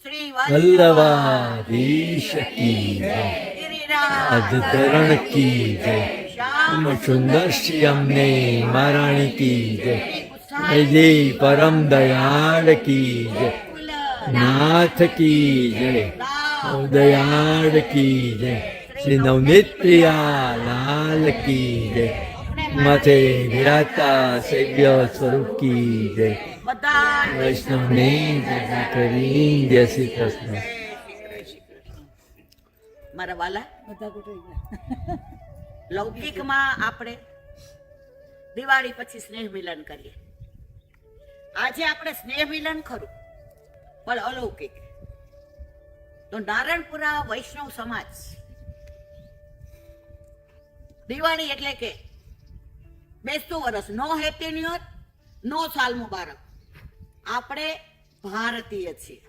શ્રી વલ્લભાધીશ કી જય, અધધરણ કી જય, સુંદર શ્રી અમને મહારાણી કી જય, જય પરમ દયાળ કી જય, નાથ કી જય, દયાળ કી જય, શ્રી નવનીત પ્રિયા લાલ કી જય, માથે વિરાજતા સેવ્ય સ્વરૂપ કી જય, વૈષ્ણવને જય કરી જય શ્રી કૃષ્ણ. મારા વાલા લૌકિકમાં આપણે દિવાળી પછી સ્નેહ મિલન કરીએ. આજે આપણે સ્નેહ મિલન ખરું, પણ અલૌકિક. તો નારણપુરા વૈષ્ણવ સમાજ દિવાળી એટલે કે બેસતું વર્ષ, નો હેપી ન્યુ યર, નો સાલ મુબારક. આપણે ભારતીય છીએ.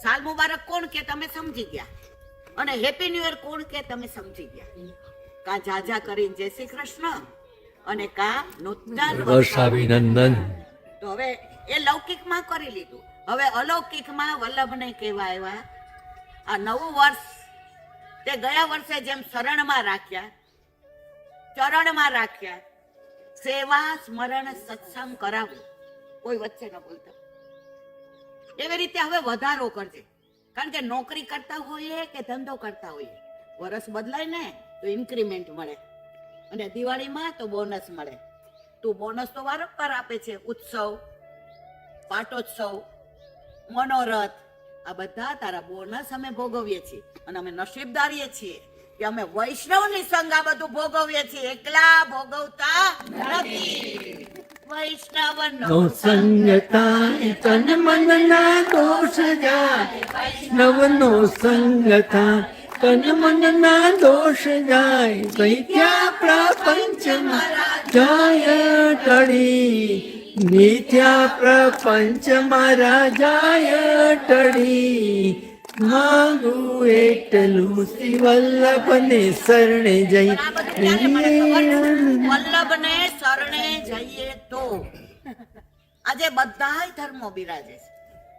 સાલ મુબારક કોણ કે તમે સમજી ગયા, અને હેપી ન્યુ યર કોણ કે તમે સમજી ગયા. કા જાજા કરીને જય શ્રી કૃષ્ણ અને કા નૂતન વર્ષાભિનંદન. તો હવે એ લૌકિકમાં કરી લીધું. હવે અલૌકિકમાં વલ્લભને કહેવા આવ્યા. આ નવું વર્ષ તે ગયા વર્ષે જેમ શરણમાં રાખ્યા, ચરણમાં રાખ્યા, સેવા સ્મરણ સત્સંગ કરાવું, કોઈ વચ્ચે ન બોલતા, એવી રીતે હવે વધારો કરજે. કારણ કે નોકરી કરતા હોઈએ કે ધંધો કરતા હોઈએ, વર્ષ બદલાય ને તો ઇન્ક્રીમેન્ટ મળે, અને દિવાળીમાં તો બોનસ મળે. તું બોનસ તો વારંવાર આપે છે. ઉત્સવ, પાટોત્સવ, મનોરથ, આ બધા તારા બોનસ અમે ભોગવીએ છીએ. અને અમે નસીબદારીએ છીએ કે અમે વૈષ્ણવની સંગ આ બધું ભોગવીએ છીએ, એકલા ભોગવતા નથી. વૈષ્ણવનો સંગ થાય તન મન ના દોષ જાય, વૈષ્ણવનો સંગ થાય તન મન ના દોષ જાય, વૈદ્યા પ્રપંચમાં જાય ટળી, મિથ્યા પ્રપંચ મારા જાય ટળી, માંગુ એટલું શ્રી વલ્લભને શરણે જઈ. વલ્લભને શરણે જઈએ તો આજે બધા ધર્મો બિરાજે છે,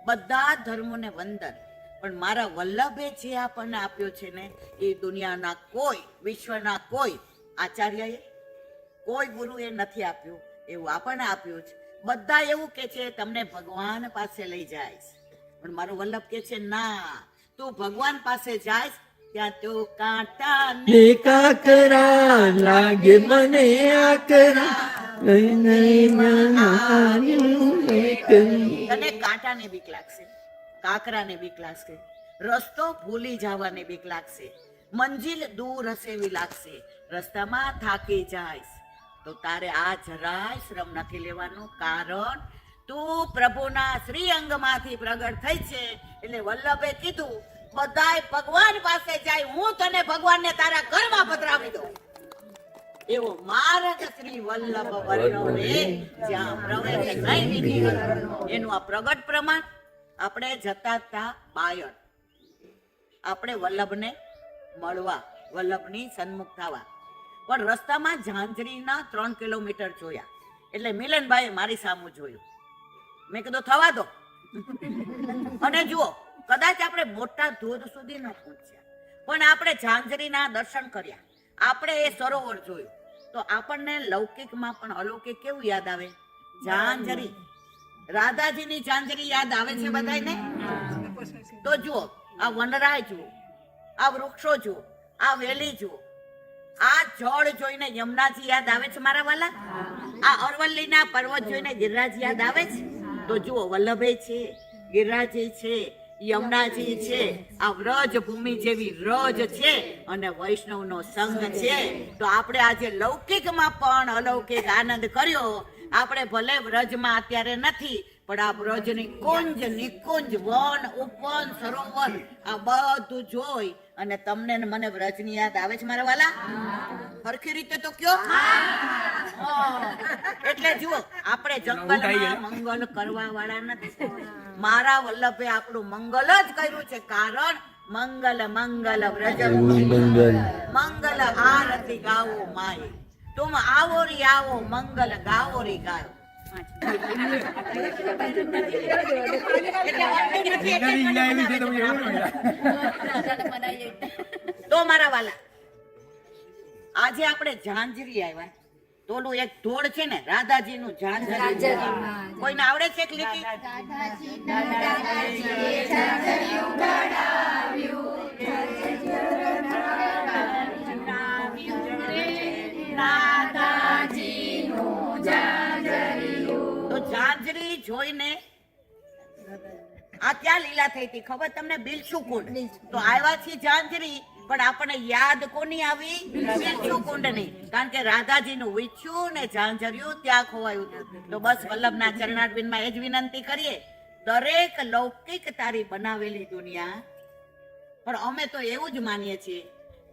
બધા ધર્મોને વંદન. પણ મારા વલ્લભે જે આપણને આપ્યો છે ને, એ દુનિયાના કોઈ, વિશ્વના કોઈ આચાર્યએ, કોઈ ગુરુએ નથી આપ્યું. એવું આપણને આપ્યું છે. બધા એવું કે છે તમને ભગવાન પાસે લઈ જાય, પણ મારો વલ્લભ કે છે ના, તું ભગવાન પાસે જાય ત્યાં તો કાંટા ને કાકરા લાગે મને આકરા, તને કાંટાને બીક લાગશે, કાકરાને બીક લાગશે, રસ્તો ભૂલી જવાને બીક લાગશે, મંજિલ દૂર હશે એવી લાગશે, રસ્તામાં થાકી જાય તો તારે આ જરાય શ્રમ નથી લેવાનું. કારણ તું પ્રભુના શ્રી અંગમાંથી પ્રગટ થઈ છે. એટલે વલ્લભે કીધું બધાય ભગવાન પાસે જાય, હું તને ભગવાનને તારા ઘરમાં પધરાવી દઉં. એવો માર્ગ શ્રી વલ્લભ વર્ણવે, જ્યાં પ્રવેશ નહીં વિધિ એનું આ પ્રગટ પ્રમાણ. આપણે જતા હતા બાયડ, આપણે વલ્લભને મળવા, વલ્લભની સન્મુખ થવા, પણ રસ્તામાં ઝાંઝરીના 3 કિલોમીટર જોયા. એટલે મિલનભાઈ મારી સામું જોયું. મેં કીધું થવા દો. અને જુઓ, કદાચ આપણે મોટા ધોધ સુધી ન પહોંચ્યા, પણ આપણે ઝાંઝરીના દર્શન કર્યા, આપણે એ સરોવર જોયું. તો આપણને લૌકિકમાં પણ અલૌકિક કેવું યાદ આવે? ઝાંઝરી, રાધાજીની ઝાંઝરી યાદ આવે છે બધાને. તો જુઓ, આ વનરાય જુઓ, આ વૃક્ષો જુઓ, આ વેલી જુઓ, આ જળ જોઈને યમુનાજી યાદ આવે છે મારા વાલા. આ અરવલ્લીના પર્વત જોઈને ગિરિરાજ યાદ આવે છે. તો જુઓ, વલ્લભે છે, ગિરિરાજી છે, યમુનાજી છે, આ વ્રજ ભૂમિ જેવી વ્રજ છે, અને વૈષ્ણવનો સંઘ છે. તો આપણે આજે લૌકિકમાં પણ અલૌકિક આનંદ કર્યો. આપણે ભલે વ્રજમાં અત્યારે નથી, પણ આ વ્રજની કુંજ, નિકુંજ, વન, ઉપવન, સરોવર, આ બધું જોઈ અને તમને ને મને વ્રજની યાદ આવે છે મારા વાલા? સરખી રીતે તો કયો. એટલે જુઓ, આપણે જંગલમાં મંગલ કરવા વાળા નથી. મારા વલ્લભે આપણું મંગલ જ કર્યું છે. કારણ મંગલ મંગલ વ્રજ મંગલ મંગલ આરતી ગાવો માય, તુમ આવો રી આવો, મંગલ ગાવો રી ગાયો. તો મારા વાલા, આજે આપણે ઝાંઝરી આવ્યા. તો ઓલું એક ઢોળ છે ને, રાધાજી નું ઝાંઝરી. કોઈને આવડે છે એક લીટી? તો ઝાંઝરી જોઈને આ ક્યાં લીલા થઈ હતી ખબર તમને? બિલસુ કુંડ. તો આવ્યા છીએ ઝાંઝરી, પણ આપણને યાદ કોની આવી? બિલસુ કુંડ ની. કારણ કે રાધાજી નું વીછ્યું ને ઝાંઝરિયું ત્યાં ખોવાયું હતું. તો બસ વલ્લભના ચરણારવિંદ માં એ જ વિનંતી કરીએ, દરેક લૌકિક તારી બનાવેલી દુનિયા, પણ અમે તો એવું જ માનીએ છીએ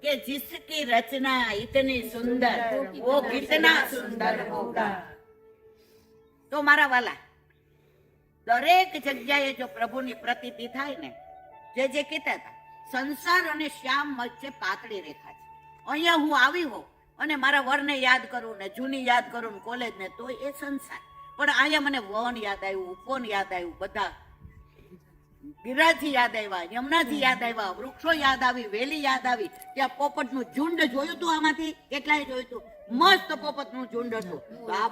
કે જિસકી રચના ઇતની સુંદર વો કિતના સુંદર હોગા. તો મારા વાલા, દરેક જગ્યાએ જો પ્રભુની પ્રતીતિ થાય ને, જે કહેતા હતા, સંસાર અને શ્યામ વચ્ચે પાતળી રેખા છે. અહીંયા હું આવી હોઉં અને મારા વરને યાદ કરું ને જૂની યાદ કરું ને કોલેજ ને, તો એ સંસાર. પણ અહીંયા મને વન યાદ આવ્યું, ઉપવન યાદ આવ્યું, બધા ગિરાજી યાદ આવ્યા, યમુનાજી યાદ આવ્યા, વૃક્ષો યાદ આવી, વેલી યાદ આવી. ત્યાં પોપટનું ઝુંડ જોયું હતું. આમાંથી કેટલાય જોયું હતું? મસ્ત પોપટનું ઝુંડ હતું. તો આ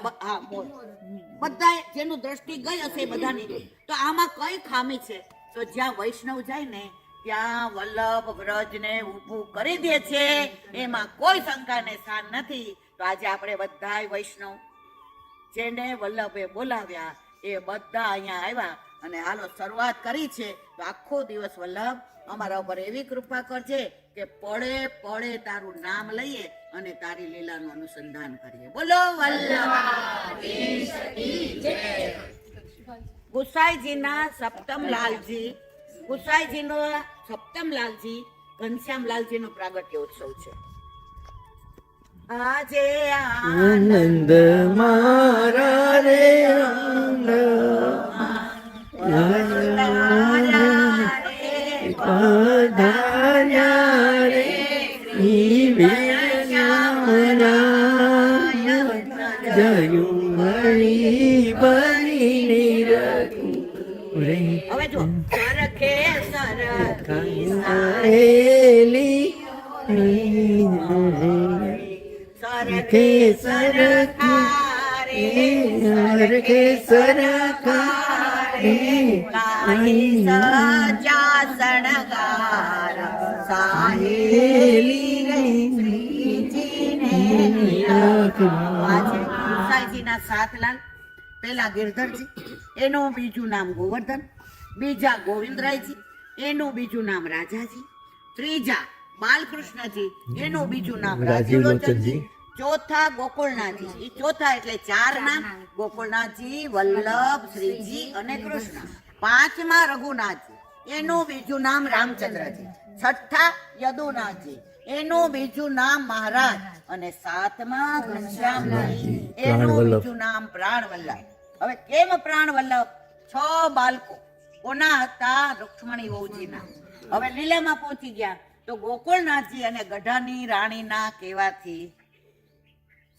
બધા જેનું દ્રષ્ટિ ગઈ હશે બધાની. તો આમાં કઈ ખામી છે? તો જ્યાં વૈષ્ણવ જાય ને ત્યાં વલ્લભ વ્રજને ઊભું કરી દે છે, એમાં કોઈ શંકાને સ્થાન નથી. તો આજે આપણે બધા વૈષ્ણવ જેને વલ્લભે બોલાવ્યા એ બધા અહીંયા આવ્યા અને હાલો શરૂઆત કરી છે. તો આખો દિવસ વલ્લભ અમારા ઉપર એવી કૃપા કરજે કે પડે પડે તારું નામ લઈએ અને તારી લીલાનું અનુસંધાન કરીએ. બોલો વલ્લભ. ગુસાઈજીના સપ્તમલાલજી, ગુસાઈજીનો સપ્તમલાલજી ઘનશ્યામલાલજીનો પ્રાગટ્ય ઉત્સવ છે આજે. આનંદ મારા રે પધાર્યા રે જયું હરી બની રે. હવે જો સરખે સરખી સરખે સરખા રે સરખે સરખા કાઈ સજા સણગાર સાહેલીજીના સાતલાલ. પેલા ગિરધરજી, એનું બીજું નામ ગોવર્ધન, બીજા ગોવિંદરાયજી, એનું બીજું નામ રાજાજી, ત્રીજા બાલકૃષ્ણજી, એનું બીજું નામ રાજીવલોચનજી, ચોથા ગોકુળનાથજી. એ ચોથા એટલે ચાર નામ: ગોકુળનાથજી, વલ્લભ, શ્રીજી અને કૃષ્ણ. પાંચમા રઘુનાથજી, એનું બીજું નામ રામચંદ્રજી. છઠ્ઠા યદુનાથજી, એનું બીજું નામ મહારાજ. અને સાતમા ઘનશ્યામજી, એનું બીજું નામ પ્રાણવલ્લભ. હવે કેમ પ્રાણવલ્લભ? 6 બાળકો કોના હતા? રૂક્ષ્મણી વહુજીના. હવે લીલામાં પહોંચી ગયા તો ગોકુળનાથજી અને ગઢાની રાણીના કહેવાથી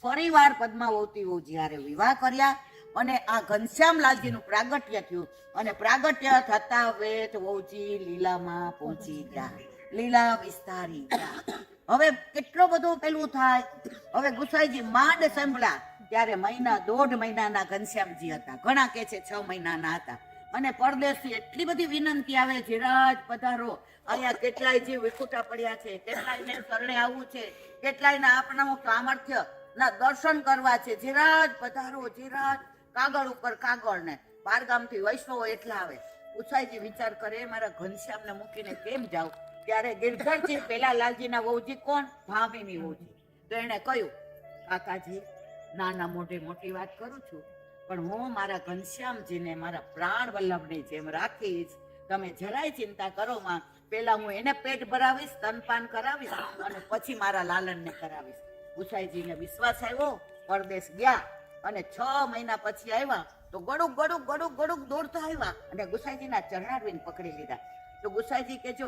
ફરીવાર પદ્માવતી વહુજી હારે વિવાહ કર્યા અને આ ઘનશ્યામલાલજીનું પ્રાગટ્ય થયું. અને પ્રાગટ્ય થતા વેત વહુજી લીલામાં પહોંચી ગયા, લીલા વિસ્તારી ગયા. હવે કેટલો બધો પેલું થાય. હવે ગુસાઈજી માંડ સંભળા ત્યારે દોઢ મહિનાના ઘનશ્યામજી હતા. ઘણા કે છે 6 મહિનાના હતા. અને પરદેશથી એટલી બધી વિનંતી આવે, જીરાજ પધારો, અહીંયા કેટલાય જીવ વિખૂટા પડ્યા છે, કેટલાયને શરણે આવવું છે, કેટલાયને આપણાનું સામર્થ્ય ના દર્શન કરવા છે, જીરાજ પધારો, જીરાજ. કાગળ ઉપર કાગળ ને બારગામથી વૈષ્ણવો એટલા આવે. ગુસાઈજી વિચાર કરે, મારા ઘનશ્યામને મૂકીને કેમ જાઉં? ત્યારે ગિરધરજી, પેલા લાલજીના વહુજી કોણ? ભામીની વહુજી. તો એને કહ્યું, કાકાજી નાના મોઢે મોટી વાત કરું છું, પણ હું મારા ઘનશ્યામજીને મારા પ્રાણ વલ્લભની જેમ રાખીશ. તમે જરાય ચિંતા કરો માં. પેલા હું એને પેટ ભરાવીશ, સ્તનપાન કરાવીશ અને પછી મારા લાલનને કરાવીશ. ગુસાઈજીને વિશ્વાસ આવ્યો, પરદેશ ગયા અને 6 મહિના પછી આવ્યા તો ગડુક ગડુક ગડુક ગડુક દોડતા આવ્યા અને ગુસાઈજીના ચરણારવિંદ પકડી લીધા. તો ગુસાઈજી કે જો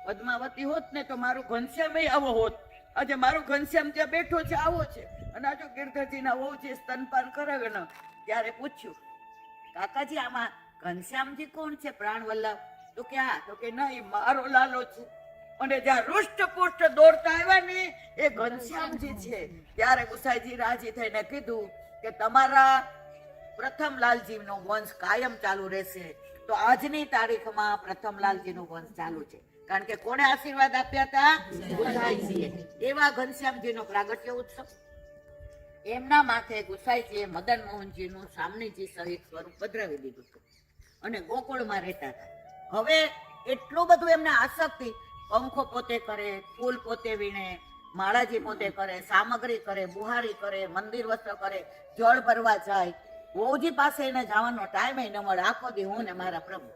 પદ્માવતી હોત ને તો મારું ઘનશ્યામ આવો હોત. આજે મારું ઘનશ્યામ ત્યાં બેઠો છે, આવો છે. અને આ જો ગિરધરજીના વહુ છે, સ્તનપાન કરાવે ને ત્યારે પૂછ્યું, કાકાજી આમાં ઘનશ્યામજી કોણ છે પ્રાણ વલ્લભ? તો કે હા. તો કે નહીં, મારો લાલો છું. અને જ્યાં રૂષ્ટપુષ્ટ દોડતા આવ્યા ને એ ઘનશ્યામજી છે. ત્યારે ગુસાઈજી રાજી થઈને કીધું કે તમારા પ્રથમલાલજીનો વંશ કાયમ ચાલુ રહેશે. તો આજની તારીખમાં પ્રથમલાલજીનો વંશ ચાલુ છે, કારણ કે કોણે આશીર્વાદ આપ્યા હતા? ગુસાઈજીએ. એવા ઘનશ્યામજીનો પ્રાગટ્ય ઉત્સવ. એમના માથે ગુસાઈજીએ મદન મોહનજીનું સામનેજી સહિત સ્વરૂપ પધરાવી દીધું હતું અને ગોકુળમાં રહેતા હતા. હવે એટલું બધું એમને આસક્તિ, પંખો પોતે કરે, ફૂલ પોતે વીણે, માળાજી પોતે કરે, સામગ્રી કરે, બુહારી કરે, મંદિર વસ્ત્ર કરે, જળ ભરવા જાય. વહુજી પાસે એને જવાનો ટાઈમ ન મળે. આખો દી હું ને મારા પ્રભુ,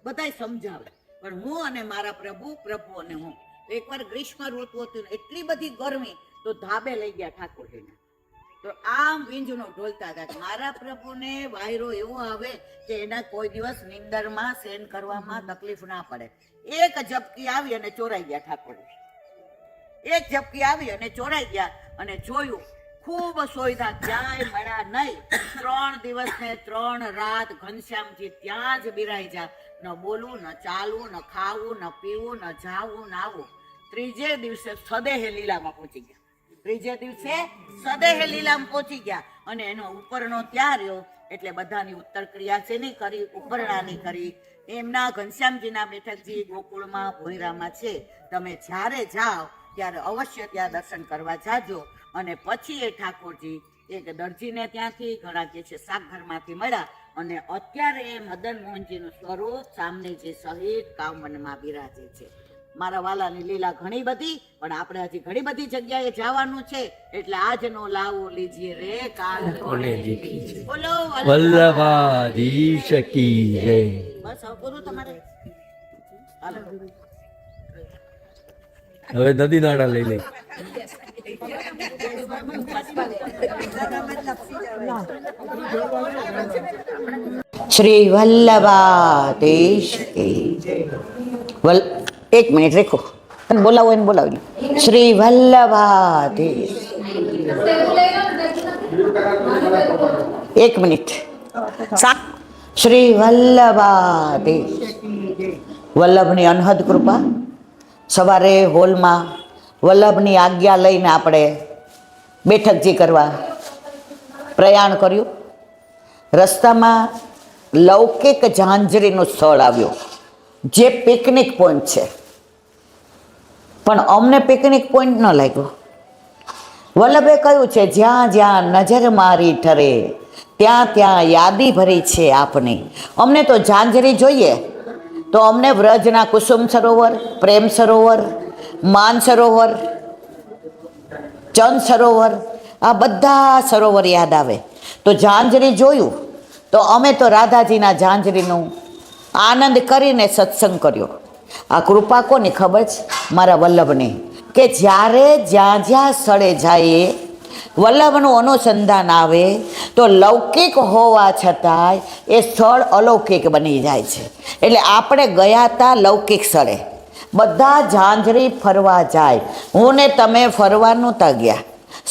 બધાય સમજાવે, પણ હું અને મારા પ્રભુ, પ્રભુ અને હું. એકવાર ગ્રીષ્મ ઋતુ હતું, એટલી બધી ગરમી, તો ધાબે લઈ ગયા ઠાકોરજીને. તો આમ વીંજનો ઢોલતા હતા. મારા પ્રભુને વાયરો એવો આવે કે એના કોઈ દિવસ નિંદરમાં સેન કરવામાં તકલીફ ના પડે. એક ઝપકી આવી અને ચોરાઈ ગયા ઠાકોરજી. એક ઝપકી આવી અને ચોરાઈ ગયા અને જોયું, ખૂબ સોયધા, ક્યાંય મળ્યા નહીં. 3 દિવસ ને 3 રાત ઘનશ્યામજી ત્યાં જ બિરાઈ જા. ન બોલવું, ન ચાલવું, ન ખાવું, ન પીવું, ન જાવું, ન આવવું. ત્રીજે દિવસે સદેહે લીલામાં પહોંચી ગયા. ત્રીજે દિવસે સદેહે લીલામાં પહોંચી ગયા અને એનો ઉપરનો ત્યાં રહ્યો. એટલે બધાની ઉત્તર ક્રિયા છે નહીં કરી, ઉપરણાની કરી. એમના ઘનશ્યામજીના બેઠકજી ગોકુળમાં ભોયરામાં છે. તમે જ્યારે જાઓ ત્યારે અવશ્ય ત્યાં દર્શન કરવા જાજો. અને પછી એ ઠાકોરજી એક દરજીને ત્યાંથી, ઘણા કે છે શાકઘરમાંથી મળ્યા અને અત્યારે એ મદન મોહનજીનું સ્વરૂપ સામને જે સહિત કામવનમાં બિરાજે છે. મારા વાલાની લીલા ઘણી બધી, પણ આપણે હજી ઘણી બધી જગ્યાએ જવાનું છે. એટલે આજનો લાવો લીજીએ રે, કાલ કોને દીધી. બોલો વલ્લભાધીશ કી જય. બસ હવે પૂરું તમારે. હાલો. હવે નદી નાળા લઈ લઈ. શ્રી વલ્લભાધીશ કી. એક મિનિટ રેખો, બોલાવો એને બોલાવી. શ્રી વલ્લભાધીશ. એક મિનિટ. શ્રી વલ્લભાધીશ. વલ્લભની અનહદ કૃપા. સવારે હોલમાં વલ્લભની આજ્ઞા લઈને આપણે બેઠકજી કરવા પ્રયાણ કર્યું. રસ્તામાં લૌકિક ઝાંઝરીનું સ્થળ આવ્યું, જે પિકનિક પોઈન્ટ છે. પણ અમને પિકનિક પોઈન્ટ ન લાગ્યો. વલ્લભે કહ્યું છે, જ્યાં જ્યાં નજર મારી ઠરે ત્યાં ત્યાં યાદી ભરી છે આપની. અમને તો ઝાંઝરી જોઈએ, તો અમને વ્રજના કુસુમ સરોવર, પ્રેમ સરોવર, માન સરોવર, ચંદ સરોવર, આ બધા સરોવર યાદ આવે. તો ઝાંઝરી જોયું તો અમે તો રાધાજીના ઝાંઝરીનું આનંદ કરીને સત્સંગ કર્યો. આ કૃપા કોની ખબર છે? મારા વલ્લભની. કે જ્યારે જ્યાં જ્યાં સ્થળે જાય વલ્લભનું અનુસંધાન આવે તો લૌકિક હોવા છતાંય એ સ્થળ અલૌકિક બની જાય છે. એટલે આપણે ગયા હતા લૌકિક સ્થળે, બધા ઝાંઝરી ફરવા જાય. હું ને તમે ફરવા નહોતા ગયા.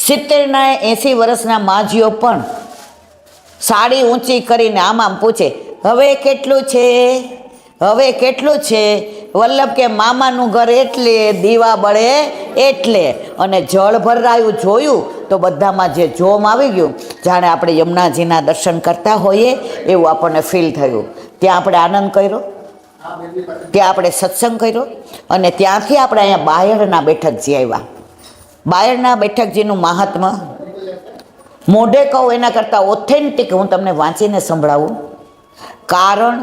70 ને 80 વર્ષના માજીઓ પણ સાડી ઊંચી કરીને આમ પૂછે, હવે કેટલું છે, હવે કેટલું છે? વલ્લભ કે મામાનું ઘર એટલે, દીવા બળે એટલે. અને જળ ભરાયું જોયું તો બધામાં જે જોમ આવી ગયું, જાણે આપણે યમુનાજીના દર્શન કરતા હોઈએ એવું આપણને ફીલ થયું. ત્યાં આપણે આનંદ કર્યો, ત્યાં આપણે સત્સંગ કર્યો અને ત્યાંથી આપણે અહીંયા બાયડના બેઠકજી આવ્યા. બાયડના બેઠકજીનું મહાત્મા મોઢે કહું એના કરતાં ઓથેન્ટિક હું તમને વાંચીને સંભળાવું. કારણ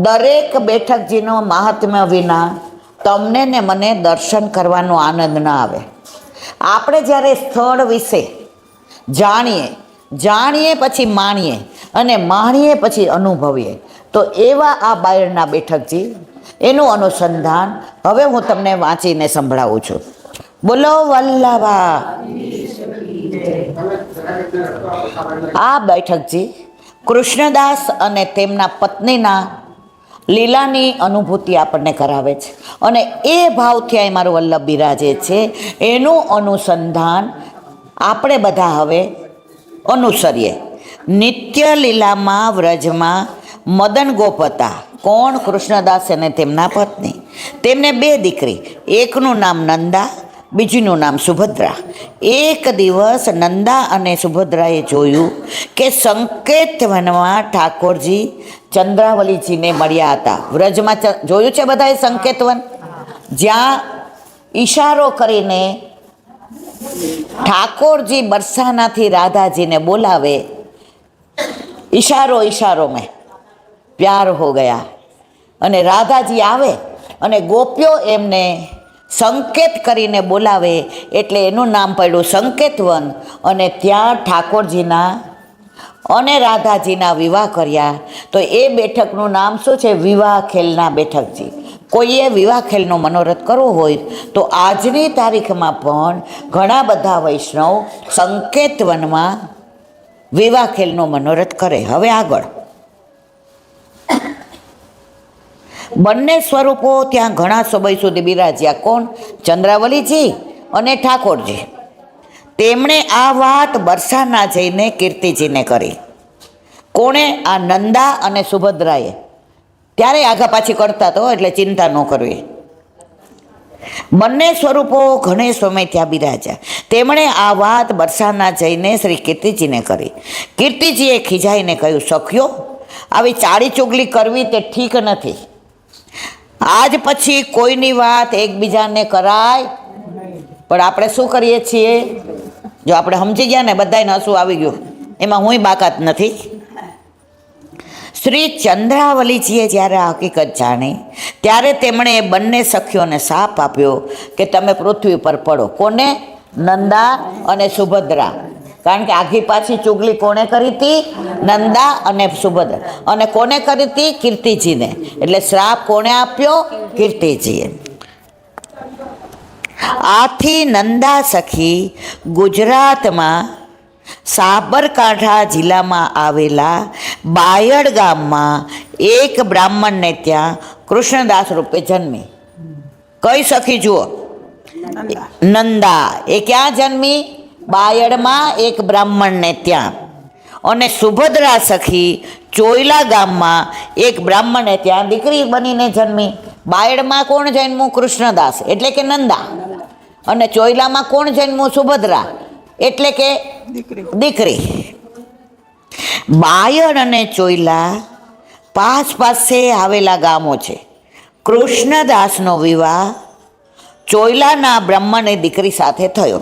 દરેક બેઠકજીનો મહાત્મ્ય વિના તમને ને મને દર્શન કરવાનો આનંદ ન આવે. આપણે જ્યારે સ્થળ વિશે જાણીએ પછી માણીએ અને માણીએ પછી અનુભવીએ, તો એવા આ બાયડના બેઠકજી, એનું અનુસંધાન હવે હું તમને વાંચીને સંભળાવું છું. બોલો વલ્લભા. આ બેઠકજી કૃષ્ણદાસ અને તેમના પત્નીના લીલાની અનુભૂતિ આપણને કરાવે છે અને એ ભાવથી અહીં મારું વલ્લભ બિરાજે છે. એનું અનુસંધાન આપણે બધા હવે અનુસરીએ. નિત્ય લીલામાં વ્રજમાં મદન ગોપ હતા. કોણ? કૃષ્ણદાસ અને તેમના પત્ની. તેમને 2 દીકરી, એકનું નામ નંદા, બીજીનું નામ સુભદ્રા. એક દિવસ નંદા અને સુભદ્રાએ જોયું કે સંકેત વનમાં ઠાકોરજી ચંદ્રાવલીજીને મળ્યા હતા. વ્રજમાં જોયું છે બધાએ સંકેત વન, જ્યાં ઈશારો કરીને ઠાકોરજી બરસાનાથી રાધાજીને બોલાવે. ઈશારો ઈશારો મેં પ્યાર હો ગયા. અને રાધાજી આવે અને ગોપીઓ એમને સંકેત કરીને બોલાવે, એટલે એનું નામ પડ્યું સંકેતવન. અને ત્યાં ઠાકોરજીના અને રાધાજીના વિવાહ કર્યા. તો એ બેઠકનું નામ શું છે? વિવાહ ખેલના બેઠકજી. કોઈએ વિવાહ ખેલનો મનોરથ કરવો હોય તો આજની તારીખમાં પણ ઘણા બધા વૈષ્ણવ સંકેતવનમાં વિવાહ ખેલનો મનોરથ કરે. હવે આગળ બંને સ્વરૂપો ત્યાં ઘણા સમય સુધી બિરાજ્યા. કોણ? ચંદ્રાવલીજી અને ઠાકોરજી. તેમણે આ વાત બરસાના જઈને કીર્તિજીને કરી. કોણે? આ નંદા અને સુભદ્રાએ. ત્યારે આગા પાછી કરતા તો, એટલે ચિંતા ન કરવી. બંને સ્વરૂપો ઘણે સમય ત્યાં બિરાજ્યા. તેમણે આ વાત બરસાના જઈને શ્રી કીર્તિજીને કરી. કીર્તિજીએ ખીજાઈને કહ્યું, સખ્યો, આવી ચાળી ચુગલી કરવી તે ઠીક નથી. આજ પછી કોઈની વાત એકબીજાને કરાય. પણ આપણે શું કરીએ છીએ? જો આપણે સમજી ગયા ને, બધાને હસવું આવી ગયું, એમાં હુંય બાકાત નથી. શ્રી ચંદ્રાવલીજીએ જ્યારે આ હકીકત જાણી ત્યારે તેમણે બંને સખીઓને શાપ આપ્યો કે તમે પૃથ્વી પર પડો. કોને? નંદા અને સુભદ્રા. કારણ કે આઘી પાછી ચુગલી કોણે કરી હતી? નંદા અને સુભદ્રા. અને કોને કરી હતી? કીર્તિજીને. એટલે શ્રાપ કોણે આપ્યો? કીર્તિજીએ. આથી નંદા સખી ગુજરાતમાં સાબરકાંઠા જિલ્લામાં આવેલા બાયડ ગામમાં એક બ્રાહ્મણને ત્યાં કૃષ્ણદાસ રૂપે જન્મી. કઈ સખી? જુઓ, નંદા. એ ક્યાં જન્મી? બાયડમાં એક બ્રાહ્મણને ત્યાં. અને સુભદ્રા સખી ચોયલા ગામમાં એક બ્રાહ્મણને ત્યાં દીકરી બનીને જન્મી. બાયડમાં કોણ જન્મ્યું? કૃષ્ણદાસ એટલે કે નંદા. અને ચોયલામાં કોણ જન્મ્યું? સુભદ્રા એટલે કે દીકરી. બાયડ અને ચોયલા પાસે આવેલા ગામો છે. કૃષ્ણદાસનો વિવાહ ચોયલાના બ્રાહ્મણની દીકરી સાથે થયો.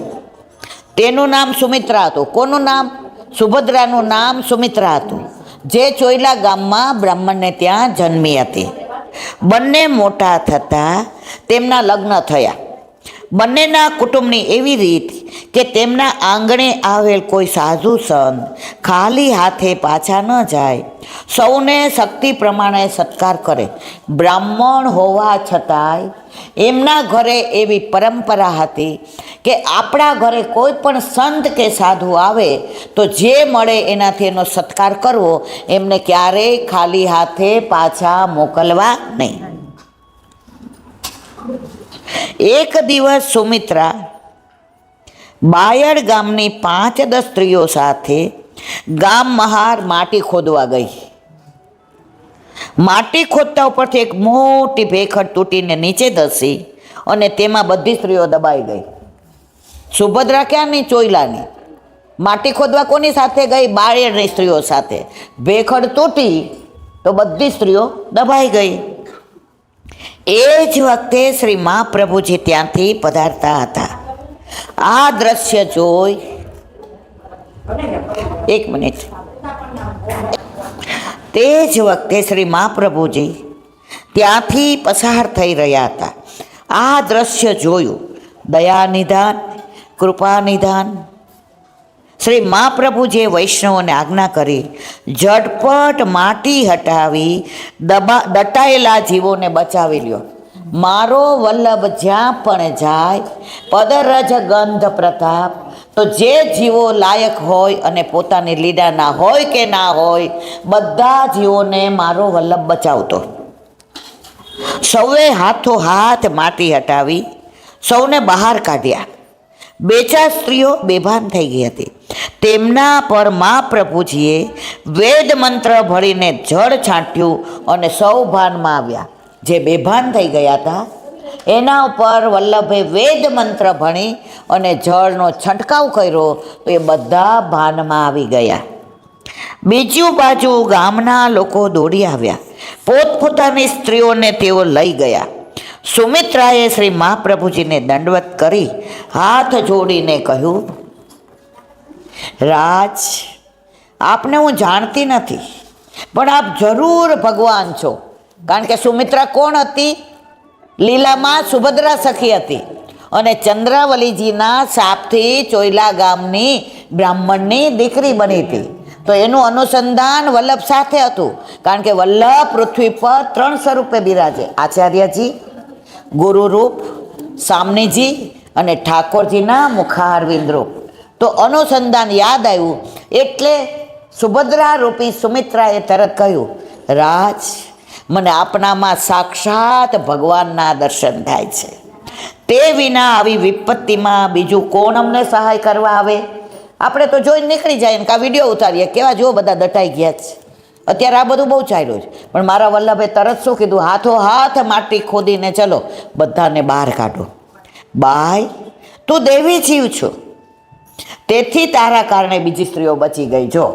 તેનું નામ સુમિત્રા હતું. કોનું નામ? સુભદ્રાનું નામ સુમિત્રા હતું, જે ચોયલા ગામમાં બ્રાહ્મણને ત્યાં જન્મી હતી. બંને મોટા થતાં તેમના લગ્ન થયા. બંનેના કુટુંબની એવી રીત કે તેમના આંગણે આવેલ કોઈ સાધુ સંત ખાલી હાથે પાછા ન જાય, સૌને શક્તિ પ્રમાણે સત્કાર કરે. બ્રાહ્મણ હોવા છતાંય એમના ઘરે એવી પરંપરા હતી કે આપણા ઘરે કોઈ પણ સંત કે સાધુ આવે તો જે મળે એનાથી એનો સત્કાર કરવો, એમને ક્યારેય ખાલી હાથે પાછા મોકલવા નહીં. એક દિવસ સુમિત્રા બાયડ ગામની 5-10 સ્ત્રીઓ સાથે ગામ બહાર માટી ખોદવા ગઈ. માટી ખોદતા ઉપરથી એક મોટી ભેખડ તૂટીને નીચે ધસી અને તેમાં બધી સ્ત્રીઓ દબાઈ ગઈ. સુભદ્રા ક્યાંની? ચોયલાની. માટી ખોદવા કોની સાથે ગઈ? બાયડની સ્ત્રીઓ સાથે. ભેખડ તૂટી તો બધી સ્ત્રીઓ દબાઈ ગઈ. એ જ વખતે શ્રી મહાપ્રભુજી ત્યાંથી પધારતા હતા. આ દ્રશ્ય જોઈ, એક મિનિટ, તે જ વખતે શ્રી મહાપ્રભુજી ત્યાંથી પસાર થઈ રહ્યા હતા. આ દ્રશ્ય જોયું. દયા નિધાન, કૃપા નિધાન. શ્રી મહાપ્રભુજીએ વૈષ્ણવોને આજ્ઞા કરી ઝટપટ માટી હટાવી દટાયેલા જીવોને બચાવી લ્યો. મારો વલ્લભ જ્યાં પણ જાય પદરજ ગંધ પ્રતાપ. તો જે જીવો લાયક હોય અને પોતાની લીડાના હોય કે ના હોય, બધા જીવોને મારો વલ્લભ બચાવતો. સૌએ હાથો હાથ માટી હટાવી સૌને બહાર કાઢ્યા. 2-4 સ્ત્રીઓ બેભાન થઈ ગઈ હતી. તેમના પર મહાપ્રભુજીએ વેદ મંત્ર ભળીને જળ છાંટ્યું અને સૌ ભાનમાં આવ્યા. જે બેભાન થઈ ગયા હતા એના ઉપર વલ્લભે વેદ મંત્ર ભણી અને જળનો છંટકાવ કર્યો તો એ બધા ભાનમાં આવી ગયા. બીજી બાજુ ગામના લોકો દોડી આવ્યા. પોતપોતાની સ્ત્રીઓને તેઓ લઈ ગયા. સુમિત્રાએ શ્રી મહાપ્રભુજીને દંડવત કરી હાથ જોડીને કહ્યું, રાજ, આપને હું જાણતી નથી, પણ આપ જરૂર ભગવાન છો. કારણ કે સુમિત્રા કોણ હતી? લીલામાં સુભદ્રા સખી હતી અને ચંદ્રાવલીજીના શાપથી ચોયલા ગામની બ્રાહ્મણની દીકરી બની હતી. તો એનું અનુસંધાન વલ્લભ સાથે હતું. કારણ કે વલ્લભ પૃથ્વી પર 3 સ્વરૂપે બિરાજે: આચાર્યજી, ગુરુરૂપ, સામનીજી અને ઠાકોરજીના મુખારવિંદ રૂપ. તો અનુસંધાન યાદ આવ્યું એટલે સુભદ્રા રૂપી સુમિત્રાએ તરત કહ્યું, રાજ, મને આપનામાં સાક્ષાત ભગવાનના દર્શન થાય છે. તે વિના આવી વિપત્તિમાં બીજું કોણ અમને સહાય કરવા આવે? આપણે તો જોઈને નીકળી જાય ને કાં વિડીયો ઉતારીએ, કેવા જો બધા દટાઈ ગયા છે. અત્યારે આ બધું બહુ ચાલ્યું છે. પણ મારા વલ્લભે તરત શું કીધું? હાથો હાથ માટી ખોદીને ચલો, બધાને બહાર કાઢો. બાઈ, તું દેવી જીવ છો, તેથી તારા કારણે બીજી સ્ત્રીઓ બચી ગઈ. જો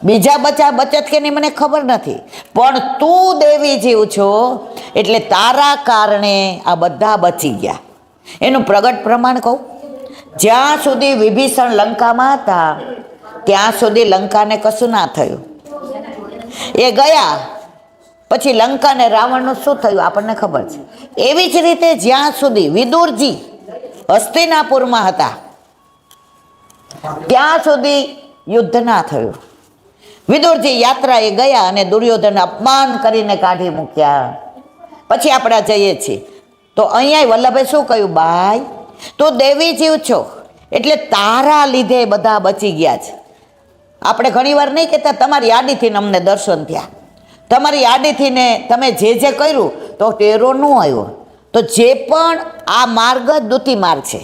બીજા બચત કે નહીં મને ખબર નથી, પણ તું દેવી જીવ છો એટલે તારા કારણે આ બધા બચી ગયા. એનું પ્રગટ પ્રમાણ કહું, જ્યાં સુધી વિભીષણ લંકામાં હતા ત્યાં સુધી લંકાને કશું ના થયું. એ ગયા પછી લંકાને રાવણનું શું થયું આપણને ખબર છે. એવી જ રીતે જ્યાં સુધી વિદુરજી હસ્તિનાપુરમાં હતા ત્યાં સુધી યુદ્ધ ના થયું. વિદુરજી યાત્રાએ ગયા અને દુર્યોધન અપમાન કરીને કાઢી મૂક્યા. પછી આપણે જઈએ છીએ તો અહીંયા વલ્લભે શું કહ્યું? બાઈ, તું દેવી જીવ છો એટલે તારા લીધે બધા બચી ગયા છે. આપણે ઘણીવાર નહીં કહેતા તમારી આડીથી અમને દર્શન થયા, તમારી આડીથી ને તમે જે જે કર્યું તો ટેરો ન આવ્યો. તો જે પણ આ માર્ગ દુતી માર્ગ છે.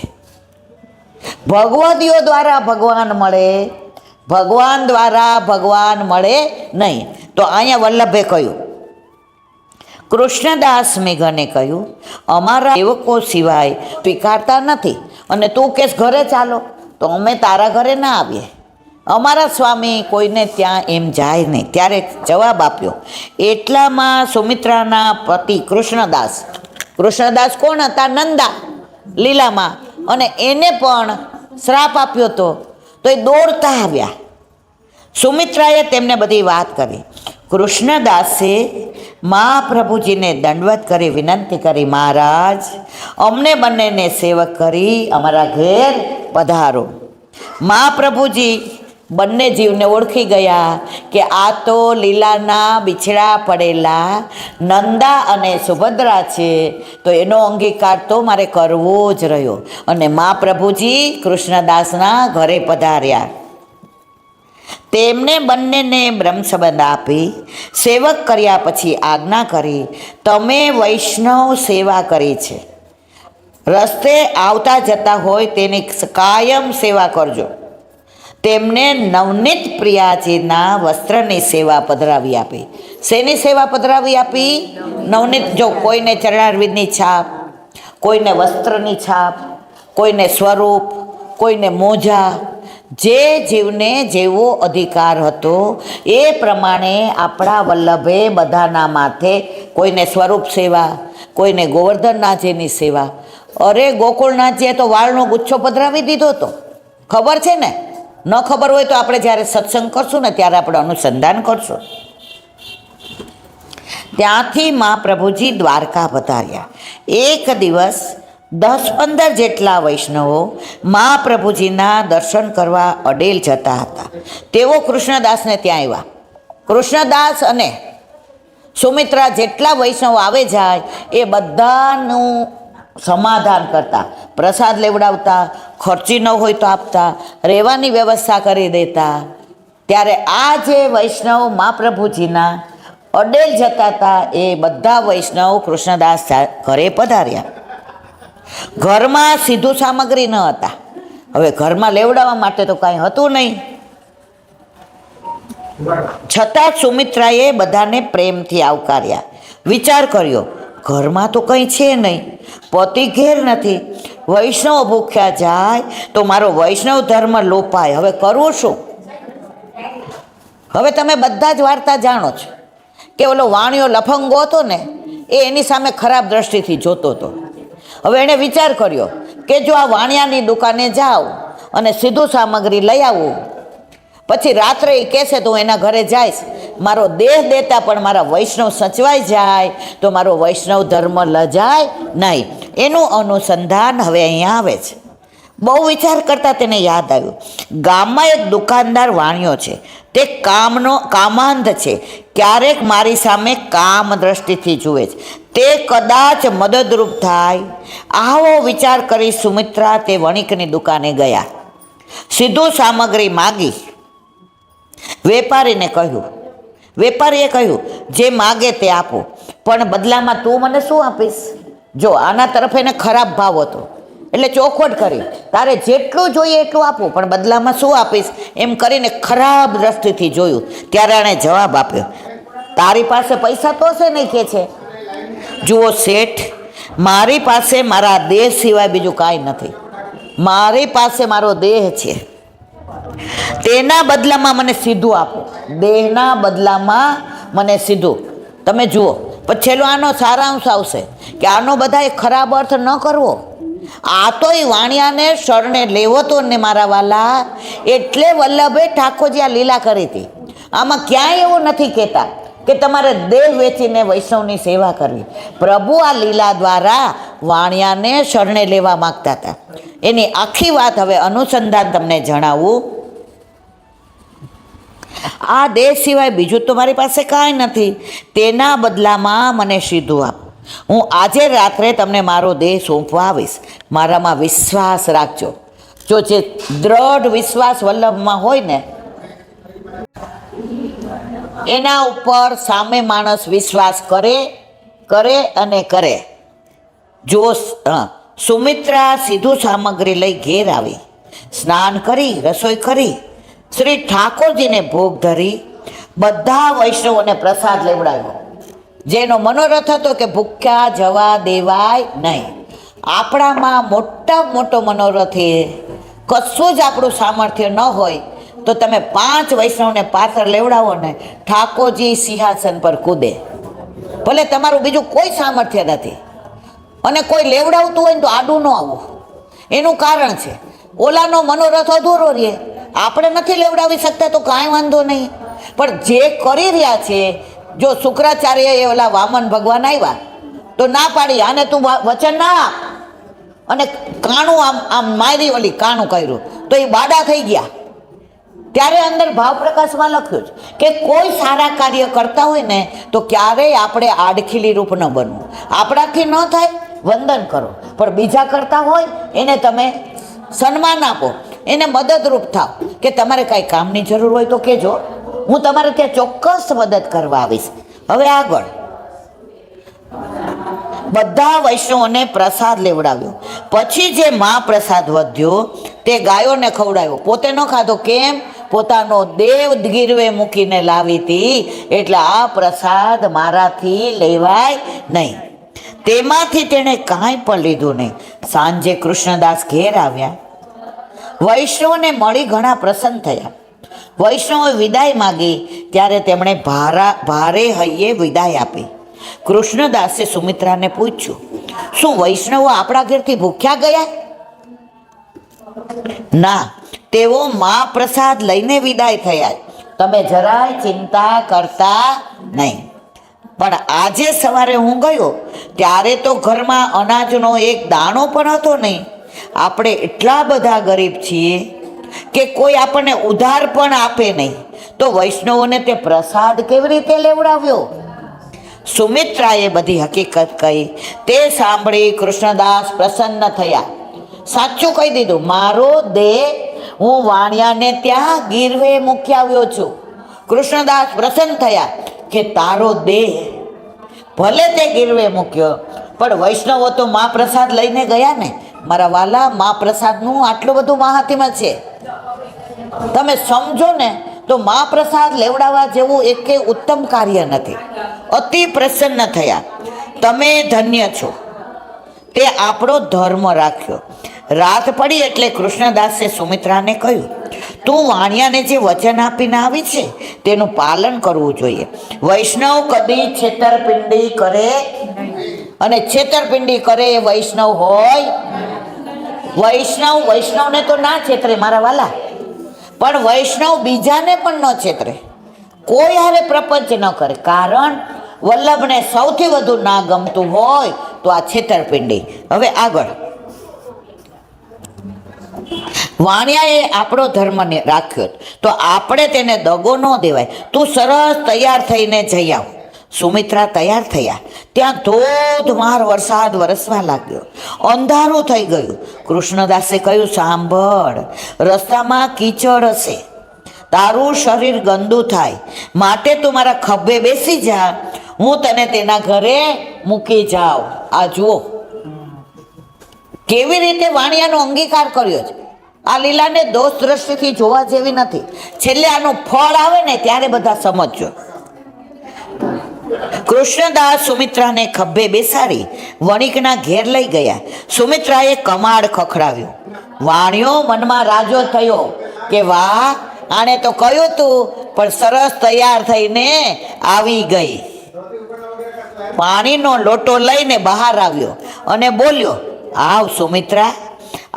ભગવદીઓ દ્વારા ભગવાન મળે, ભગવાન દ્વારા ભગવાન મળે નહીં. તો અહીંયા વલ્લભે કહ્યું, કૃષ્ણદાસ મેઘને કહ્યું, અમારા સેવકો સિવાય સ્વીકારતા નથી અને તું કેસ ઘરે ચાલો તો અમે તારા ઘરે ના આવીએ. અમારા સ્વામી કોઈને ત્યાં એમ જાય નહીં. ત્યારે જવાબ આપ્યો. એટલામાં સુમિત્રાના પતિ કૃષ્ણદાસ કોણ હતા? નંદા, લીલામાં. અને એને પણ શ્રાપ આપ્યો હતો તો એ દોડતા આવ્યા. સુમિત્રાએ તેમને બધી વાત કરી. કૃષ્ણદાસે મહાપ્રભુજીને દંડવત કરી વિનંતી કરી, મહારાજ, અમને બંનેને સેવક કરી અમારા ઘેર પધારો. મહાપ્રભુજી બંને જીવને ઓળખી ગયા કે આ તો લીલાના બિછડા પડેલા નંદા અને સુભદ્રા છે. તો એનો અંગીકાર તો મારે કરવો જ રહ્યો અને મહાપ્રભુજી કૃષ્ણદાસના ઘરે પધાર્યા. તેમને બંનેને બ્રહ્મસંબંધ આપી સેવક કર્યા પછી આજ્ઞા કરી, તમે વૈષ્ણવ સેવા કરી છે, રસ્તે આવતા જતા હોય તેની કાયમ સેવા કરજો. તેમને નવનીત પ્રિયાજીના વસ્ત્રની સેવા પધરાવી આપી. શેની સેવા પધરાવી આપી? નવનીત. જો કોઈને ચરણારવિંદની છાપ, કોઈને વસ્ત્રની છાપ, કોઈને સ્વરૂપ, કોઈને મોજા, જે જીવને જેવો અધિકાર હતો એ પ્રમાણે આપણા વલ્લભે બધાના માથે કોઈને સ્વરૂપ સેવા, કોઈને ગોવર્ધનનાથજીની સેવા. અરે ગોકુળનાથજીએ તો વાળનો ગુચ્છો પધરાવી દીધો હતો. ખબર છે ને? ન ખબર હોય તો આપણે જ્યારે સત્સંગ કરશું ને ત્યારે આપણે અનુસંધાન કરશું. ત્યાંથી મહાપ્રભુજી દ્વારકા પધાર્યા. એક દિવસ 10-15 જેટલા વૈષ્ણવો મહાપ્રભુજીના દર્શન કરવા અડેલ જતા હતા. તેઓ કૃષ્ણદાસને ત્યાં આવ્યા. કૃષ્ણદાસ અને સુમિત્રા જેટલા વૈષ્ણવો આવે જાય એ બધાનું સમાધાન કરતા, પ્રસાદ લેવડાવતા, ખર્ચી ન હોય તો આપતા, રહેવાની વ્યવસ્થા કરી દેતા. ત્યારે આ જે વૈષ્ણવ મહાપ્રભુજીના અડેલ જતા હતા એ બધા વૈષ્ણવ કૃષ્ણદાસ ઘરે પધાર્યા. ઘરમાં સીધું સામગ્રી ન હતા. હવે ઘરમાં લેવડાવવા માટે તો કાંઈ હતું નહીં. છતાં સુમિત્રાએ બધાને પ્રેમથી આવકાર્યા. વિચાર કર્યો, ઘરમાં તો કંઈ છે નહીં, પતિ ઘેર નથી, વૈષ્ણવ ભૂખ્યા જાય તો મારો વૈષ્ણવ ધર્મ લોપાય. હવે કરવું શું? હવે તમે બધા જ વાર્તા જાણો છો કે ઓલો વાણિયો લફંગો હતો ને, એ એની સામે ખરાબ દ્રષ્ટિથી જોતો હતો. હવે એણે વિચાર કર્યો કે જો આ વાણિયાની દુકાને જાઉં અને સીધું સામગ્રી લઈ આવું, પછી રાત્રે એ કહેશે તો હું એના ઘરે જઈશ, મારો દેહ દેતા પણ મારા વૈષ્ણવ સચવાઈ જાય તો મારો વૈષ્ણવ ધર્મ લજાય નહીં. એનું અનુસંધાન હવે અહીંયા આવે છે. બહુ વિચાર કરતાં તેને યાદ આવ્યું, ગામમાં એક દુકાનદાર વાણિયો છે, તે કામાંધ છે, ક્યારેક મારી સામે કામ દ્રષ્ટિથી જુએ છે, તે કદાચ મદદરૂપ થાય. આવો વિચાર કરી સુમિત્રા તે વણિકની દુકાને ગયા. સીધું સામગ્રી માગી. વેપારીએ કહ્યું જે માગે તે આપો, પણ બદલામાં તું મને શું આપીશ? જો આના તરફ એને ખરાબ ભાવ હતો એટલે ચોખવટ કરી, તારે જેટલું જોઈએ એટલું આપવું, પણ બદલામાં શું આપીશ એમ કરીને ખરાબ દ્રષ્ટિથી જોયું. ત્યારે એણે જવાબ આપ્યો, તારી પાસે પૈસા તો હશે નહીં કે છે? જુઓ શેઠ, મારી પાસે મારા દેહ સિવાય બીજું કાંઈ નથી. મારી પાસે મારો દેહ છે, તેના બદલામાં મને સીધું આપો. દેહના બદલામાં મને સીધું. તમે જુઓ, પછી છેલ્લો આનો સારાંશ આવશે કે આનો બધાએ ખરાબ અર્થ ન કરવો. આ તો એ વાણિયાને શરણે લેવો તો ને મારા વાલા, એટલે વલ્લભે ઠાકોરજી આ લીલા કરી હતી. આમાં ક્યાંય એવું નથી કહેતા કે તમારે દેહ વેચીને વૈષ્ણવની સેવા કરવી. પ્રભુ આ લીલા દ્વારા વાણિયાને શરણે લેવા માગતા હતા. એની આખી વાત હવે અનુસંધાન તમને જણાવું. આ દેહ સિવાય બીજું તો મારી પાસે કાંઈ નથી, તેના બદલામાં મને સીધું આપ. હું આજે રાત્રે તમને મારો દેહ સોંપવા આવીશ, મારામાં વિશ્વાસ રાખજો. જો જે દ્રઢ વિશ્વાસ વલ્લભમાં હોય ને, એના ઉપર સામે માણસ વિશ્વાસ કરે અને કરે. જો સુમિત્રા સીધું સામગ્રી લઈ ઘેર આવી, સ્નાન કરી રસોઈ કરી, શ્રી ઠાકોરજીને ભોગ ધરી, બધા વૈષ્ણવોને પ્રસાદ લેવડાવ્યો. જેનો મનોરથ હતો કે ભૂખ્યા જવા દેવાય નહીં. આપણામાં મોટો મનોરથ એ કશું જ આપણું સામર્થ્ય ન હોય તો તમે 5 વૈષ્ણવને પાત્ર લેવડાવો ને, ઠાકોરજી સિંહાસન પર કૂદે. ભલે તમારું બીજું કોઈ સામર્થ્ય નથી અને કોઈ લેવડાવતું હોય ને તો આડું ન આવું. એનું કારણ છે ઓલાનો મનોરથ અધૂરો રહે. આપણે નથી લેવડાવી શકતા તો કાંઈ વાંધો નહીં, પણ જે કરી રહ્યા છે, જો શુક્રાચાર્યએ ઓલા વામન ભગવાન આવ્યા તો ના પાડી, આને તું વચન ના આપ, અને કાણું આમ મારી ઓલી કાણું કર્યું તો એ બાડા થઈ ગયા. ત્યારે અંદર ભાવ પ્રકાશમાં લખ્યું છે કે કોઈ સારા કાર્ય કરતા હોય ને તો ક્યારેય આપણે આડખીલી રૂપ ન બનવું. આપણાથી ન થાય વંદન કરો, પણ બીજા કરતા હોય એને તમે સન્માન આપો, એને મદદરૂપ થાવ. કે તમારે કાંઈ કામની જરૂર હોય તો કહેજો, હું તમારે ત્યાં ચોક્કસ મદદ કરવા આવીશ. હવે આગળ બધા વૈષ્ણવોને પ્રસાદ લેવડાવ્યો. પછી જે મહાપ્રસાદ વધ્યો તે ગાયોને ખવડાવ્યો, પોતે ન ખાધો. કેમ? પોતાનો દેવ ગીરવે મૂકીને લાવી હતી, એટલે આ પ્રસાદ મારાથી લેવાય નહીં. તેમાંથી તેણે કાંઈ પણ લીધું નહીં. સાંજે કૃષ્ણદાસ ઘેર આવ્યા. વૈષ્ણવને મળી ઘણા પ્રસન્ન થયા. વૈષ્ણવે વિદાય માગી ત્યારે તેમણે ભારે હૈયે વિદાય આપી. કૃષ્ણદાસે સુમિત્રાને પૂછ્યું, શું વૈષ્ણવો આપણા ઘેરથી ભૂખ્યા ગયા? ના, તેઓ મહાપ્રસાદ લઈને વિદાય થયા. તમે જરાય ચિંતા કરતા નહીં. પણ આજે સવારે હું ગયો ત્યારે તો ઘરમાં અનાજનો એક દાણો પણ હતો નહીં. આપણે એટલા બધા ગરીબ છીએ કે કોઈ આપણને ઉધાર પણ આપે નહીં, તો વૈષ્ણવોને તે પ્રસાદ કેવી રીતે લેવડાવ્યો? સુમિત્રાએ બધી હકીકત કહી. તે સાંભળી કૃષ્ણદાસ પ્રસન્ન થયા. સાચું કહી દીધું, મારો દેહ હું વાણિયાને ત્યાં ગીરવે મૂકી આવ્યો છું. કૃષ્ણદાસ પ્રસન્ન થયા કે તારો દેહ ભલે તે ગીરવે મૂક્યો, પણ વૈષ્ણવો તો મહાપ્રસાદ લઈને ગયા ને, મારા વાલા મહાપ્રસાદનું આટલું બધું મહાત્મ્ય છે. તમે સમજો ને તો મહાપ્રસાદ લેવડાવવા જેવું એકે ઉત્તમ કાર્ય નથી. અતિ પ્રસન્ન થયા. તમે ધન્ય છો, તે આપણો ધર્મ રાખ્યો. રાત પડી એટલે કૃષ્ણદાસે સુમિત્રાને કહ્યું, તું વાણિયાને જે વચન આપીને આવી છે તેનું પાલન કરવું જોઈએ. વૈષ્ણવ કદી છેતરપિંડી કરે, અને છેતરપિંડી કરે એ વૈષ્ણવ હોય. વૈષ્ણવને તો ના છેતરે મારા વાલા, પણ વૈષ્ણવ બીજાને પણ ન છેતરે, કોઈ હારે પ્રપંચ ન કરે. કારણ વલ્લભને સૌથી વધુ ના ગમતું હોય તો આ છેતરપિંડી. હવે આગળ, વાણિયાએ આપણો ધર્મ રાખ્યો તો આપણે તેને દગો ન દેવાય. તું સરસ તૈયાર થઈને જઈ આવ. સુમિત્રા તૈયાર થયા. ત્યાં ધોધમાર વરસાદ વરસવા લાગ્યો. અંધારું થઈ ગયું. કૃષ્ણદાસે કહ્યું, સાંભળ, રસ્તામાં કીચડ હશે, તારું શરીર ગંદુ થાય, માટે તું મારા ખભે બેસી જા, હું તને તેના ઘરે મૂકી જાઉં. આ જુઓ કેવી રીતે વાણિયાનો અંગીકાર કર્યો છે. આ લીલાને દોષ દ્રષ્ટિથી જોવા જેવી નથી. છેલ્લે આનું ફળ આવે ને ત્યારે બધા સમજજો. કૃષ્ણદાસ સુમિત્રાને ખભે બેસાડી વણિકના ઘેર લઈ ગયા. સુમિત્રાએ કમાડ ખખડાવ્યું. વાણિયો મનમાં રાજો થયો કે વાહ, આણે તો કહ્યું તું પણ સરસ તૈયાર થઈને આવી ગઈ. પાણીનો લોટો લઈને બહાર આવ્યો અને બોલ્યો, આવ સુમિત્રા.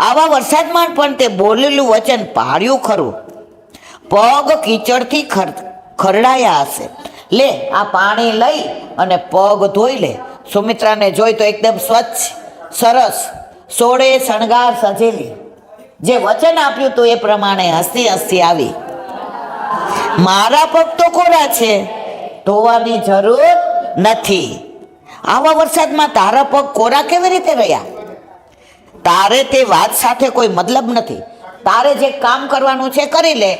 આવા વરસાદમાં પણ તે બોલેલું વચન પાળ્યું ખરું. પગ કીચડથી ખરડાયા હશે. લે આ પાણી લઈ અને પગ ધોઈ લે. સુમિત્રાને જોઈ તો એકદમ સ્વચ્છ, સરસ, સોળે શણગાર સજેલી. જે વચન આપ્યું હતું એ પ્રમાણે હસતી હસતી આવી. મારા પગ તો કોરા છે, ધોવાની જરૂર નથી. આવા વરસાદમાં તારા પગ કોરા કેવી રીતે રહ્યા? તારે તે વાત સાથે કોઈ મતલબ નથી. તારે જે કામ કરવાનું છે કરી લે,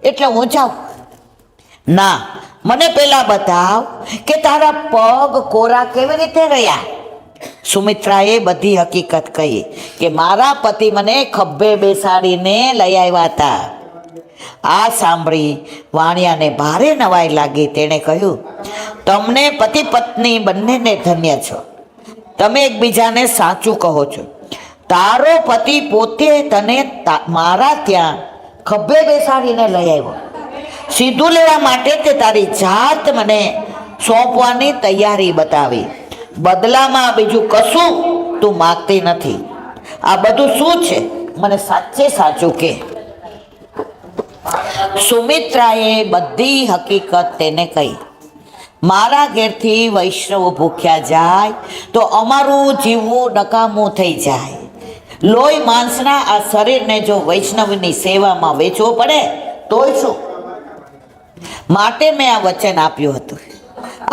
એટલે હું જાઉં. ના, મને પેલા બતાવ કે તારા પગ કોરા કેવી રીતે રહ્યા. સુમિત્રાએ બધી હકીકત કહી કે મારા પતિ મને ખભે બેસાડીને લઈ આવ્યા હતા. આ સાંભળી વાણિયાને ભારે નવાઈ લાગી. તેણે કહ્યું, તમને પતિ પત્ની બંનેને ધન્ય છો. તમે એકબીજાને સાચું કહો છો. તારો પતિ પોતે તને મારા ત્યાં ખભે બેસાડીને લઈ આવ્યો. સીધું લેવા માટે તે તારી જાત મને સોંપવાની તૈયારી બતાવી. બદલામાં બીજું કશું તું માગતી નથી. આ બધું શું છે? મને સાચે સાચું કે. સુમિત્રાએ બધી હકીકત તેને કહી. મારા ઘેરથી વૈષ્ણવ ભૂખ્યા જાય તો અમારું જીવવું નકામું થઈ જાય. લોહી માંસના આ શરીરને જો વૈષ્ણવની સેવામાં વેચવો પડે તોય શું? માટે મેં આ વચન આપ્યું હતું.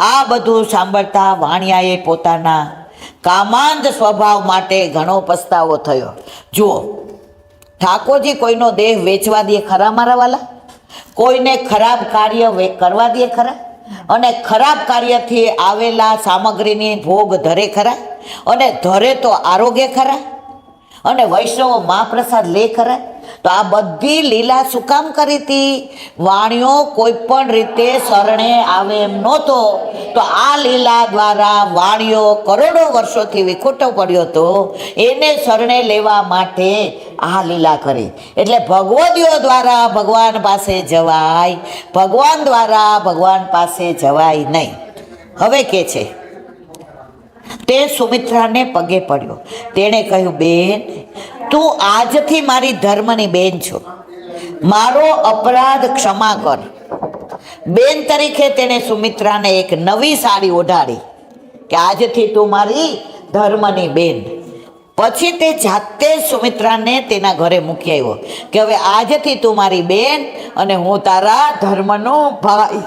આ બધું સાંભળતા વાણિયાએ પોતાના કામાંધ સ્વભાવ માટે ઘણો પસ્તાવો થયો. જુઓ, ઠાકોરજી કોઈનો દેહ વેચવા દે ખરા મારા વાલા? કોઈને ખરાબ કાર્ય કરવા દે ખરા? અને ખરાબ કાર્યથી આવેલા સામગ્રીની ભોગ ધરે ખરા? અને ધરે તો આરોગ્ય ખરા? અને વૈષ્ણવો મહાપ્રસાદ લે ખરા? તો આ બધી લીલા શું કામ કરી હતી? વાણિયો કોઈ પણ રીતે શરણે આવે એમ નહોતો, તો આ લીલા દ્વારા વાણિયો કરોડો વર્ષોથી વિખોટો પડ્યો હતો, એને શરણે લેવા માટે આ લીલા કરી. એટલે ભગવદીઓ દ્વારા ભગવાન પાસે જવાય, ભગવાન દ્વારા ભગવાન પાસે જવાય નહીં. હવે કે છે તે સુમિત્રાને પગે પડ્યો. તેણે કહ્યું, બેન, તું આજથી મારી ધર્મની બેન છો. મારો અપરાધ ક્ષમા કર. બેન તરીકે તેણે સુમિત્રાને એક નવી સાડી ઓઢાડી કે આજથી તું મારી ધર્મની બેન. પછી તે જાતે જ સુમિત્રાને તેના ઘરે મૂકી આવ્યો કે હવે આજથી તું મારી બેન અને હું તારા ધર્મનો ભાઈ.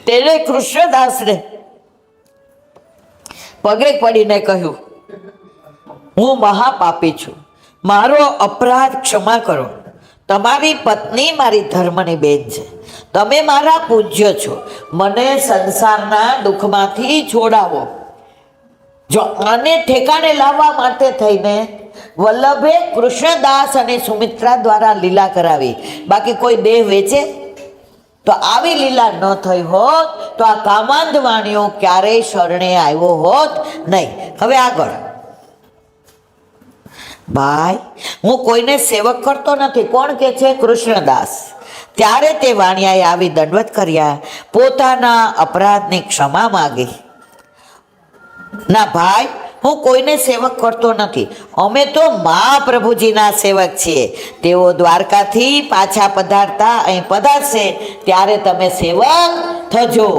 તેણે કૃષ્ણદાસને પગે પડીને કહ્યું, હું મહાપાપી છું, મારો અપરાધ ક્ષમા કરો. તમારી પત્ની મારી ધર્મની બેન છે. તમે મારા પૂજ્ય છો. મને સંસારના દુઃખમાંથી છોડાવો. જો આને ઠેકાણે લાવવા માટે થઈને વલ્લભે કૃષ્ણદાસ અને સુમિત્રા દ્વારા લીલા કરાવી. બાકી કોઈ દેહ વેચે? તો આવી લીલા ન થઈ હોત તો આ કામાંધ વાણીઓ ક્યારેય શરણે આવ્યો હોત નહીં. હવે આગળ, ભાઈ હું કોઈને સેવક કરતો નથી. કોણ કે છે? કૃષ્ણદાસ. ત્યારે તે વાણિયાએ આવી દંડવત કર્યા, પોતાના અપરાધની ક્ષમા માગી. ના ભાઈ, હું કોઈને સેવક કરતો નથી. અમે તો મહાપ્રભુજીના સેવક છીએ. તેઓ દ્વારકાથી પાછા પધારતા અહીં પધારશે ત્યારે તમે સેવક થજો.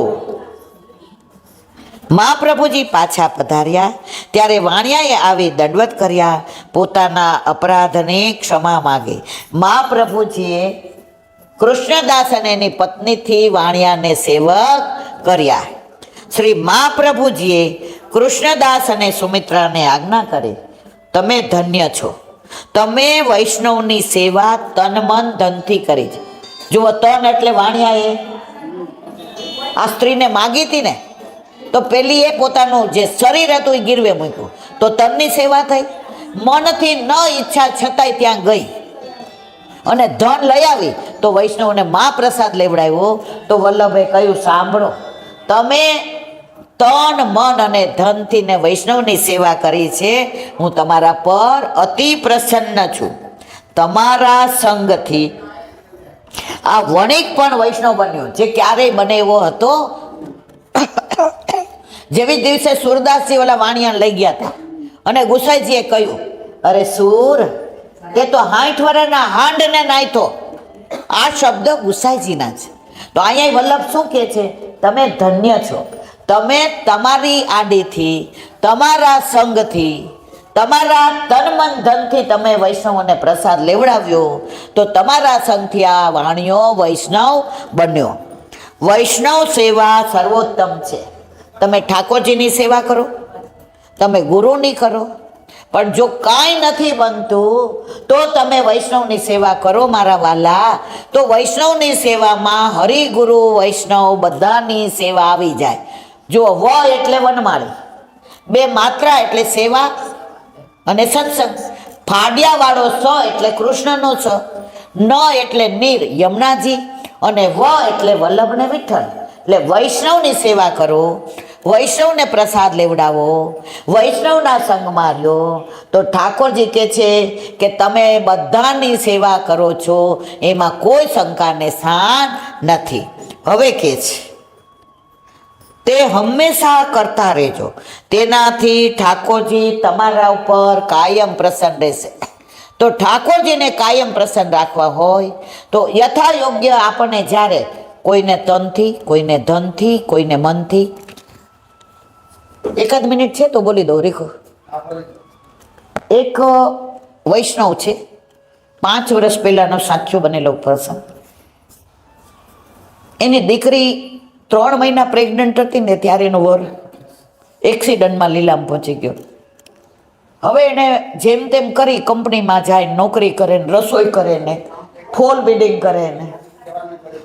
મહાપ્રભુજી પાછા પધાર્યા ત્યારે વાણિયાએ આવી દંડવત કર્યા, પોતાના અપરાધની ક્ષમા માગી. મહાપ્રભુજીએ કૃષ્ણદાસ અને એની પત્નીથી વાણિયાને સેવક કર્યા. શ્રી મહાપ્રભુજીએ કૃષ્ણદાસ અને સુમિત્રાને આજ્ઞા કરી, તમે ધન્ય છો. તમે વૈષ્ણવની સેવા તન મન ધનથી કરી છે. જુઓ, તન એટલે વાણિયાએ આ સ્ત્રીને માગી હતી ને, તો પેલી એ પોતાનું જે શરીર હતું એ ગીરવે મૂક્યું, તો તનની સેવા થઈ. મનથી ન ઈચ્છા છતાંય ત્યાં ગઈ અને ધન લઈ આવી, તો વૈષ્ણવને મહાપ્રસાદ લેવડાવ્યો. તો વલ્લભે કહ્યું, સાંભળો, તમે તન મન અને ધનથી ને વૈષ્ણવની સેવા કરી છે. હું તમારા પર અતિ પ્રસન્ન છું. તમારા સંગથી આ વણિક પણ વૈષ્ણવ બન્યો, જે ક્યારેય બને એવો હતો. જેવી દિવસે સુરદાસજી ઓલા વાણિયાને લઈ ગયા હતા અને ગુસાઈજીએ કહ્યું, અરે સુર, તે તો 60 વર્ષના હાંડને નાયતો. આ શબ્દ ગુસાઈજીના છે. તો અહીંયા વલ્લભ શું કહે છે? તમે ધન્ય છો. તમે તમારી આડીથી, તમારા સંગથી, તમારા તન મન ધનથી તમે વૈષ્ણવોને પ્રસાદ લેવડાવ્યો, તો તમારા સંગથી આ વાણિયો વૈષ્ણવ બન્યો. વૈષ્ણવ સેવા સર્વોત્તમ છે. તમે ઠાકોરજીની સેવા કરો, તમે ગુરુની કરો, પણ જો કાંઈ નથી બનતું તો તમે વૈષ્ણવની સેવા કરો મારા વાલા. તો વૈષ્ણવની સેવામાં હરિગુરુ વૈષ્ણવ બધાની સેવા આવી જાય. જો વ એટલે વનમાળી, બે માત્રા એટલે સેવા અને સત્સંગ, ફાડિયાવાળો સ એટલે કૃષ્ણનો સ, ન એટલે નીર યમુનાજી, અને વ એટલે વલ્લભ ને વિઠ્ઠલ. એટલે વૈષ્ણવની સેવા કરો, વૈષ્ણવને પ્રસાદ લેવડાવો, વૈષ્ણવના સંગમાં રહ્યો, તો ઠાકોરજી કહે છે કે તમે બધાની સેવા કરો છો, એમાં કોઈ શંકાને સ્થાન નથી. હવે કહે છે, તે હંમેશા કરતા રહેજો, તેનાથી ઠાકોરજી તમારા ઉપર કાયમ પ્રસન્ન રહેશે. તો ઠાકોરજીને કાયમ પ્રસન્ન રાખવા હોય તો યથા યોગ્ય આપણને જ્યારે કોઈને તનથી, કોઈને ધનથી, કોઈને મનથી, એકાદ મિનિટ છે તો બોલી દઉં. રેખો, એક વૈષ્ણવ છે, 5 વર્ષ પહેલાનો સાચો બનેલો પ્રસંગ. એની દીકરી 3 મહિના પ્રેગ્નન્ટ હતી ને ત્યારે એનો વર એક્સિડન્ટમાં લીલામાં પહોંચી ગયો. હવે એને જેમ તેમ કરી કંપનીમાં જાય, નોકરી કરે ને, રસોઈ કરે ને, ફોલ બિલ્ડિંગ કરે ને.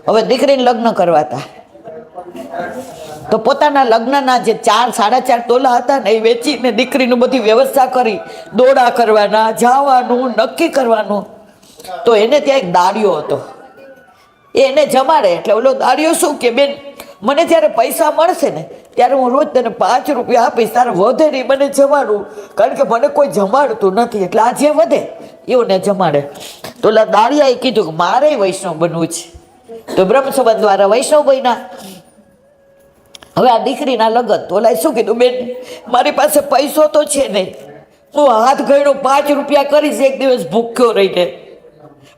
હવે દીકરીને લગ્ન કરવા હતા, તો પોતાના લગ્નના જે 4-4.5 તોલા હતા ને એ વેચીને દીકરીનું બધી વ્યવસ્થા કરી, દોડા કરવાના, જવાનું, નક્કી કરવાનું. તો એને ત્યાં એક દાડિયો હતો, એને જમાડે. એટલે ઓલો દાડિયો શું કે, બેન મને જ્યારે પૈસા મળશે ને ત્યારે હું રોજ તને 5 રૂપિયા આપીશ, તારે વધે નહીં મને જમાડું, કારણ કે મને કોઈ જમાડતું નથી, એટલે આ જે વધે એવું ને જમાડે. તો ઓલા દાડિયાએ કીધું કે મારે વૈષ્ણવ બનવું છે. તો બ્રહ્મસંબંધ દ્વારા વૈષ્ણવ બન્યા. હવે આ દીકરીના લગન, તો ઓલાએ શું કીધું, બેન મારી પાસે પૈસો તો છે નહીં, હું હાથ ગયણું 5 રૂપિયા કરીશ એક દિવસ ભૂખ્યો રહીને,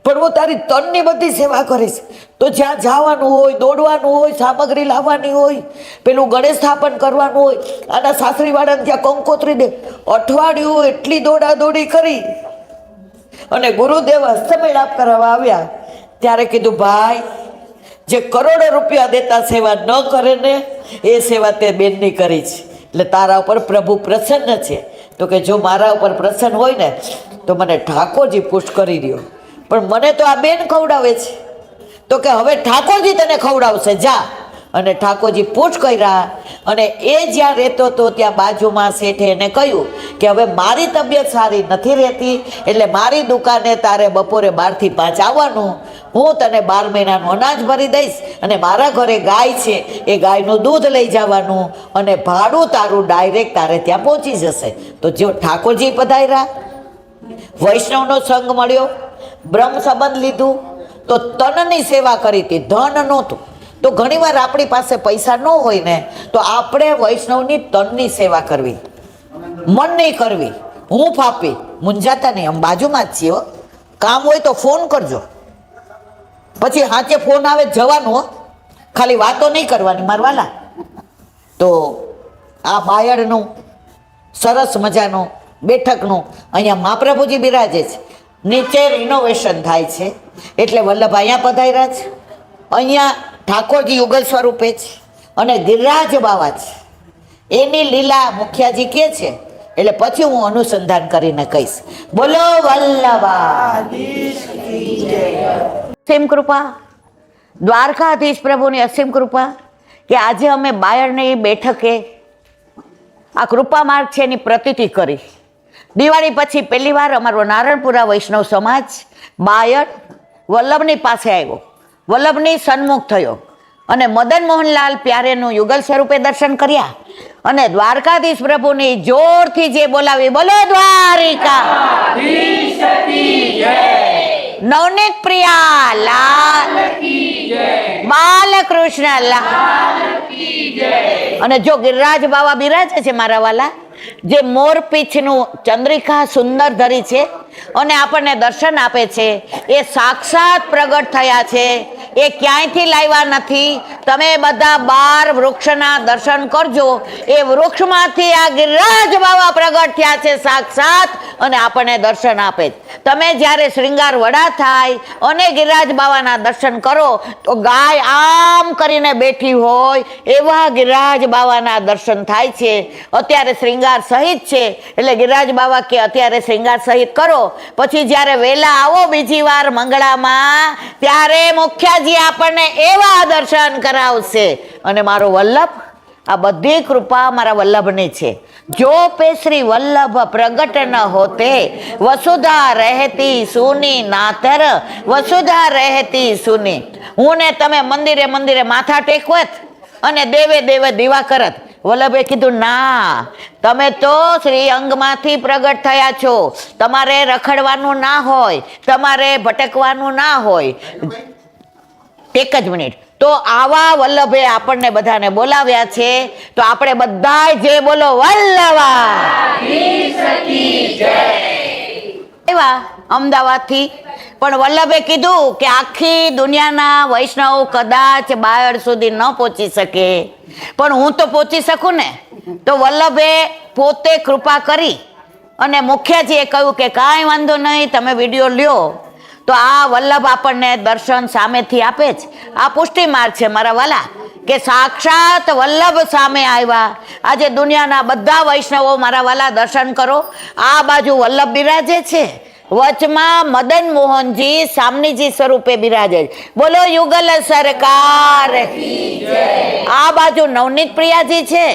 પણ હું તારી તનની બધી સેવા કરીશ. તો જ્યાં જવાનું હોય, દોડવાનું હોય, સામગ્રી લાવવાની હોય, પેલું ગણેશ સ્થાપન કરવાનું હોય, આના સાસરીવાળાને ત્યાં કંકોત્રી દે, અઠવાડિયું એટલી દોડાદોડી કરી. અને ગુરુદેવ હસ્તમેળાપ કરાવવા આવ્યા ત્યારે કીધું, ભાઈ જે કરોડો રૂપિયા દેતા સેવા ન કરે ને એ સેવા તે બેનની કરી છે, એટલે તારા ઉપર પ્રભુ પ્રસન્ન છે. તો કે જો મારા ઉપર પ્રસન્ન હોય ને તો મને ઠાકોરજી પુષ્ટ કરી રહ્યો, પણ મને તો આ બેન ખવડાવે છે. તો કે હવે ઠાકોરજી તને ખવડાવશે, જા અને ઠાકોરજી પૂછ કર્યા અને એ જ્યાં રહેતો હતો ત્યાં બાજુમાં શેઠે એને કહ્યું કે હવે મારી તબિયત સારી નથી રહેતી, એટલે મારી દુકાને તારે બપોરે 12 થી 5 આવવાનું. હું તને 12 મહિનાનું અનાજ ભરી દઈશ અને મારા ઘરે ગાય છે એ ગાયનું દૂધ લઈ જવાનું અને ભાડું તારું ડાયરેક્ટ તારે ત્યાં પહોંચી જશે. તો જો ઠાકોરજી પધાર્યા, વૈષ્ણવનો સંગ મળ્યો, બ્રહ્મ સંબંધ લીધું, તો તનની સેવા કરી હતી, ધન નહોતું. તો ઘણીવાર આપણી પાસે પૈસા ન હોય ને તો આપણે વૈષ્ણવની તનની સેવા કરવી, મનની કરવી, હૂંફ આપી, મૂંઝાતા નહીં. આમ બાજુમાં જ છીએ હો, કામ હોય તો ફોન કરજો, પછી હાચે ફોન આવે જવાનું હો, ખાલી વાતો નહીં કરવાની મારવાલા. તો આ બાયડનું સરસ મજાનું બેઠકનું અહીંયા મહાપ્રભુજી બિરાજે છે, નીચે રિનોવેશન થાય છે એટલે વલ્લભ અહીંયા પધાર્યા છે. અહીંયા ઠાકોરજી યુગલ સ્વરૂપે છે અને ગિરિરાજ બાવા છે, એની લીલા મુખિયાજી કે છે એટલે પછી હું અનુસંધાન કરીને કહીશ. બોલો વલ્લભાધીશ કી જય. અસીમ કૃપા, દ્વારકાધીશ પ્રભુની અસીમ કૃપા કે આજે અમે બાયડની બેઠકે આ કૃપા માર્ગ છે એની પ્રતીતિ કરી. દિવાળી પછી પહેલી વાર અમારો નારણપુરા વૈષ્ણવ સમાજ બાયડ વલ્લભની પાસે આવ્યો, વલ્લભની સન્મુખ થયો અને મદન મોહનલાલ પ્યારેનું યુગલ સ્વરૂપે દર્શન કર્યા અને દ્વારકાધીશ પ્રભુની જોરથી જે બોલાવી, બોલો દ્વારિકા નવનીત પ્રિયા લાલ બાલકૃષ્ણ લાલ. અને જો ગિરિરાજ બાવા બિરાજે છે મારા વાલા, જે મોરપીંછનું ચંદ્રિકા સુંદર ધરી છે અને આપણને દર્શન આપે છે, એ સાક્ષાત પ્રગટ થયા છે, એ ક્યાંયથી લાવ્યા નથી. તમે બધા 12 વૃક્ષના દર્શન કરજો, એ વૃક્ષમાંથી આ ગિરિરાજ બાવા પ્રગટ થયા છે સાક્ષાત અને આપણને દર્શન આપે છે. તમે જ્યારે શ્રીંગાર વડા થાય અને ગિરિરાજ બાવાના દર્શન કરો તો ગાય આમ કરીને બેઠી હોય એવા ગિરિરાજ બાવાના દર્શન થાય છે. અત્યારે શ્રીંગાર સહિત છે એટલે ગિરિરાજ બાવા કે અત્યારે શ્રીંગાર સહિત કરો, પછી જ્યારે વહેલા આવો બીજી વાર મંગળામાં ત્યારે મુખ્યાજી આપણને એવા દર્શન કરાવશે. અને મારો વલ્લભ, આ બધી કૃપા મારા વલ્લભની છે. જો પે શ્રી વલ્લભ પ્રગટ ન હોતે વસુધા રહેતી સુની નાતર વસુધા રહેતી સુની. હું ને તમે મંદિરે મંદિરે માથા ટેકવત અને દેવે દેવે દીવા કરત. વલ્લભે કીધું ના, તમે તો શ્રી અંગમાંથી પ્રગટ થયા છો, તમારે રખડવાનું ના હોય, તમારે ભટકવાનું ના હોય. એક જ મિનિટ. તો આવા વલ્લભે આપણને બધાને બોલાવ્યા છે, તો આપણે બધાય જે બોલો વલ્લભા એવા અમદાવાદથી પણ વલ્લભે કીધું કે આખી દુનિયાના વૈષ્ણવ કદાચ બાયડ સુધી ન પહોંચી શકે પણ હું તો પહોંચી શકું ને. તો વલ્લભે પોતે કૃપા કરી અને મુખ્યજીએ કહ્યું કે કાંઈ વાંધો નહીં, તમે વિડીયો લ્યો. તો આ વલ્લભ આપણને દર્શન સામેથી આપે જ. આ પુષ્ટિ માર્ગ છે મારા વાલા કે સાક્ષાત વલ્લભ સામે આવ્યા. આજે દુનિયાના બધા વૈષ્ણવો મારા વાલા દર્શન કરો. આ બાજુ વલ્લભ બિરાજે છે, વચમાં મદન મોહનજી સામનીજી સ્વરૂપે બિરાજે. બોલો યુગલ સરકાર. આ બાજુ નવનીત પ્રિયાજી છે,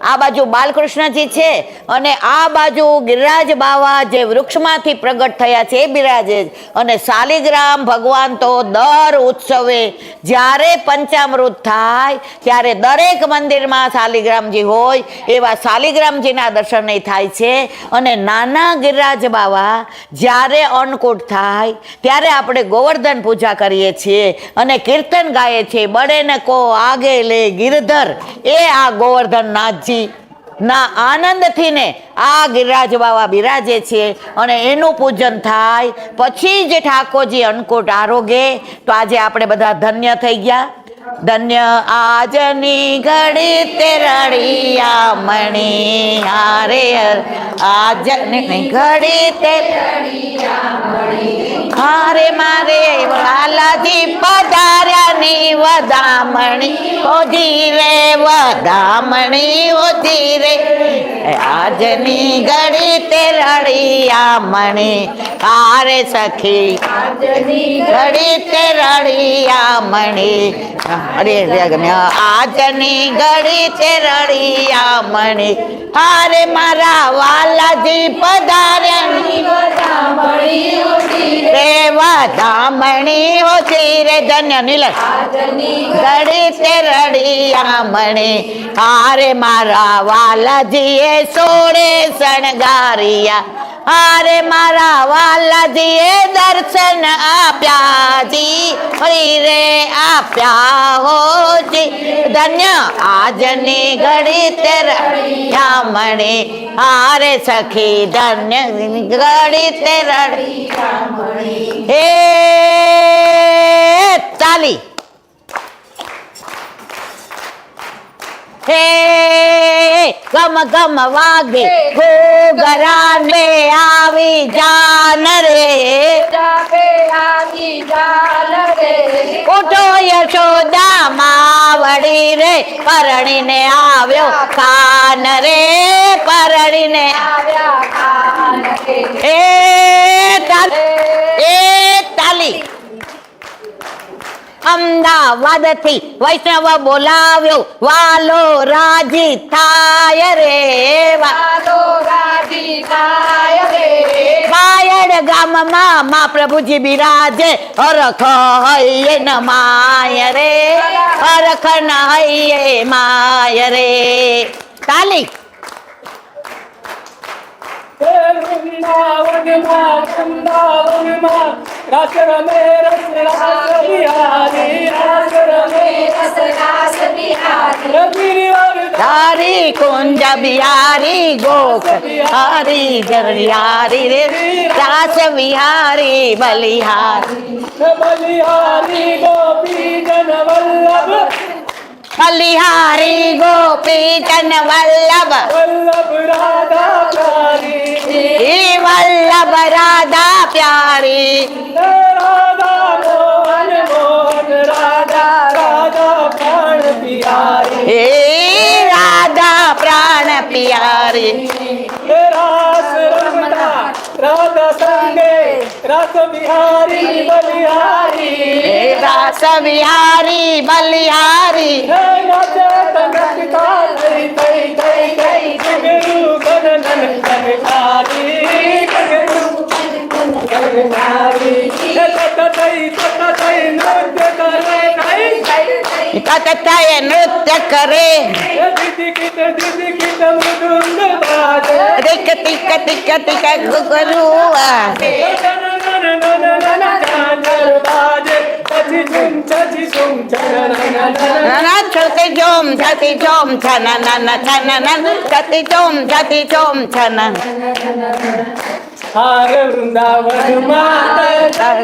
આ બાજુ બાલકૃષ્ણજી છે અને આ બાજુ ગિરિરાજ બાવા જે વૃક્ષમાંથી પ્રગટ થયા છે એ બિરાજે. અને શાલિગ્રામ ભગવાન તો દર ઉત્સવે જ્યારે પંચામૃત થાય ત્યારે દરેક મંદિરમાં શાલિગ્રામજી હોય, એવા શાલિગ્રામજીના દર્શન થાય છે. અને નાના ગિરિરાજ બાવા જ્યારે અન્નકૂટ થાય ત્યારે આપણે ગોવર્ધન પૂજા કરીએ છીએ અને કીર્તન ગાઈએ છીએ, બળે ને કો આગે લે ગિરધર. એ આ ગોવર્ધનનાથજી ના આનંદથી ને આ ગિરિરાજ બાવા બિરાજે છે અને એનું પૂજન થાય પછી જે ઠાકોરજી અન્નકૂટ આરોગે. તો આજે આપણે બધા ધન્ય થઈ ગયા. ધન્ય આજની ઘડી તે રળિયા મણી હારે આજ ઘડી તે હારે મારે વાલાજી પધાર્યાની વધામણી ઓજી રે વધામણી ઓજી રે આજની ઘડી તે રળિયામણી હારે સખી ઘડી તે રળિયામણી અરે આજની ઘડી તે રળિયામણી હારે મારા વાલાજી પધાર્યાની રે વધામણી ઓછી રે ધન્ય નીલ ઘડી તે રળિયામણી હારે મારા વાલાજીએ સોળે શણગારિયા હારે મારા વાલાજીએ દર્શન આપ્યાજી હરી રે આપ્યા હોજી ધન્ય આજની ઘડી તે રળિયામણી હારે સખી ધન્ય ઘડી તે રળિયામણી હે ચાલી હે ગમ ગમ વાગે ઘોઘરાને આવી જાન રે ઉઠો યશોદા માવડી રે પરણીને આવ્યો ખાન રે પરણીને એ તાલી અમદાવાદ થી વૈષ્ણવ બોલાવ્યો વાલો રાજી થાય રે વાલો રાજી થાય રે બાયડ ગામમાં મા પ્રભુજી બિરાજે હરખ હૈયે ન માય રે હરખ ન હૈયે માય રે તાલી તારી કુંજ બિહારી ગોખ હરી જરિયારી રે રાસ વિહારી બલિહારી બલિહારી ગોપી જન વલ્લભ બલિહારી ગોપી જન વલ્લભ વલ્લભ રાધા પ્યારી વલ્લભ રાધા પ્યારી રાધા મોહન મોહન રાધા રાધા પ્રાણ પિયારી હે રાધા પ્રાણ પિયારી રાસ રમતા રાધા સંગે રાસ વિહારી બલિહારી હે રાસ વિહારી બલિહારી નાચે તનકતા થઈ થઈ થઈ થઈ ગગરુ ગગનન ગગનારી ગગરુ ગગનારી તત થઈ નૃત્ય કરે નહીં તથાય નૃત્ય કરે દીદી કીટ મૃદુંગ બાજે તિક તિક તિક તિક ઘુઘરુ ઝાંઝર બાજે પછી ઝુમ છજી ઝુમ નાના છતી જોમ છતી જોમ છના નાના છના નાના છતી જોમ છના હાર વૃંદાવન માતા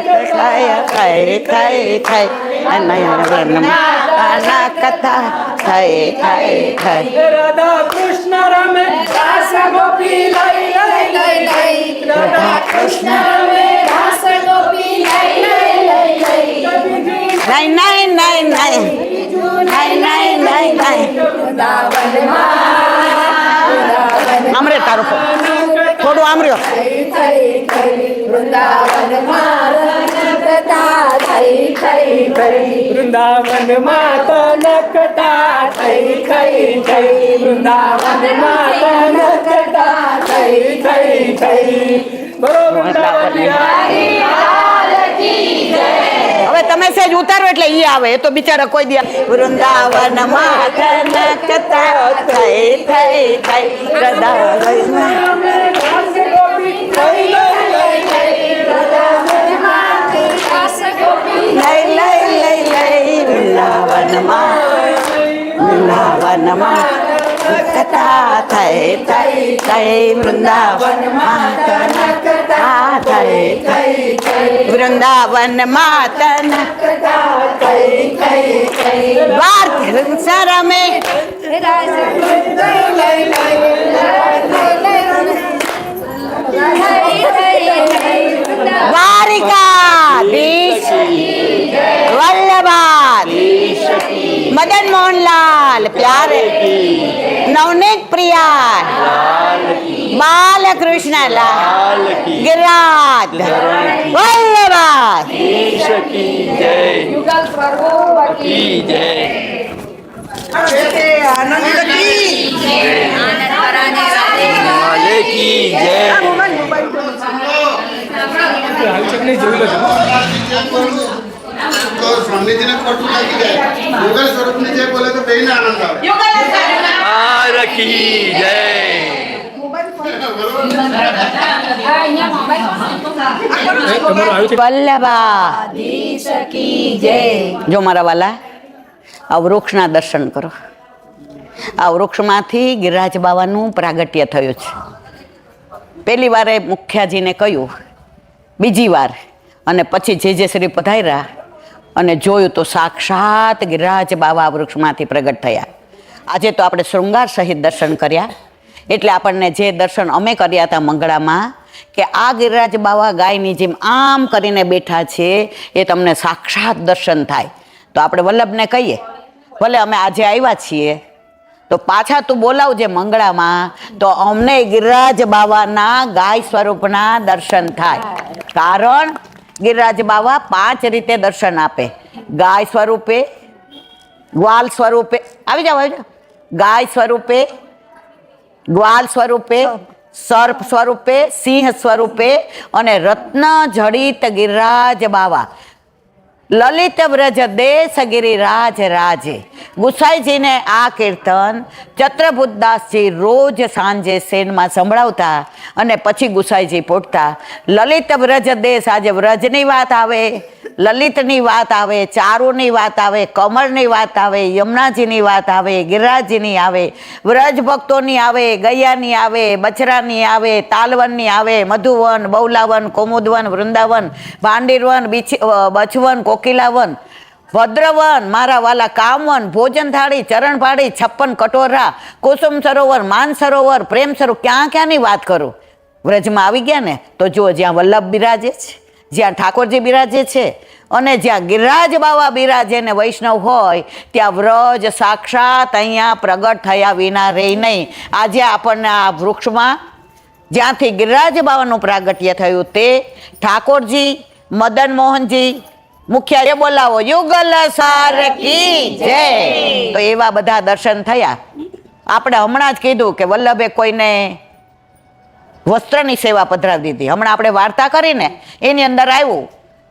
થઈ થઈ થઈ આના કથા થઈ થઈ થઈ રાધા કૃષ્ણ રમે રાસ ગોપી લઈ લઈ લઈ લઈ રાધા કૃષ્ણ રમે રાસ ગોપી લઈ લઈ લઈ લઈ નહીં નહીં નહીં નહીં નહીં નહીં નહીં આમરે તારું થોડું આમર્યો વૃંદાવન માતા નકટા થઈ થઈ થઈ વૃંદાવન માતા નકટા થઈ થઈ થઈ બોલો વૃંદાવન બિહારી હવે તમે સહેજ ઉતારો એટલે ઈ આવે એ તો બિચારા કોઈ દે વૃંદાવન માધન કથા થઈ થઈ થઈ વૃંદાવન લઈ લઈ લઈ લઈ વૃંદાવનમાં કથા થઈ થઈ થઈ વૃંદાવનમાં કથા થઈ થઈ વૃંદાવન માતન વાર સરમે નવનીત પ્રિયા બાલકૃષ્ણ લાલ ગિરિરાજ વલ્લભા દેશ કી જય યુગલ પ્રભુ કી જય માલે કી જય તો સ્વામીજીને ખોટું લાગી જાય ગૂગલ સ્વરૂપની જે બોલે તો બેયને આનંદ આવે માલ કી જય વલ્લભા જો મારા વાલા આ વૃક્ષના દર્શન કરો. આ વૃક્ષમાંથી ગિરિરાજ બાવાનું પ્રાગટ્ય થયું છે. પહેલી વારે મુખ્યાજીને કહ્યું, બીજી વાર અને પછી જે શ્રી પધાર્યા અને જોયું તો સાક્ષાત ગિરિરાજ બાવા વૃક્ષમાંથી પ્રગટ થયા. આજે તો આપણે શૃંગાર સહિત દર્શન કર્યા, એટલે આપણને જે દર્શન અમે કર્યા હતા મંગળામાં, કે આ ગિરિરાજ બાવા ગાયની જેમ આમ કરીને બેઠા છે, એ તમને સાક્ષાત દર્શન થાય. તો આપણે વલ્લભને કહીએ, ભલે અમે આજે આવ્યા છીએ તો પાછા તું બોલાવજે મંગળામાં, તો અમને ગિરિરાજ બાવાના ગાય સ્વરૂપના દર્શન થાય. કારણ ગિરિરાજ બાવા 5 રીતે દર્શન આપે. ગાય સ્વરૂપે, ગ્વાલ સ્વરૂપે, આવી જાઓ ગાય સ્વરૂપે, ગ્વાલ સ્વરૂપે, સર્પ સ્વરૂપે, સિંહ સ્વરૂપે અને રત્ન જડિત ગિરિરાજ બાવા લલિત વ્રજ દેશ ગિરિરાજ રાજે. ગુસાઈજીને આ કીર્તન ચત્રભુતદાસજી રોજ સાંજે સેનમાં સંભળાવતા અને પછી ગુસાઈજી પોટતા. લલિત વ્રજ દેશ, આજે વ્રજની વાત આવે, લલિતની વાત આવે, ચારુની વાત આવે, કમળની વાત આવે, યમુનાજીની વાત આવે, ગિરિરાજજીની આવે, વ્રજ ભક્તોની આવે, ગૈયાની આવે, બચરાની આવે, તાલવનની આવે, મધુવન, બૌલાવન, કોમુદવન, વૃંદાવન, ભાંડીરવન, બચવન, કોકિલાવન, ભદ્રવન, મારા વાલા કામવન, ભોજન થાળી, ચરણ પાડી, 56 કટોરા, કુસુમ સરોવર, માન સરોવર, પ્રેમ સરોવર, ક્યાંની વાત કરું. વ્રજમાં આવી ગયા ને તો જુઓ, જ્યાં વલ્લભ બિરાજે છે, જ્યાં ઠાકોરજી બિરાજે છે અને જ્યાં ગિરિરાજ બાવા બિરાજે ને વૈષ્ણવ હોય, ત્યાં વ્રજ સાક્ષાત અહીંયા પ્રગટ થયા વિના રહે નહીં. આજે આપણને આ વૃક્ષમાં જ્યાંથી ગિરિરાજ બાવાનું પ્રાગટ્ય થયું તે ઠાકોરજી, મદન મોહનજી મુખ્ય બોલાવો, યુગલ સાર કી જય. તો એવા બધા દર્શન થયા. આપણે હમણાં જ કીધું કે વલ્લભે કોઈને વસ્ત્રની સેવા પધરાવી દીધી. હમણાં આપણે વાર્તા કરીને એની અંદર આવ્યું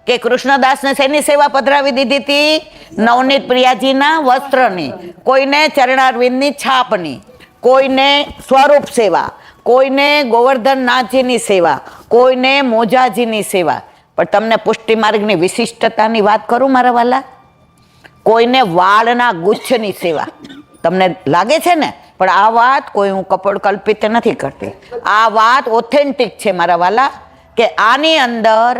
કે કૃષ્ણદાસને શેની સેવા પધરાવી દીધી હતી? નવનીત પ્રિયાજીના વસ્ત્રની, કોઈને ચરણારવિંદની છાપની, કોઈને સ્વરૂપ સેવા, કોઈને ગોવર્ધનનાથજીની સેવા, કોઈને મોજાજીની સેવા. પણ તમને પુષ્ટિ માર્ગની વિશિષ્ટતાની વાત કરું મારા વાલા, કોઈને વાળના ગુચ્છની સેવા. તમને લાગે છે ને, પણ આ વાત કોઈ હું કપડ કલ્પિત નથી કરતી. આ વાત ઓથેન્ટિક છે મારા વાલા, કે આની અંદર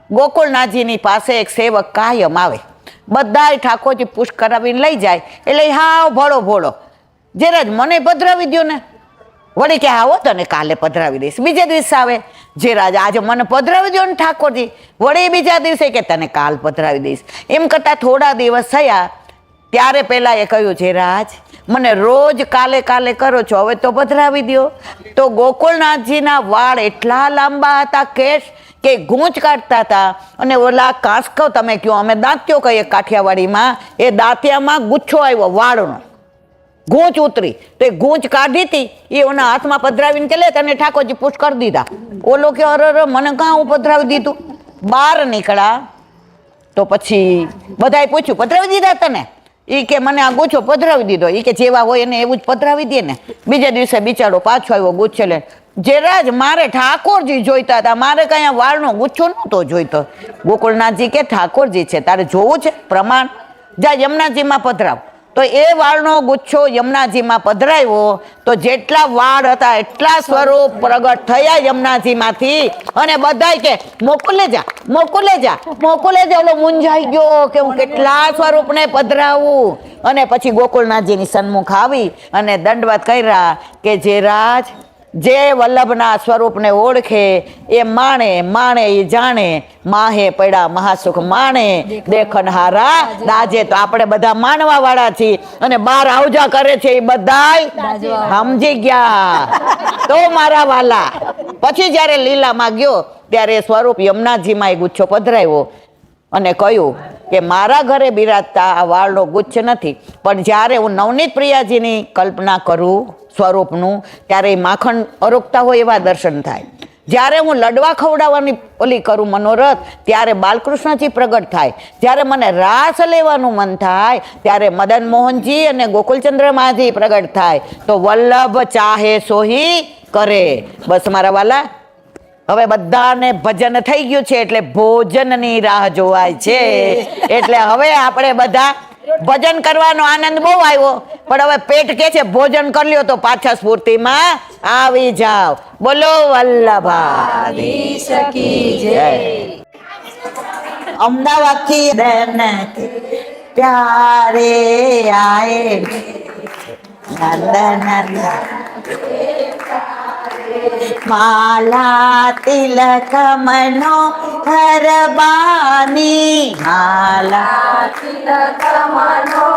ગોકુળનાથજીની પાસે એક સેવક કાયમ આવે, બધાય ઠાકોરજી પુષ્ટ કરાવીને લઈ જાય, એટલે હાવ ભોળો ભોળો, જેરાજ મને પધરાવી દો ને, વળી કે આવો તને કાલે પધરાવી દઈશ. બીજા દિવસે આવે, જેરાજ આજે મને પધરાવી દો ને ઠાકોરજી, વળી બીજા દિવસે કે તને કાલ પધરાવી દઈશ. એમ કરતાં થોડા દિવસ થયા ત્યારે પહેલાં એ કહ્યું, જેરાજ મને રોજ કાલે કાલે કરો છો, હવે તો પધરાવી દો. તો ગોકુળનાથજીના વાળ એટલા લાંબા હતા, કેશ કે ગૂંચ કાઢતા હતા. અને ઓલા કાંસકો તમે કહો, અમે દાંત્યો કહીએ કાઠિયાવાડીમાં, એ દાંતિયામાં ગુચ્છો આવ્યો વાળનો, ગૂંચ ઉતરી, તો એ ગૂંચ કાઢી હતી, એ ઓના હાથમાં પધરાવીને કે લે તને ઠાકોરજી પુષ્ટ કરી દીધા. ઓલો કે અરે મને કાં હું પધરાવી દીધું. બહાર નીકળ્યા તો પછી બધાએ પૂછ્યું, પધરાવી દીધા તને? એ કે મને આ ગુચ્છો પધરાવી દીધો. એ કે જેવા હોય એને એવું જ પધરાવી દે ને. બીજા દિવસે બિચારો પાછો આવ્યો ગુચ્છો લે, જેરાજ મારે ઠાકોરજી જોઈતા હતા, મારે કઈ વાળનો ગુચ્છો નહોતો જોઈતો. ગોકુળનાથજી કે ઠાકોરજી છે, તારે જોવું છે પ્રમાણ, જા યમુનાજીમાં પધરાવ. તો એ વાળનો ગુચ્છો યમુનાજીમાં પધરાવ્યો, તો જેટલા વાળ હતા એટલા સ્વરૂપ પ્રગટ થયા યમુનાજીમાંથી. અને બધાય કે મોકલે જા, મોકલે જા, મોકલે જા. ઓલો મૂંઝાઈ ગયો કે હું કેટલા સ્વરૂપને પધરાવું. અને પછી ગોકુળનાથજીની સન્મુખ આવી અને દંડવત કર્યા કે જેરાજ જે વલ્લભના સ્વરૂપને ઓળખે એ માણે માણે એ જાણે, માહે પડ્યા મહાસુખ માણે, દેખનહારા દાજે. તો આપણે બધા માનવા વાળા છીએ અને બાર આવજા કરે છે એ બધાય સમજી ગયા. તો મારા વાલા પછી જ્યારે લીલામાં ગયો ત્યારે સ્વરૂપ યમુનાજીમાં એ ગુચ્છો પધરાવ્યો અને કહ્યું કે મારા ઘરે બિરાજતા આ વાળનો ગુચ્છ નથી, પણ જ્યારે હું નવનીત પ્રિયાજીની કલ્પના કરું સ્વરૂપનું ત્યારે એ માખણ અરોગતા હોય એવા દર્શન થાય. જ્યારે હું લડવા ખવડાવવાની ઓલી કરું મનોરથ ત્યારે બાલકૃષ્ણજી પ્રગટ થાય. જ્યારે મને રાસ લેવાનું મન થાય ત્યારે મદન મોહનજી અને ગોકુલચંદ્રમાજી પ્રગટ થાય. તો વલ્લભ ચાહે સોહી કરે. બસ મારા વાલા, હવે બધાને ભજન થઈ ગયું છે એટલે ભોજનની રાહ જોવાય છે. એટલે હવે આપણે બધા ભજન કરવાનો આનંદ બહુ આવ્યો, પણ હવે પેટ કે છે ભોજન કરી લ્યો તો પાછા સ્ફૂર્તિમાં આવી જાવ. બોલો વલ્લભાધીશ કી જય. અમદાવાદથી પ્યારે આયે નંદન માલા તિલક મનો હરબાની, માલા તિલક મનો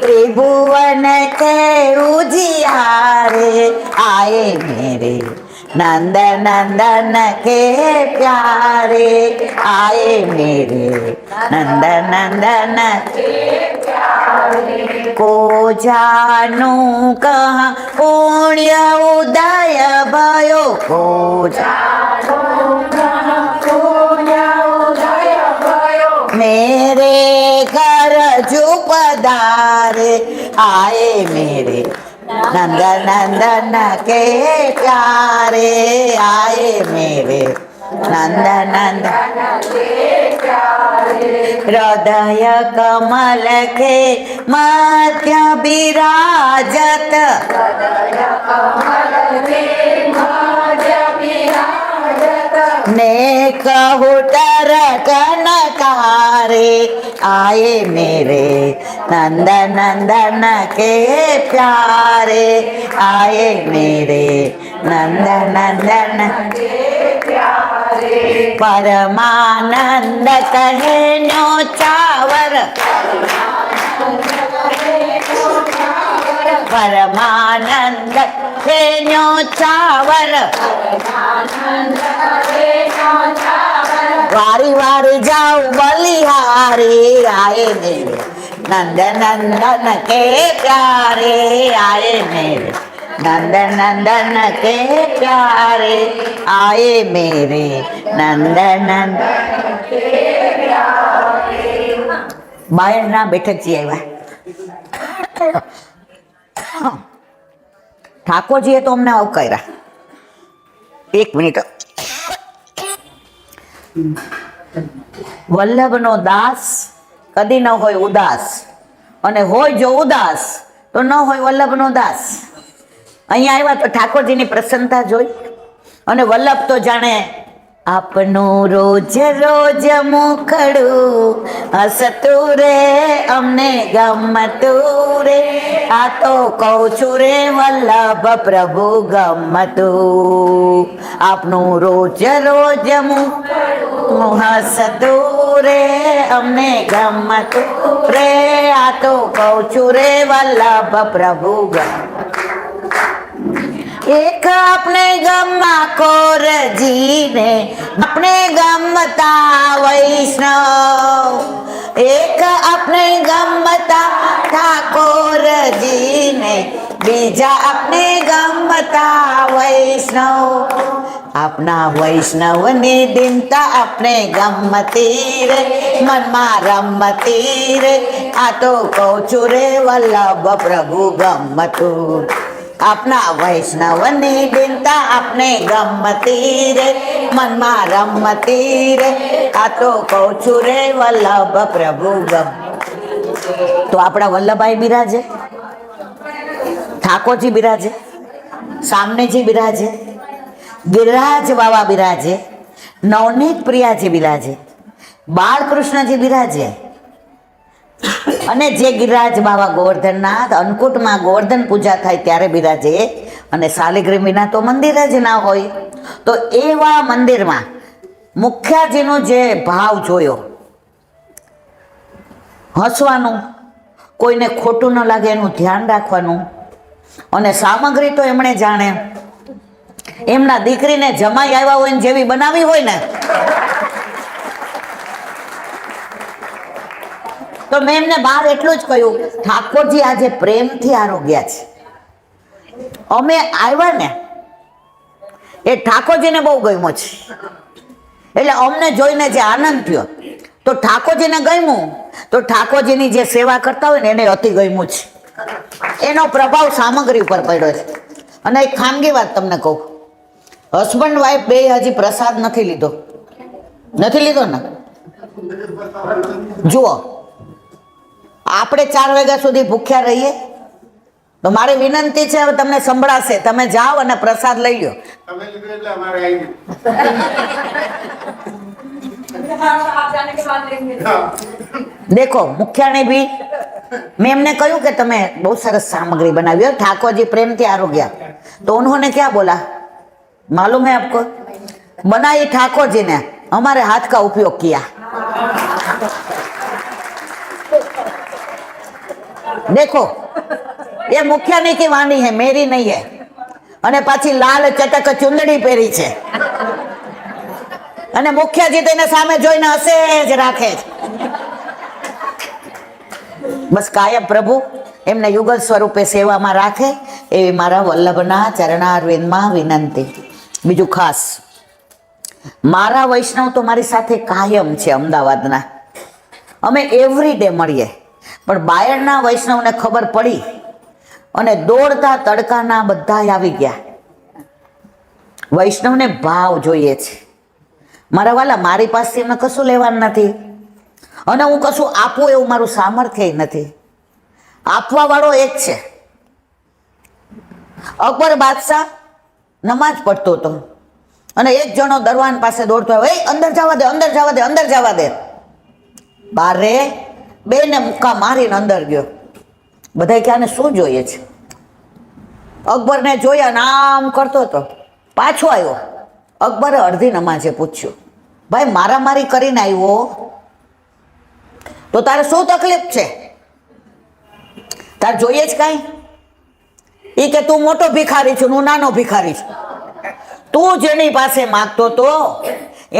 ત્રિભુવન કે ઉजियारे आए मेरे नंद नंदन के प्यारे, आए मेरे नंद नंदन के प्यारे. को जानू कहाँ पुण्य उदय भयो, को जानू कहाँ पुण्य उदय भयो, मेरे घर जो पधारे, आए मेरे नंद नंदन के प्यारे, आए मेरे नंद नंदन के प्यारे. हृदय कमल के मध्य विराजत, हृदय कमल के मध्य विराजत, नेक हुटर कनकारे, आए मेरे नंद नंदन के प्यारे, आए मेरे नंद नंदन के प्यारे. परमानंद कहे न्योचावर, परमानंद कहे न्योचावर, वारी वारी जाओ बलिहारी, आए मेरे नंद नंदन के प्यारे, आए मेरे नंद नंदन के प्यारे, आए मेरे नंद नंदन के प्यारे. બાયણના બેઠકજી આવ્યા. ઠાકોરજીએ તો અમને આવકાર્યા. એક મિનિટ. વલ્લભનો દાસ કદી ન હોય ઉદાસ, અને હોય જો ઉદાસ તો ન હોય વલ્લભનો દાસ. અહીંયા આવ્યા તો ઠાકોરજીની પ્રસન્નતા જોઈ અને વલ્લભ તો જાણે આપનું રોજ રોજ મુખડું હસતું રે, અમને ગમતું રે, આ તો કહું છું રે વલ્લભ પ્રભુ ગમતું. આપનું રોજ રોજ મુખડું હસતું રે, અમને ગમતું રે, આ તો કહું છું રે વલ્લભ પ્રભુ ગમતું. એક આપણે ગમમાં કોરજીને, આપણે ગમતા વૈષ્ણવ, એક આપણે ગમતા ઠાકોરજીને, બીજા આપણે ગમતા વૈષ્ણવ. આપના વૈષ્ણવની દિનતા આપણે ગમતી રે, મનમાં રમતી રે, આ તો કહું છું રે વલ્લભ પ્રભુ ગમતું. આપના વૈષ્ણવની દિનતા આપણે ગમતી રે, મનમાં રમતી રે, આ તો કહું છું રે વલ્લભ પ્રભુ ગમ. તો આપણા વલ્લભભાઈ બિરાજે, ઠાકોરજી બિરાજે, સામનેજી બિરાજે, ગિરિરાજ બાવા બિરાજે, નવનીત પ્રિયાજી બિરાજે, બાળકૃષ્ણજી બિરાજે, અને જે ગિરિરાજ બાવા ગોવર્ધનનાથ અન્નકૂટમાં ગોવર્ધન પૂજા થાય ત્યારે બિરાજે અને શાલિગ્રામ વિના તો મંદિર જ ના હોય. તો એવા મંદિરમાં મુખ્યાજીનો જે ભાવ જોયો, હસવાનું, કોઈને ખોટું ન લાગે એનું ધ્યાન રાખવાનું, અને સામગ્રી તો એમણે જાણે એમના દીકરીને જમાઈ આવ્યા હોય ને જેવી બનાવી હોય ને, તો મેં એમને બહાર એટલું જ કહ્યું, ઠાકોરજી આજે પ્રેમથી આરોગ્યા છે. અમે આવ્યા ને એ ઠાકોરજીને બહુ ગમ્યું છે, એટલે અમને જોઈને જે આનંદ થયો તો ઠાકોરજીને ગમ્યું, તો ઠાકોરજીની જે સેવા કરતા હોય ને એને અતિ ગમ્યું છે. એનો પ્રભાવ સામગ્રી ઉપર પડ્યો છે. અને એક ખાનગી વાત તમને કહું, હસબન્ડ વાઈફ બે હજી પ્રસાદ નથી લીધો ને. જુઓ, આપણે 4 વાગ્યા સુધી ભૂખ્યા રહીએ તો મારી વિનંતી છે, હવે તમને સંભળાશે, તમે જાઓ અને પ્રસાદ લઈ લો. તમે લીધું એટલે અમારે આવી ગયું. देखो मुखिया भी मैं हमने कहूँ कि તમે बहुत सरस सामग्री बनाई है, ठाकुर जी प्रेम थी आरोग्या, तो उन्होंने क्या बोला मालूम है आपको? बनाई ठाकुर जी ने, हमारे हाथ का उपयोग किया. देखो ये मुखिया ने की वाणी है, मेरी नहीं है. અને પાછી લાલ ચટક ચુંદડી પહેરી છે અને મુખ્યજી તેને સામે જોઈને હસે જ રાખે છે. બસ કાયમ પ્રભુ એમને યુગલ સ્વરૂપે સેવામાં રાખે એવી મારા વલ્લભના ચરણારવિંદમાં વિનંતી. બીજું ખાસ, મારા વૈષ્ણવ તો મારી સાથે કાયમ છે અમદાવાદના, અમે એવરી ડે મળીએ, પણ બાયડના વૈષ્ણવને ખબર પડી અને દોડતા તડકાના બધા આવી ગયા. વૈષ્ણવને ભાવ જોઈએ છે. મારા વાલા, મારી પાસે એમને કશું લેવાનું નથી અને હું કશું આપું એવું મારું સામર્થ્ય નથી. આપવા વાળો એક છે. અકબર બાદશાહ નમાજ પડતો હતો અને એક જણો દરવાન પાસે દોડતો આવ્યો, એ અંદર જવા દે, અંદર જવા દે, અંદર જવા દે. બારે બેને મુક્કા મારીને અંદર ગયો. બધા કે આને શું જોઈએ છે? અકબરને જોયા ને આમ કરતો હતો, પાછો આવ્યો. અકબરે અડધી નમાજે પૂછ્યું, ભાઈ મારામારી કરીને આવ્યો તો તારે શું તકલીફ છે? તારે જોઈએ જ કાંઈ? એ કે તું મોટો ભિખારી છું, હું નાનો ભિખારી છું. તું જેની પાસે માગતો તો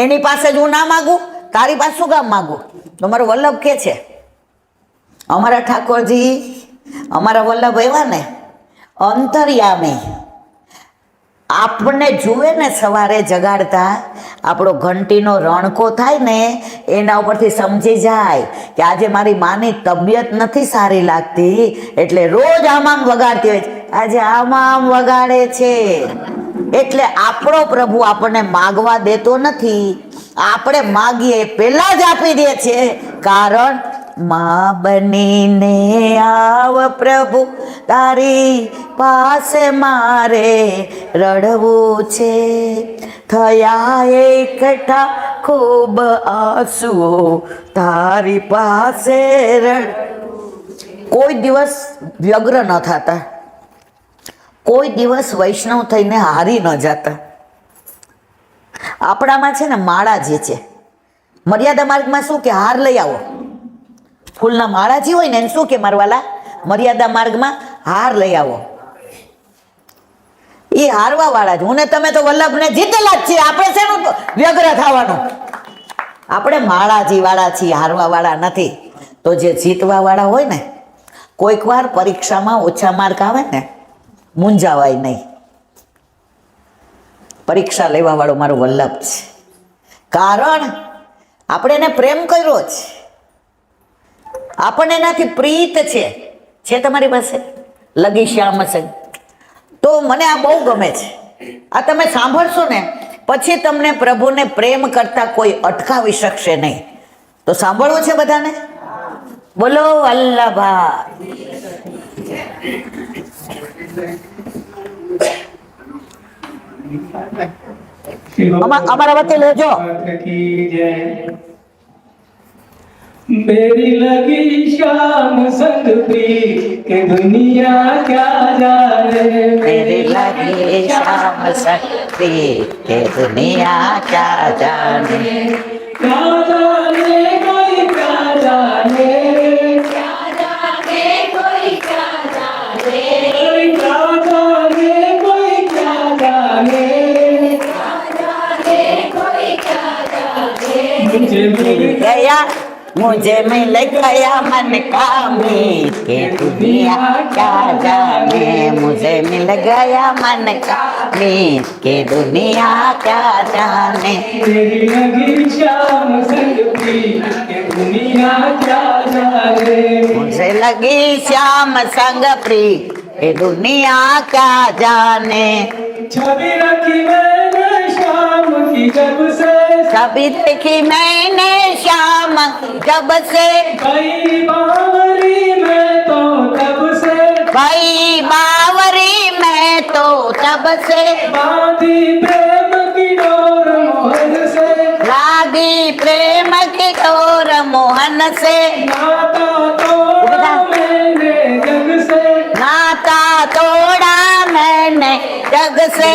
એની પાસે જ હું ના માગું, તારી પાસે શું કામ માગું? તો મારો વલ્લભ કે છે, અમારા ઠાકોરજી, અમારા વલ્લભ એવા ને અંતર્યામી, આપણને જુએ ને સવારે જગાડતા, આપણો ઘંટીનો રણકો થાય ને એના ઉપરથી સમજી જાય કે આજે મારી માની તબિયત નથી સારી લાગતી, એટલે રોજ આમ વગાડતી હોય છે, આજે આમ વગાડે છે. એટલે આપણો પ્રભુ આપણને માગવા દેતો નથી, આપણે માગીએ પહેલા જ આપી દે છે. કારણ માં બનીને આવ પ્રભુ, તારી પાસે મારે રડવું છે. થયા એકઠા ખૂબ આંસુઓ, તારી પાસે રડ. કોઈ દિવસ વ્યગ્ર ન થતા, કોઈ દિવસ વૈષ્ણવ થઈને હારી ન જતા. આપણામાં છે ને માળા જે છે, મર્યાદા માર્ગમાં શું કે હાર લઈ આવો, ફૂલના માળા જે હોય ને એને શું કે મારવાલા, મર્યાદા માર્ગમાં હાર લઈ આવો. એ હારવા વાળા જ, હું ને તમે તો વલ્લભને જીતેલા જ છીએ, આપણે શેનું વ્યગ્ર થવાનું? આપણે માળાજી વાળા છીએ, હારવા વાળા નથી. તો જે જીતવા વાળા હોય ને, કોઈક વાર પરીક્ષામાં ઓછા માર્ક આવે ને, મૂંઝાવાય નહીં. પરીક્ષા લેવા વાળો મારો વલ્લભ છે, કારણ આપણે એને પ્રેમ કર્યો છે, આપણને એનાથી પ્રીત છે તમારી પાસે લગી શ્યામ છે. તો મને આ બહુ ગમે છે. આ તમે સાંભળશો ને પછી તમને પ્રભુને પ્રેમ કરતા કોઈ અટકાવી શકશે નહીં. તો સાંભળવું છે બધાને? બોલો વલ્લભા. અમારા વચ્ચે લેજો. मेरी लगी शाम संग प्रीत के दुनिया क्या जाने मेरी लगी शाम शक्ति के दुनिया क्या जाने क्या जाने कोई क्या जाने कोई क्या जाने मुझे मिल गया मुझे मिल गया मन का मीत के दुनिया क्या जाने मुझे मिल गया मन का मीत के दुनिया क्या जाने तेरी लगी शाम संग प्रीत के दुनिया क्या जाने मुझे लगी श्याम संग प्रीत के दुनिया क्या जाने छवि रखी मैंने शाम की जब से कभी देखी मैंने श्याम जब से कई बावरी में तो तब से भाई बावरी मैं तो तब से बांधी प्रेम की डोर मोहन से लागी प्रेम की डोर मोहन से नाता तोड़ा मैंने जग से नाता तोड़ा मैंने जग से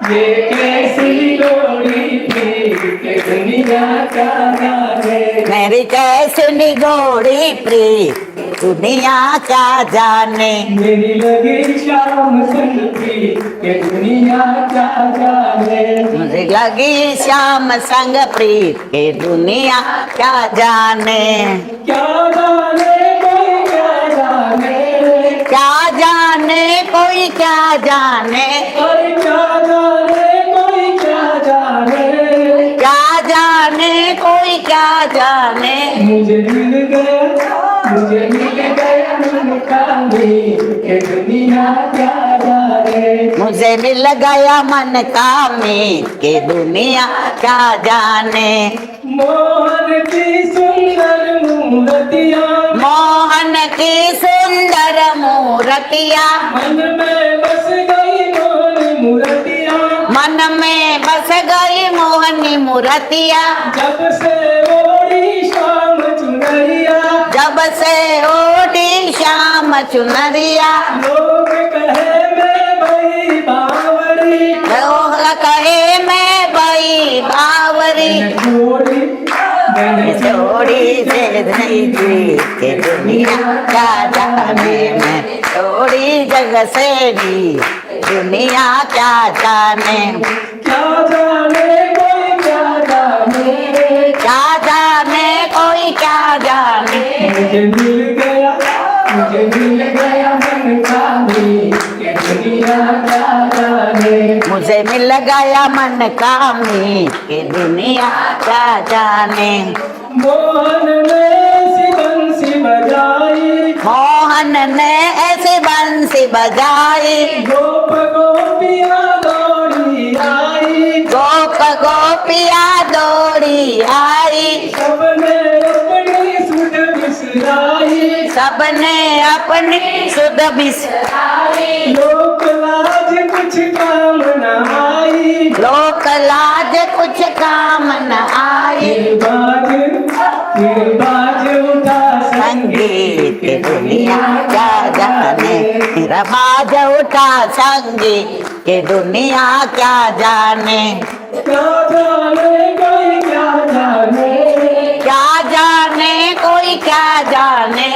ये कैसी डोरी थी कि दुनिया क्या जाने मेरी कैसी निगोड़ी प्रीत दुनिया क्या जाने मेरी लगी शाम संग प्रीत के दुनिया क्या जाने मुझे लगी श्याम संग प्रीत के दुनिया क्या जाने क्या जाने कोई क्या जाने क्या जाने कोई क्या जाने कोई क्या जाने कोई क्या जाने क्या जाने कोई क्या जाने मुझे मिल गया मन का मीत के दुनिया क्या जाने मुझे मिल गया मन का मीत के दुनिया क्या जाने मोहन की सुंदर मूर्तियाँ मोहन की सुंदर मूर्तिया मन में बस गई मोहन मूर्तियाँ मन में बस गई मोहनी मूर्तिया जब से ओढ़ी शाम चुनरिया जब से ओढ़ी श्याम चुनरिया लोग कहे मैं बड़ी बावरी लोग कहे मैं बई बावरी मैंने थोड़ी से नहीं थी के दुनिया क्या जाने मैं थोड़ी जग से भी दुनिया क्या जाने क्या जाने कोई क्या जाने क्या जाने कोई क्या जाने मुझे मिल गया मन का मीत के दुनिया क्या जाने मुझे मिल गया मन का मीत के दुनिया क्या जाने मोहन ने सी बंसी बजाई मोहन ने ऐसे बंसी बजाई गोप गोपियाँ दौड़ी आई गोप गोपिया दौड़ी आई सबने अपनी सुध बिसराई सबने अपनी सुध बिसराई लोक लाज कुछ काम न आई लोक लाज कुछ काम न आई फिर बाज उठा संगीत की दुनिया क्या जाने मेरा बाज उठा संगीत की दुनिया क्या जाने क्या जाने कोई क्या जाने क्या जाने कोई क्या जाने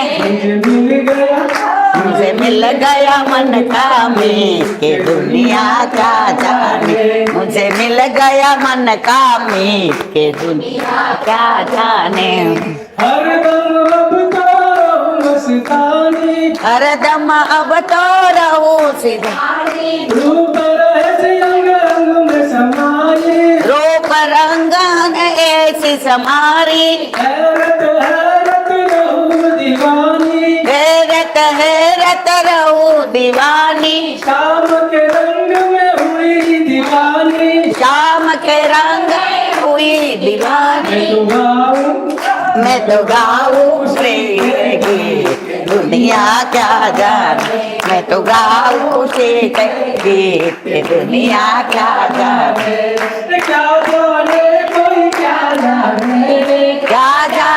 मुझे मिल गया मन का मीत के दुनिया क्या जाने मुझे मिल गया मन का मीत के दुनिया क्या जाने हरदम अब तो मस्तानी हरदम अब तो रहूं सिधारी रूप रहस्य अंग अंग में समाये रूप रंगन ऐसी समारी हैरत हैरत रहूं दीवानी हैरत रहूं दीवानी शाम के रंग में हुई दीवानी शाम के रंग में हुई दीवानी मैं तो गाऊं प्रेम गीत दुनिया क्या जाने मैं तो गाऊं प्रेम गीत दुनिया क्या जाने क्या जाने कोई क्या जाने क्या जाने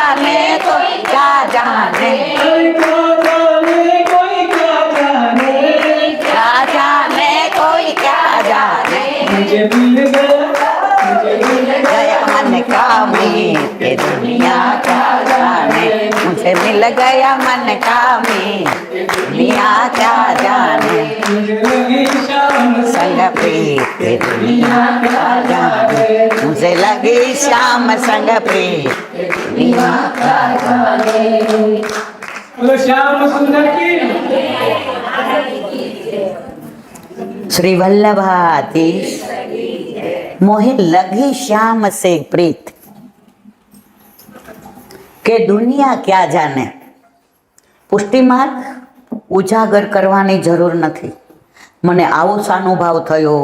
जाने कोई क्या जाने क्या जाने कोई क्या जाने मुझे मिल गया मन का मीत के दुनिया क्या जाने मुझे मिल गया मन का मीत दुनिया क्या जाने मुझे लगी शाम संग प्रीत के दुनिया क्या जाने मुझे लगी श्याम संग प्रीत दुनिया क्या जाने बोलो श्याम सुंदर की श्री वल्लभाधीश मोहे लगी श्याम से प्रीत કે દુનિયા ક્યાં જાને પુષ્ટિ માર્ગ ઉજાગર કરવાની જરૂર નથી મને આવો સાનુભાવ થયો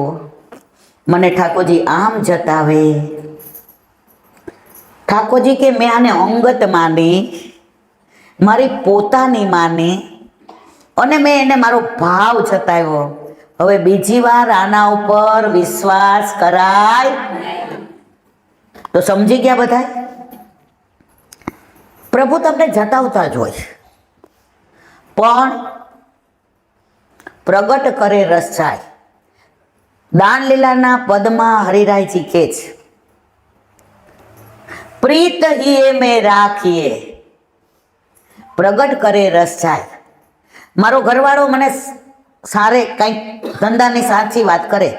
મને ઠાકોરજી આમ જતાવે ઠાકોરજી કે મેં આને અંગત માની મારી પોતાની માની અને મેં એને મારો ભાવ જતાવ્યો હવે બીજી વાર આના ઉપર વિશ્વાસ કરાય તો સમજી ગયા બધા પ્રભુ તમને જતાવતા જ હોય પણ પ્રગટ કરે રસાય દાન લીલાના પદમાં હરિરાયજી કહે છે પ્રીત હિએ મેં રાખીએ પ્રગટ કરે રસાય મારો ઘરવાળો મને સારે કંઈક ધંધાની સાચી વાત કરે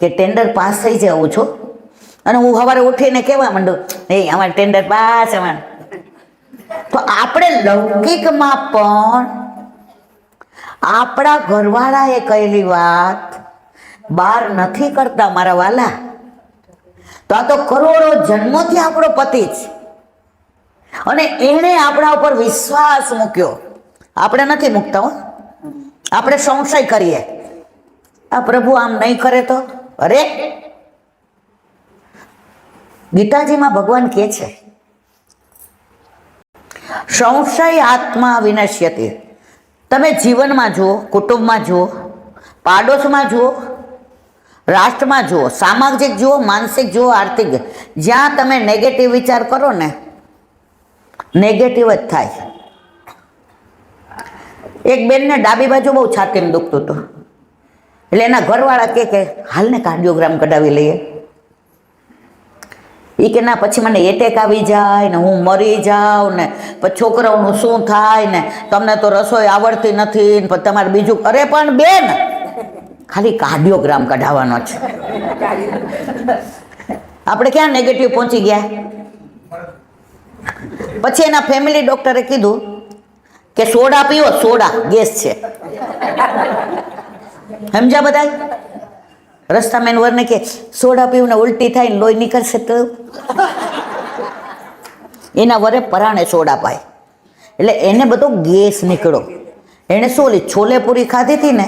કે ટેન્ડર પાસ થઈ જાઉં છું અને હું સવારે ઉઠીને કહેવા માંડું એ અમારે ટેન્ડર પાસ અમારે તો આપણે લૌકિકમાં પણ આપણા ઘરવાળાએ કહેલી વાત બહાર નથી કરતા મારા વાલા તો આ તો કરોડો જન્મોથી આપણો પતિ છે અને એણે આપણા ઉપર વિશ્વાસ મૂક્યો આપણે નથી મૂકતા હો આપણે સંશય કરીએ આ પ્રભુ આમ નહીં કરે તો અરે ગીતાજીમાં ભગવાન કહે છે સંશય આત્મા વિનશ્યતિ તમે જીવનમાં જુઓ કુટુંબમાં જુઓ પાડોશમાં જુઓ રાષ્ટ્રમાં જુઓ સામાજિક જુઓ માનસિક જુઓ આર્થિક જ્યાં તમે નેગેટિવ વિચાર કરો ને નેગેટિવ જ થાય એક બેનને ડાબી બાજુ બહુ છાતીમાં દુખતું હતું એટલે એના ઘરવાળા કે હાલને કાર્ડિયોગ્રામ કઢાવી લઈએ એ કે ના પછી મને એટેક આવી જાય ને હું મરી જાઉં ને પછી છોકરાઓનું શું થાય ને તમને તો રસોઈ આવડતી નથી ને પછી તમારે બીજું અરે પણ બેન ખાલી કાર્ડિયોગ્રામ કઢાવવાનો છે આપણે ક્યાં નેગેટિવ પહોંચી ગયા પછી એના ફેમિલી ડોક્ટરે કીધું કે સોડા પીવો સોડા ગેસ છે સમજ્યા બધા રસ્તા મેન વરને કે સોડા પીવું ને ઉલટી થાય ને લોહી નીકળશે તો એના વરે પરાણે સોડા પાય એટલે એને બધો ગેસ નીકળ્યો એણે શું ઓલી છોલે પૂરી ખાધી હતી ને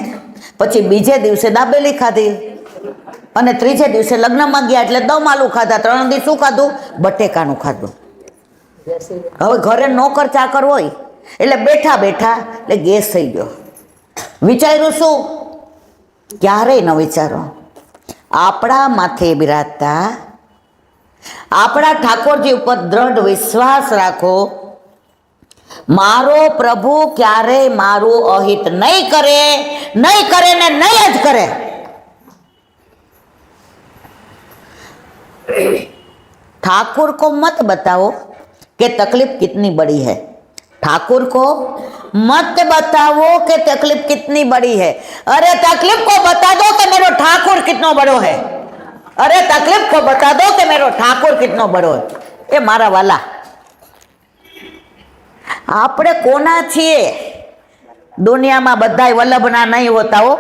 પછી બીજે દિવસે દાબેલી ખાધી અને ત્રીજે દિવસે લગ્નમાં ગયા એટલે દમ આલુ ખાધા 3 દિવસ શું ખાધું બટેકાનું ખાધું હવે ઘરે નોકર ચાકર હોય એટલે બેઠા બેઠા એટલે ગેસ થઈ ગયો વિચાર્યું શું ક્યારેય ન વિચારો આપણા માથે બિરાજતા આપણા ઠાકોરજી ઉપર દ્રઢ વિશ્વાસ રાખો મારો પ્રભુ ક્યારેય મારું અહિત નહીં કરે ને નહીં જ કરે ठाकुर को मत बताओ कि तकलीफ कितनी बड़ी है ठाकुर को मत बताओ कि तकलीफ कितनी बड़ी है अरे तकलीफ को बता दो कि मेरा ठाकुर कितना बड़ो है अरे तकलीफ को बता दो कि मेरा ठाकुर कितना बड़ो है ए मारा वाला આપણે કોના છીએ દુનિયામાં બધાય વલ્લભના નહીં હોતા હો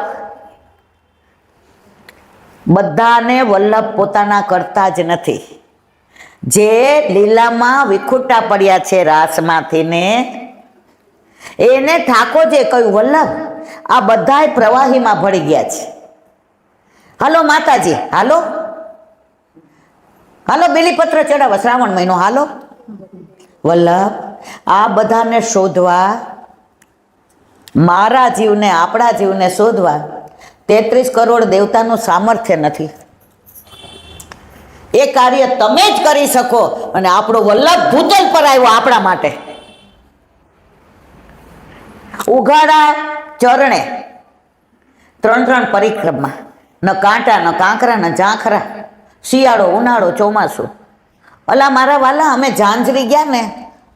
બધાને વલ્લભ પોતાના કરતા જ નથી જે લીલામાં વિખુટા પડ્યા છે રાસમાંથી ને એને ઠાકોરજીએ કહ્યું વલ્લભ આ બધાય પ્રવાહીમાં ભળી ગયા છે હાલો માતાજી હાલો હાલો બેલીપત્ર ચડાવો શ્રાવણ મહિનો હાલો વલ્લભ આ બધાને શોધવા મારા જીવને આપણા જીવને શોધવા 33 કરોડ દેવતાનું સામર્થ્ય નથી એ કાર્ય તમે જ કરી શકો અને આપણો વલ્લભ ભૂતલ પર આવ્યો આપણા માટે ઉઘાડા ચરણે 3 પરિક્રમા, ન કાંટા ન કાંકરા ન ઝાંખરા, શિયાળો ઉનાળો ચોમાસું. અલા મારા વાલા, અમે ઝાંઝરી ગયા ને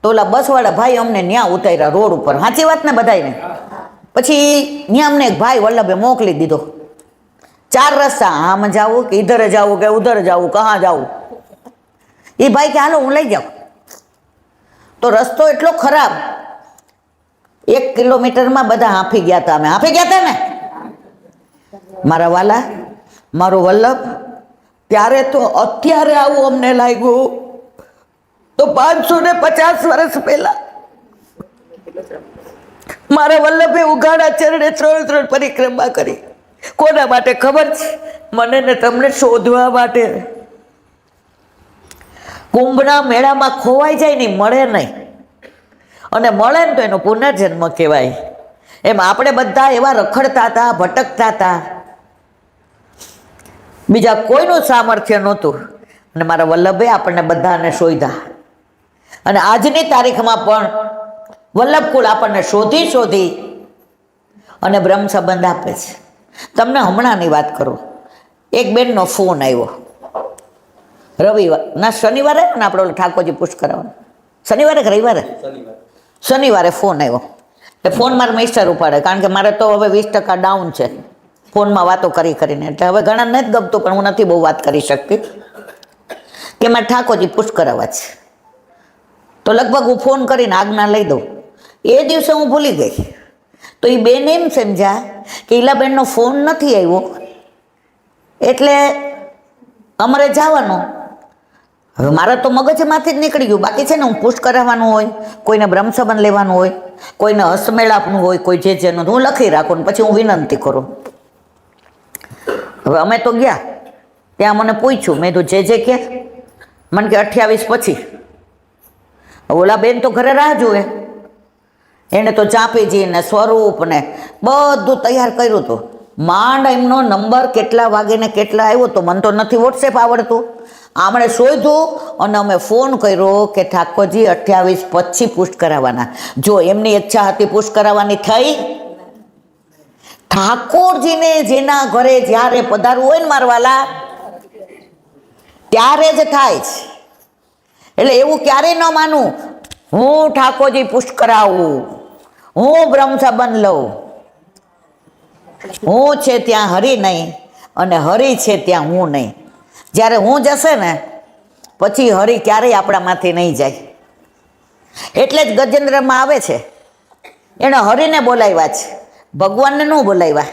તો ઓલા બસવાળા ભાઈ અમને ન્યા ઉતાર્યા રોડ ઉપર. સાચી વાત ને બધાને? પછી ન્યા અમને એક ભાઈ વલ્લભે મોકલી દીધો. 4 રસ્તા, આમ જાવું કે ઇધર જાવું કે ઉધર જાવું, કહા જાવું. એ ભાઈ કે હાલો હું લઈ જાઉં. તો રસ્તો એટલો ખરાબ, 1 કિલોમીટરમાં બધા હાંફી ગયા હતા. અમે હાંફી ગયા હતા ને મારા વાલા, મારો વલ્લભ. ત્યારે તો અત્યારે આવું અમને લાગ્યું તો 550 વર્ષ પહેલા મારા વલ્લભે ઉઘાડા ચરણે 3 પરિક્રમા કરી. કોના માટે ખબર છે? મને ને તમને શોધવા માટે. કુંભના મેળામાં ખોવાઈ જાય ને, મળે નહીં, અને મળે ને તો એનો પુનર્જન્મ કહેવાય. એમ આપણે બધા એવા રખડતા હતા, ભટકતા હતા, બીજા કોઈનું સામર્થ્ય નહોતું. અને મારા વલ્લભે આપણને બધાને શોધ્યા. અને આજની તારીખમાં પણ વલ્લભકુળ આપણને શોધી શોધી અને બ્રહ્મ સંબંધ આપે છે. તમને હમણાંની વાત કરું, એક બેનનો ફોન આવ્યો રવિવાર ના શનિવારે ને, આપણે ઓલો ઠાકોરજી પુષ્પ કરાવવાનું શનિવારે કે રવિવારે, શનિવારે ફોન આવ્યો. એ ફોન મારા મિસ્ટર ઉપાડે, કારણ કે મારે તો હવે 20% ડાઉન છે ફોનમાં વાતો કરી કરીને. એટલે હવે ઘણા નથી ગમતું, પણ હું નથી બહુ વાત કરી શકતી. કે મારે ઠાકોરજી પુષ્પ કરાવવા છે. તો લગભગ હું ફોન કરીને આજ્ઞા લઈ દઉં. એ દિવસે હું ભૂલી ગઈ. તો એ બેન એમ સમજ્યા કે ઈલાબેનનો ફોન નથી આવ્યો એટલે અમારે જવાનું. હવે મારા તો મગજમાંથી જ નીકળી ગયું. બાકી છે ને, હું પુષ્પ કરાવવાનું હોય, કોઈને બ્રહ્મ સંબંધ લેવાનું હોય, કોઈને હસ્તમેળાપનું હોય, કોઈ જે જેનું હું લખી રાખું ને પછી હું વિનંતી કરું. હવે અમે તો ગયા ત્યાં મને પૂછ્યું, મેં તો જે કે મને કે 28 પછી. ઓલા બેન તો ઘરે રાહ જુએ, એને તો ચાંપીજી ને સ્વરૂપ ને બધું તૈયાર કર્યું હતું. માંડ એમનો નંબર કેટલા વાગે ને કેટલા આવ્યો તો મને તો નથી વોટ્સએપ આવડતું. આમણે શોધ્યું અને અમે ફોન કર્યો કે ઠાકોરજી 28 પછી પુષ્પ કરાવવાના. જો એમની ઈચ્છા હતી પુષ્પ કરાવવાની, થઈ. ઠાકોરજીને જેના ઘરે જ્યારે પધારવું હોય ને મારવાલા, ત્યારે જ થાય છે. એટલે એવું ક્યારેય ન માનવું હું ઠાકોરજી પુષ્પ કરાવું, હું બ્રહ્મ સંબંધ લઉં. હું છે ત્યાં હરિ નહીં અને હરિ છે ત્યાં હું નહીં. જ્યારે હું જશે ને પછી હરિ ક્યારેય આપણામાંથી નહીં જાય. એટલે જ ગજેન્દ્રમાં આવે છે, એણે હરિને બોલાવ્યા છે, ભગવાનને ન બોલાવ્યા.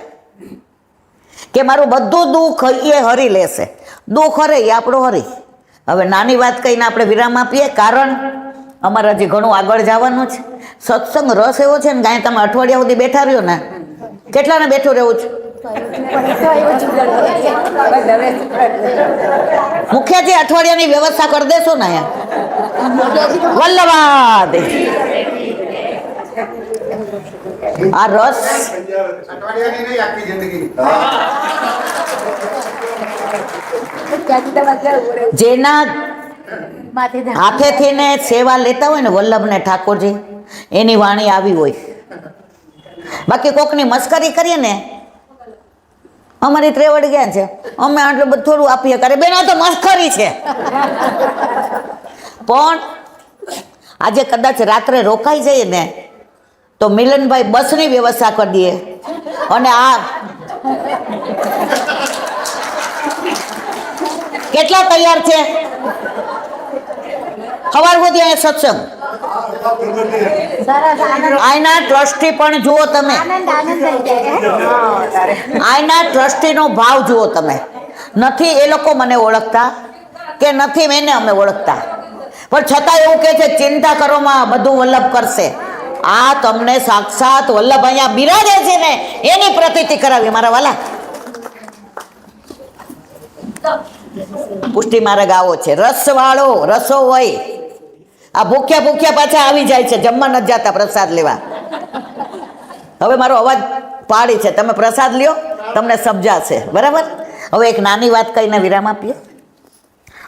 કે મારું બધું દુઃખ એ હરિ લેશે. દુઃખ હરે એ આપણો હરિ. હવે નાની વાત કહીને આપણે વિરામ આપીએ, કારણ અમારે હજી ઘણું આગળ જવાનું છે. સત્સંગ રસ એવો છે ને, કાંઈ તમે અઠવાડિયા સુધી બેઠા રહ્યો ને, કેટલાને બેઠું રહેવું છે? મુખ્યજી અઠવાડિયાની વ્યવસ્થા કરી દેશો ને અહીંયા વલ્લભાદ. આ રસ અઠવાડિયાની નહીં, આખી જિંદગી. જેના હાથેથી ને સેવા લેતા હોય ને વલ્લભને ઠાકોરજી, એની વાણી આવી હોય. બાકી કોકની મસ્કરી કરીએ ને, અમારી ત્રેવડ ગયા છે, અમે આટલું બધું થોડું આપીએ કરે, બેન આ તો મસ્કરી છે. પણ આજે કદાચ રાત્રે રોકાઈ જઈએ ને તો મિલનભાઈ બસની વ્યવસ્થા કરી દઈએ. અને આ કેટલા તૈયાર છે સવાર સુધી અહીંયા સત્સંગ? આયના ટ્રસ્ટી પણ જુઓ તમે, આયના ટ્રસ્ટીનો ભાવ જુઓ તમે. નથી એ લોકો મને ઓળખતા કે નથી એને અમે ઓળખતા, પણ છતાં એવું કહે છે ચિંતા કરોમાં બધું વલ્લભ કરશે. આ તમને સાક્ષાત વલ્લભ અહીંયા બિરાજે છે ને એની પ્રતીતિ કરાવી મારા વાલા. પુષ્ટિ માર્ગ આવો છે, રસવાળો રસો હોય. આ ભૂખ્યા ભૂખ્યા પાછા આવી જાય છે, જમવા નથી જતા પ્રસાદ લેવા. હવે મારો અવાજ પાડી છે, તમે પ્રસાદ લ્યો, તમને સમજાશે. બરાબર? હવે એક નાની વાત કહીને વિરામ આપીએ.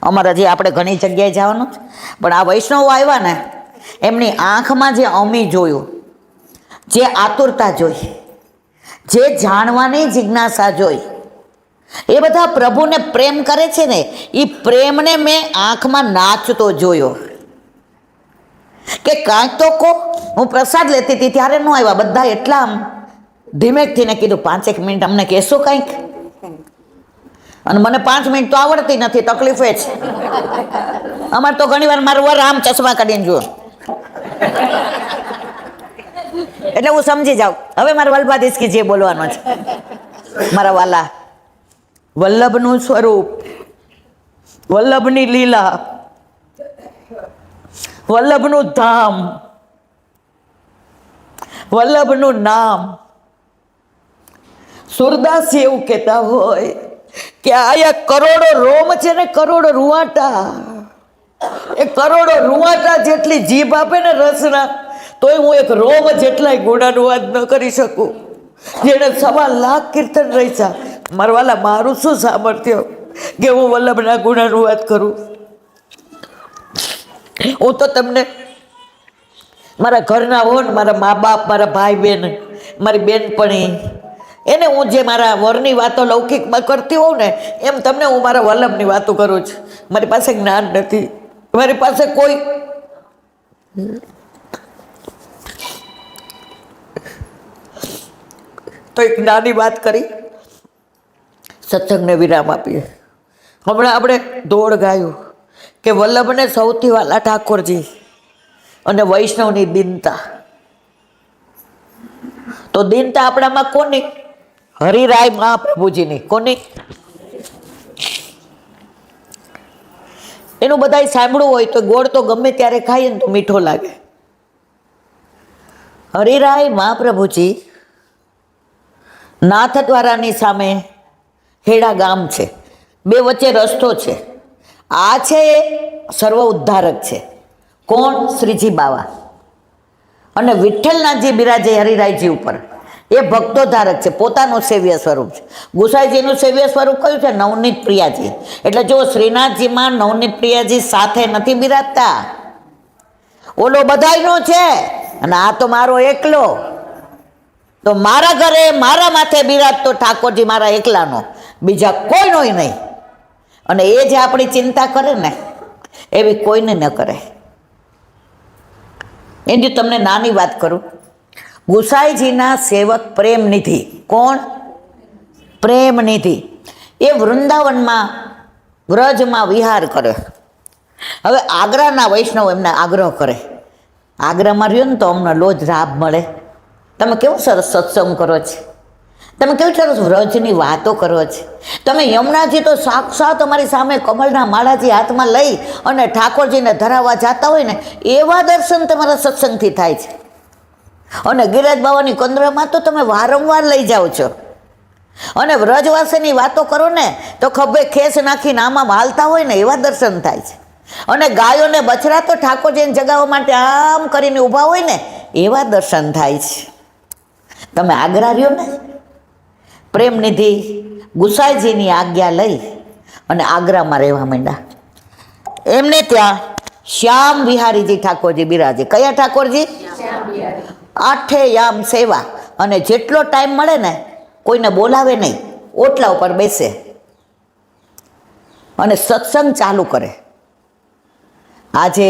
અમારે હજી આપણે ઘણી જગ્યાએ જવાનું છે, પણ આ વૈષ્ણવો આવ્યા ને, એમની આંખમાં જે અમી જોયું, જે આતુરતા જોઈ, જે જાણવાની જિજ્ઞાસા જોઈ, એ બધા પ્રભુને પ્રેમ કરે છે ને, એ પ્રેમને મેં આંખમાં નાચતો જોયો કે કાંઈક તો કહો. હું પ્રસાદ લેતી હતી ત્યારે ન આવ્યા બધા, એટલા આમ ધીમેકથી ને કીધું 5 મિનિટ અમને કહેશો કંઈક. અને મને 5 મિનિટ તો આવડતી નથી, તકલીફ એ છે. અમારે તો ઘણી વાર મારું વર આમ ચશ્મા કાઢીને જુઓ એટલે હું સમજી જાઉં હવે મારે વલ્ભાદીશકી જે બોલવાનો છે. મારા વાલા, વલ્લભનું સ્વરૂપ, વલ્લભની લીલા, વલ્લભનું ધામ, વલ્લભનું નામ. સુરદાસી એવું કહેતા હોય કે આયા કરોડો રોમ છે ને કરોડો રૂવાટા, એ કરોડો રૂવાટા જેટલી જીભ આપે ને રસના, તોય હું એક રોમ જેટલાય ગુણાનુવાદ ન કરી શકું. જેને 1.25 લાખ કીર્તન રચ્યા, મારવાલા મારું શું સામર્થ્ય કે હું વલ્લભના ગુણાનુવાદ કરું. હું તો તમને મારા ઘરના હો ને, મારા મા બાપ, મારા ભાઈ બહેન, મારી બેનપણી, એને હું જે મારા વરની વાતો લૌકિકમાં કરતી હોઉં ને, એમ તમને હું મારા વલ્લભની વાતો કરું છું. મારી પાસે જ્ઞાન નથી, મારી પાસે કોઈ તો એક નાની વાત કરી, સત્સંગને વિરામ આપીએ. હમણાં આપણે દોડ ગાયું કે વલ્લભને સૌથી વાલા ઠાકોરજી અને વૈષ્ણવની દીનતા. તો દીનતા આપણામાં કોની? હરિરાય મહાપ્રભુજીની. કોની? એનું બધાય સાંભળવું હોય તો ગોળ તો ગમે ત્યારે ખાઈએ ને તો મીઠો લાગે. હરિરાય મહાપ્રભુજી નાથદ્વારાની સામે હેડા ગામ છે, બે વચ્ચે રસ્તો છે. આ છે એ સર્વ ઉદ્ધારક છે. કોણ? શ્રીજી બાવા. અને વિઠ્ઠલનાથજી બિરાજે હરિરાયજી ઉપર, એ ભક્તો ધારક છે, પોતાનું સેવ્ય સ્વરૂપ છે. ગુસાઈજીનું સેવ્ય સ્વરૂપ કયું છે? નવનીત પ્રિયાજી. એટલે જો શ્રીનાથજીમાં નવનીત પ્રિયાજી સાથે નથી બિરાજતા, ઓલો બધાયનો છે અને આ તો મારો એકલો. તો મારા ઘરે મારા માથે બિરાજતો ઠાકોરજી મારા એકલાનો, બીજા કોઈનો નહીં. અને એ જે આપણી ચિંતા કરે ને એવી કોઈને ન કરે. એની તમને નાની વાત કરું. ગુસાઈજીના સેવક પ્રેમનિધિ. કોણ? પ્રેમનિધિ. એ વૃંદાવનમાં વ્રજમાં વિહાર કરે. હવે આગ્રાના વૈષ્ણવ એમને આગ્રહ કરે, આગ્રામાં રહ્યો ને તો અમને લોજ લાભ મળે. તમે કેવું સરસ સત્સંગ કરો છો, તમે કેવી સરસ વ્રજની વાતો કરો છો, તમે યમુનાજી તો સાક્ષાત અમારી સામે કમળના માળાજી હાથમાં લઈ અને ઠાકોરજીને ધરાવવા જતા હોય ને, એવા દર્શન તમારા સત્સંગથી થાય છે. અને ગિરિરાજ બાવાની કંદરામાં તો તમે વારંવાર લઈ જાઓ છો. અને વ્રજવાસીની વાતો કરો ને તો ખભે ખેસ નાખીને આમાં હાલતા હોય ને એવા દર્શન થાય છે. અને ગાયોને બછડા તો ઠાકોરજીને જગાવવા માટે આમ કરીને ઊભા હોય ને એવા દર્શન થાય છે. તમે આગ્રા રહ્યો ને, પ્રેમનિધિ ગુસાઈજીની આજ્ઞા લઈ અને આગ્રામાં રહેવા માંડ્યા. એમને ત્યાં શ્યામ વિહારીજી ઠાકોરજી બિરાજે. કયા ઠાકોરજી? 8 યામ સેવા. અને જેટલો ટાઈમ મળે ને કોઈને બોલાવે નહીં, ઓટલા ઉપર બેસે અને સત્સંગ ચાલુ કરે. આજે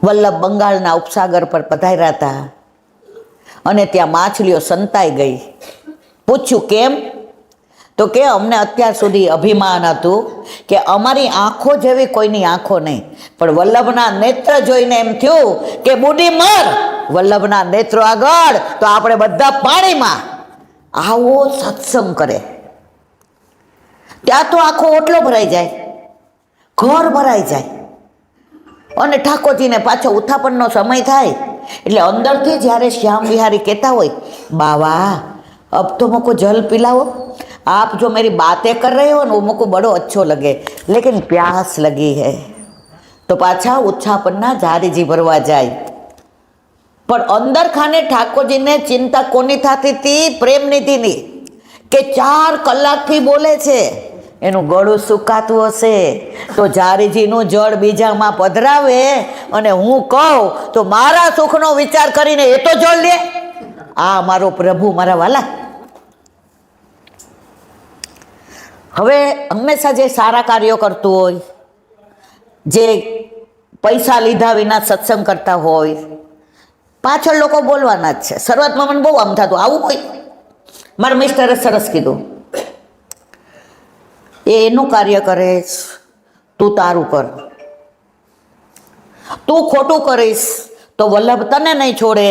વલ્લભ બંગાળના ઉપસાગર પર પધાર્યા હતા અને ત્યાં માછલીઓ સંતાઈ ગઈ. પૂછ્યું કેમ? તો કે અમને અત્યાર સુધી અભિમાન હતું કે અમારી આંખો જેવી કોઈની આંખો નહીં, પણ વલ્લભના નેત્ર જોઈને એમ થયું કે બુડી મર, વલ્લભના નેત્રો આગળ તો આપણે બધા પાણીમાં. આવો સત્સંગ કરે ત્યાં તો આખો ઓટલો ભરાઈ જાય, ઘર ભરાઈ જાય. અને ઠાકોરજીને પાછો ઉત્થાપનનો સમય થાય એટલે અંદરથી જ્યારે શ્યામ વિહારી કહેતા હોય, બાવા अब तो मुझको जल पिलाओ, आप जो मेरी बातें कर रहे हो ना वो मुझको बड़ो अच्छो लगे, लेकिन प्यास लगी है. तो पाछा उच्छापन्ना झारीजी भरवा જાય. પણ અંદર ખાને ઠાકોરજીને ચિંતા કોની થતી હતી? પ્રેમનિધિની. કે 4 કલાકથી બોલે છે, એનું ગળું સુકાતું હશે તો જારીજીનું જળ બીજામાં પધરાવે અને હું કહું તો મારા સુખનો વિચાર કરીને એ તો જળ લે. આ મારો પ્રભુ, મારા વાલા. હવે હંમેશા જે સારા કાર્યો કરતું હોય, જે પૈસા લીધા વિના સત્સંગ કરતા હોય, પાછળ લોકો બોલવાના જ છે. શરૂઆતમાં મને બહુ આમ થતું, આવું હોય. મારા મિસ્ટરે સરસ કીધું, એનું કાર્ય કરે, તું તારું કર. તું ખોટું કરીશ તો વલ્લભ તને નહીં છોડે,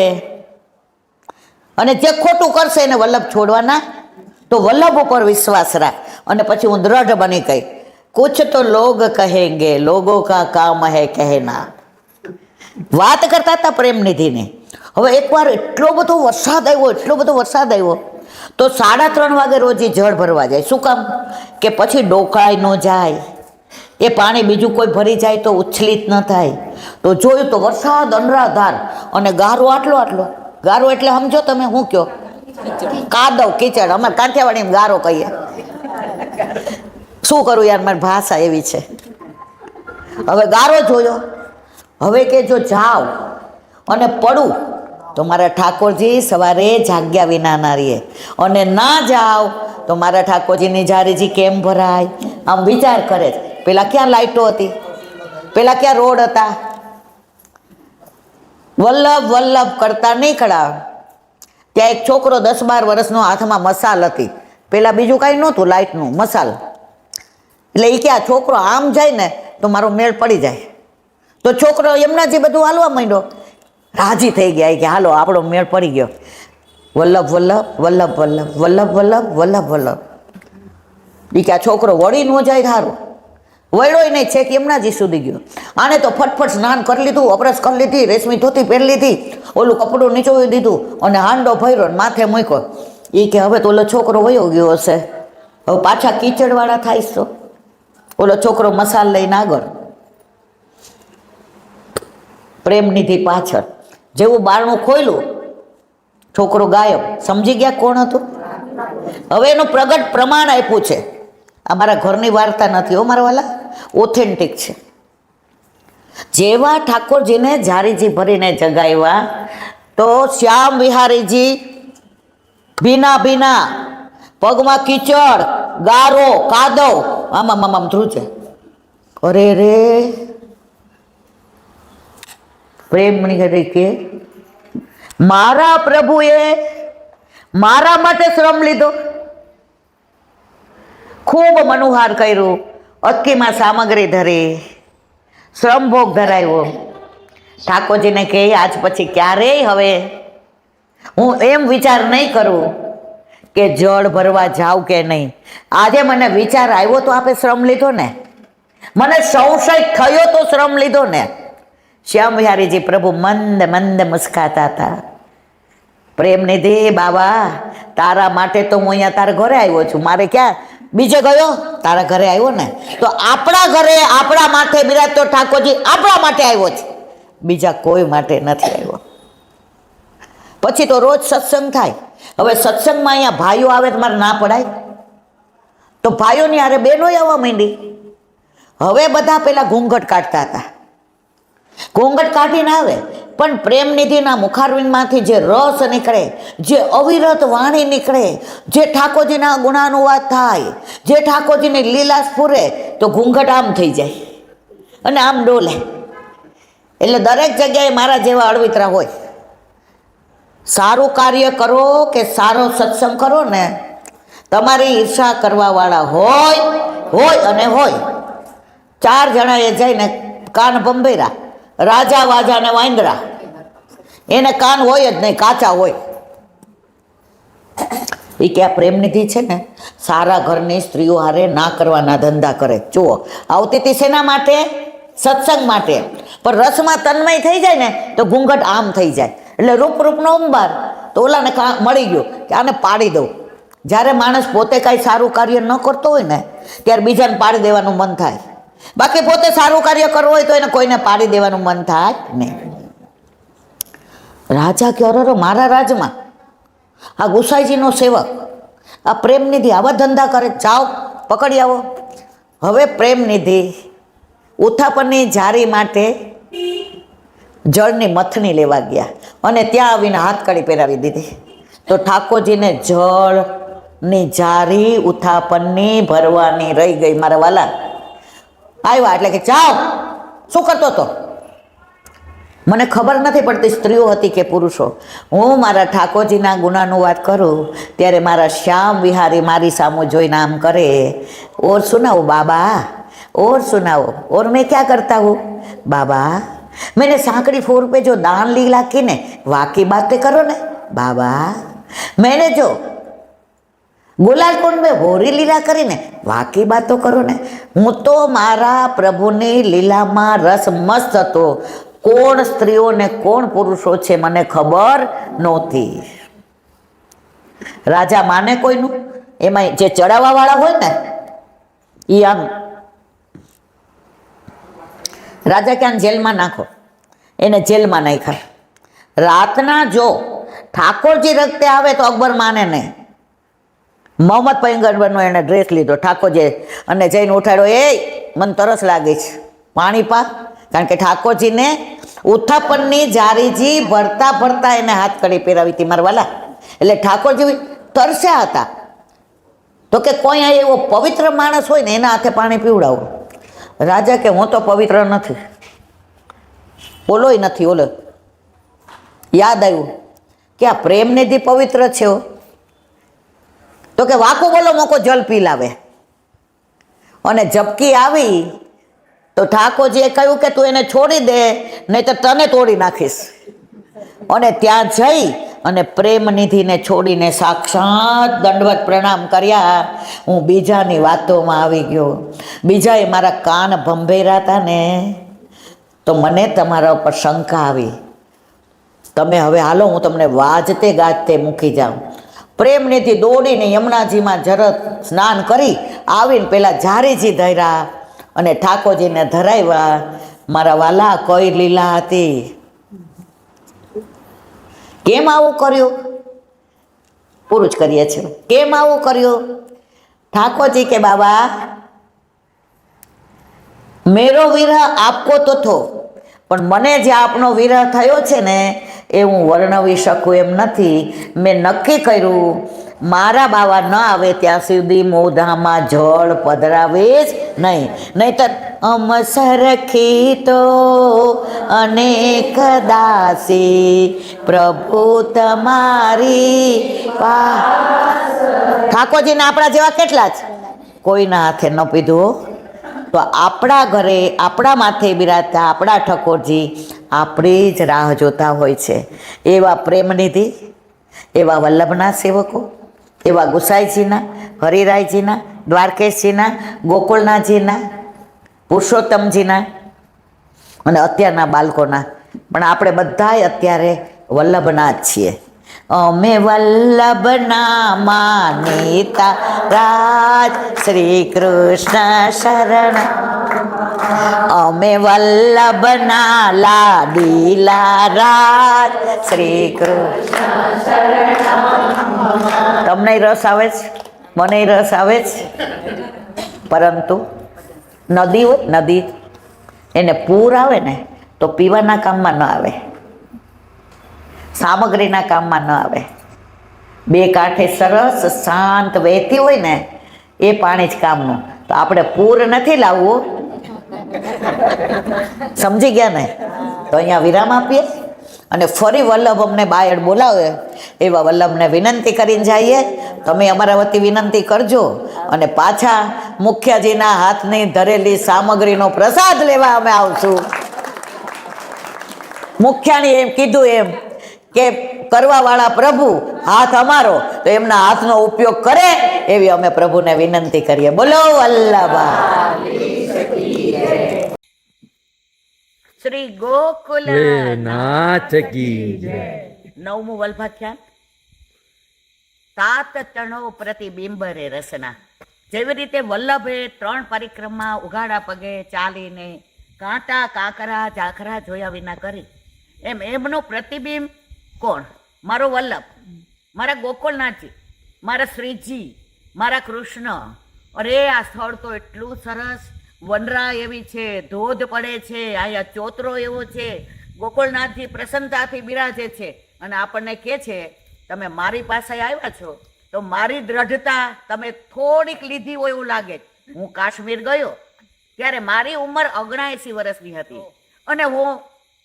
અને જે ખોટું કરશે એને વલ્લભ છોડવાના. તો વલ્લભ ઉપર વિશ્વાસ રાખ. અને પછી હું દ્રઢ બની ગઈ, કુછ તો લોગ કહેંગે, લોગો કા કામ હૈ કહેના. વાત કરતા હતા પ્રેમનિધિની. હવે એકવાર એટલો બધો વરસાદ આવ્યો તો 3:30 વાગે રોજ જળ ભરવા જાય. શું કામ? કે પછી ડોકાઈ ન જાય, એ પાણી બીજું કોઈ ભરી જાય તો ઉછલિત ન થાય. તો જોયું તો વરસાદ અનરાધાર, અને ગારો આટલો. ગારો એટલે સમજો તમે, શું કહો? કાદવ, કીચડ. અમારે કાંઠિયાવાડીમાં ગારો કહીએ. શું કરું યાર, મારી ભાષા એવી છે. હવે ગારો જોયો. હવે કે જો જાવ અને પડું તો મારા ઠાકોરજી સવારે જાગ્યા વિના ના રહીએ, અને ના જાવ તો મારા ઠાકોરજીની જારીજી કેમ ભરાય. આમ વિચાર કરે છે. પેલા ક્યાં લાઈટો હતી, પેલા ક્યાં રોડ હતા. વલ્લભ કરતા નીકળ્યા. ત્યાં એક છોકરો 10-12 વર્ષનો, હાથમાં મસાલ હતી. પેલા બીજું કાંઈ નહોતું, લાઇટનું મસાલ. એટલે એ કે આ છોકરો આમ જાય ને તો મારો મેળ પડી જાય. તો છોકરો એમના જે બધું હાલવા માંડ્યો, રાજી થઈ ગયા કે હાલો આપણો મેળ પડી ગયો. વલ્લભ. એ કે આ છોકરો વળી ન જાય સારું. વળ્યો નહીં, છે કે એમના જ સુધી ગયો. આને તો ફટફટ સ્નાન કરી લીધું, અપરસ કરી લીધી, રેશમી ધોતી પહેરી લીધી, ઓલું કપડું નીચોવી દીધું, અને હાંડો ભર્યો માથે મૂક્યો. એ કે હવે તો ઓલો છોકરો વયો ગયો હશે, હવે પાછા કીચડવાળા થાય તો. ઓલો છોકરો મસાલ લઈને આગળ, પ્રેમનિધિ પાછળ. જેવું બારણું ખોલ્યું, છોકરો ગાયબ. સમજી ગયા કોણ હતું? હવે એનું પ્રગટ પ્રમાણ આપ્યું છે. આ મારા ઘરની વાર્તા નથી હો મારા વાલા, ઓથેન્ટિક છે. જેવા ઠાકોરજીને જારીજી ભરીને જગાવ્યા તો શ્યામ વિહારીજી ભીના પગમાં કીચડ, ગારો, કાદવ, આમ ધ્રુજે. અરે રે, પ્રેમની કે મારા પ્રભુએ મારા માટે શ્રમ લીધો, ખૂબ મનુહાર કર્યું, અટકીમાં સામગ્રી ધરી, શ્રમભોગ ધરાવ્યો. ઠાકોરજીને કહે આજ પછી ક્યારેય હવે હું એમ વિચાર નહીં કરું કે જળ ભરવા જાઉં કે નહીં. આજે મને વિચાર આવ્યો તો આપે શ્રમ લીધો ને, મને સંશય થયો તો શ્રમ લીધો ને. શ્યામ વિહારીજી પ્રભુ મંદ મુસ્કાતા હતા. પ્રેમનિધિ બાબા, તારા માટે તો હું અહીંયા તારા ઘરે આવ્યો છું. મારે ક્યાં બીજે ગયો? તારા ઘરે આવ્યો ને. તો આપણા ઘરે આપણા માટે બિરાજતો ઠાકોરજી આપણા માટે આવ્યો છે, બીજા કોઈ માટે નથી આવ્યો. પછી તો રોજ સત્સંગ થાય. હવે સત્સંગમાં અહીંયા ભાઈઓ આવે તો મારે ના પડાય? તો ભાઈઓની હારે બહેનો આવવા માંડી. હવે બધા પેલા ઘૂંઘટ કાઢતા હતા, ઘૂંઘટ કાઢીને આવે, પણ પ્રેમનિધિના મુખારવિંદમાંથી જે રસ નીકળે, જે અવિરત વાણી નીકળે, જે ઠાકોરજીના ગુણાનુવાદ થાય, જે ઠાકોરજીની લીલા સ્ફુરે, તો ઘૂંઘટ આમ થઈ જાય અને આમ ડોલે. એટલે દરેક જગ્યાએ મારા જેવા અળવિતરા હોય. સારું કાર્ય કરો કે સારો સત્સંગ કરો ને, તમારી ઈર્ષા કરવાવાળા હોય. 4 જણાએ જઈને કાન ભંભેરા, રાજા વાજા ને વાંદરા, એને કાન હોય જ નહીં, કાચા હોય. એ કે આ પ્રેમનિધિ છે ને સારા ઘરની સ્ત્રીઓ હારે ના કરવાના ધંધા કરે. જુઓ, આવતી હતી શેના માટે? સત્સંગ માટે. પણ રસમાં તન્મય થઈ જાય ને તો ઘૂંઘટ આમ થઈ જાય. એટલે રૂપનો અંબાર તો ઓલાને મળી ગયો કે આને પાડી દઉં. જ્યારે માણસ પોતે કાંઈ સારું કાર્ય ન કરતો હોય ને ત્યારે બીજાને પાડી દેવાનું મન થાય. બાકી પોતે સારું કાર્ય કરવું હોય તો એને કોઈને પાડી દેવાનું મન થાય નહીં. રાજા કે અરે મારા રાજમાં આ ગુસાઈજીનો સેવક, આ પ્રેમનિધિ આવા ધંધા કરે, જાઓ પકડી આવો. હવે પ્રેમ નિધિ ઉત્થાપનની જારી માટે જળની મથની લેવા ગયા અને ત્યાં આવીને હાથકડી પહેરાવી દીધી. તો ઠાકોરજીને જળની જારી ઉત્થાપનની ભરવાની રહી ગઈ. મારા વાલા આવ્યા એટલે કે જાઓ, શું કરતો હતો? મને ખબર નથી પડતી સ્ત્રીઓ હતી કે પુરુષો. હું મારા ઠાકોરજીના ગુનાનું વાત કરું ત્યારે મારા શ્યામ વિહારી મારી સામું જોઈને આમ કરે, ઓર સુનાવો બાબા, और सुनाओ. और मैं क्या करता हूँ बाबा, मैंने सांकड़ी 4 रुपये जो दान लीला की ने वाकई बातें करो ने बाबा. मैंने जो गुलाल कुंड में होरी लीला करी ने वाकई बातों करो ने. હું તો મારા પ્રભુની લીલામાં રસ મસ્ત હતો. કોણ સ્ત્રીઓ ને કોણ પુરુષો છે મને ખબર નહોતી. રાજા માને કોઈનું? એમાં જે ચડાવવા વાળા હોય ને એ આમ રાજા ક્યાં જેલમાં નાખો, એને જેલમાં નાખ્યા. રાતના જો ઠાકોરજી રખતે આવે તો અકબર માને નહીં. મોહમ્મદ પૈગંબરનો એને ડ્રેસ લીધો ઠાકોરજી અને જઈને ઉઠાડ્યો, એ મને તરસ લાગે છે, પાણી પા. કારણ કે ઠાકોરજીને ઉત્થાપનની જારીજી ભરતા ભરતા એને હાથકડી પહેરાવી હતી મારા વાલા. એટલે ઠાકોરજી તરસ્યા હતા. તો કે કોઈ આ એવો પવિત્ર માણસ હોય ને એના હાથે પાણી પીવડાવો. રાજા કે હું તો પવિત્ર નથી, ઓલોય નથી. ઓલો યાદ આવ્યું કે આ પ્રેમ નિધિ પવિત્ર છે. તો કે વાકો બોલો મોકો જલ પી લાવે. અને ઝબકી આવી તો ઠાકોરજીએ કહ્યું કે તું એને છોડી દે, નહીં તો તને તોડી નાખીશ. અને ત્યાં જઈ અને પ્રેમ નિધિને છોડીને સાક્ષાત દંડવત પ્રણામ કર્યા. હું બીજાની વાતોમાં આવી ગયો. બીજાએ મારા કાન ભંભેરા હતા ને તો મને તમારા ઉપર શંકા આવી. તમે હવે હાલો, હું તમને વાજતે ગાજતે મૂકી જાઉં. પ્રેમ નિધિ દોડીને યમુનાજીમાં જરત સ્નાન કરી આવીને પેલા જારીજી ધર્યા અને ઠાકોરજીને ધરાવ્યા. મારા વાલા કઈ લીલા હતી! કેમ આવું કર્યું? પૂરું જ કરીએ છીએ. કેમ આવું કર્યું? ઠાકોરજી કે બાબા, મેરો વિરહ આપકો તો થો, પણ મને જે આપનો વિરહ થયો છે ને એ હું વર્ણવી શકું એમ નથી. મેં નક્કી કર્યું મારા બાવા ન આવે ત્યાં સુધી મોઢામાં જળ પધરાવીશ નહીં. નહીંતર અમસરખી તો અનેક દાસી પ્રભુ તમારી ઠાકોરજીને આપણા જેવા કેટલા છે, કોઈના હાથે ન પીધું. તો આપણા ઘરે આપણા માથે બિરાજતા આપણા ઠાકોરજી આપણી જ રાહ જોતા હોય છે. એવા પ્રેમનિધિ, એવા વલ્લભના સેવકો, એવા ગુસાઈજીના, હરિરાયજીના, દ્વારકેશજીના, ગોકુળનાથજીના, પુરુષોત્તમજીના અને અત્યારના બાળકોના. પણ આપણે બધાય અત્યારે વલ્લભના જ છીએ. અમે વલ્લભના માનીતા રાજ શ્રી કૃષ્ણ શરણ. અમે વલ્લભના લાડીલા રાજ શ્રી કૃષ્ણ શરણ. તમને રસ આવે છે, મને રસ આવે છે. પરંતુ નદી હોય, નદી એને પૂર આવે ને તો પીવાના કામમાં ન આવે, સામગ્રીના કામમાં ન આવે. બે કાંઠે સરસ શાંત વહેતી હોય ને એ પાણી જ કામનું. તો આપણે પૂર નથી લાવવું. સમજી ગયા ને? તો અહીંયા વિરામ આપીએ અને ફરી વલ્લભ અમને બાયડ બોલાવે એવા વલ્લભને વિનંતી કરીને જઈએ. તમે અમારા વતી વિનંતી કરજો અને પાછા મુખ્યજીના હાથની ધરેલી સામગ્રીનો પ્રસાદ લેવા અમે આવશું. મુખ્યાણી એમ કીધું એમ કે કરવાવાળા પ્રભુ હાથ અમારો, તો એમના હાથનો ઉપયોગ કરે એવી અમે પ્રભુને વિનંતી કરીએ. બોલો વલ્લભા શ્રી ગોકુલ નાથ કી જય. 9મું વલ્ભાખ્યાન. તાત તણો પ્રતિબિંબ રે રસના. જેવી રીતે વલ્લભે 3 પરિક્રમા ઉઘાડા પગે ચાલીને કાંટા કાંકરા ઝાખરા જોયા વિના કરી, એમ એમનું પ્રતિબિંબ કોણ? મારો વલ્લભ, મારા ગોકુળનાથજી, મારા શ્રીજી, મારા કૃષ્ણ, અરે આ સ્થળ તો એટલું સરસ, વનરા એવી છે, ધોધ પડે છે, અહીંયા ચોતરો એવો છે, ગોકુળનાથજી પ્રસન્નતાથી બિરાજે છે અને આપણને કહે છે તમે મારી પાસે આવ્યા છો તો મારી દ્રઢતા તમે થોડીક લીધી હોય એવું લાગે. હું કાશ્મીર ગયો ત્યારે મારી ઉંમર 79 વર્ષની હતી અને હું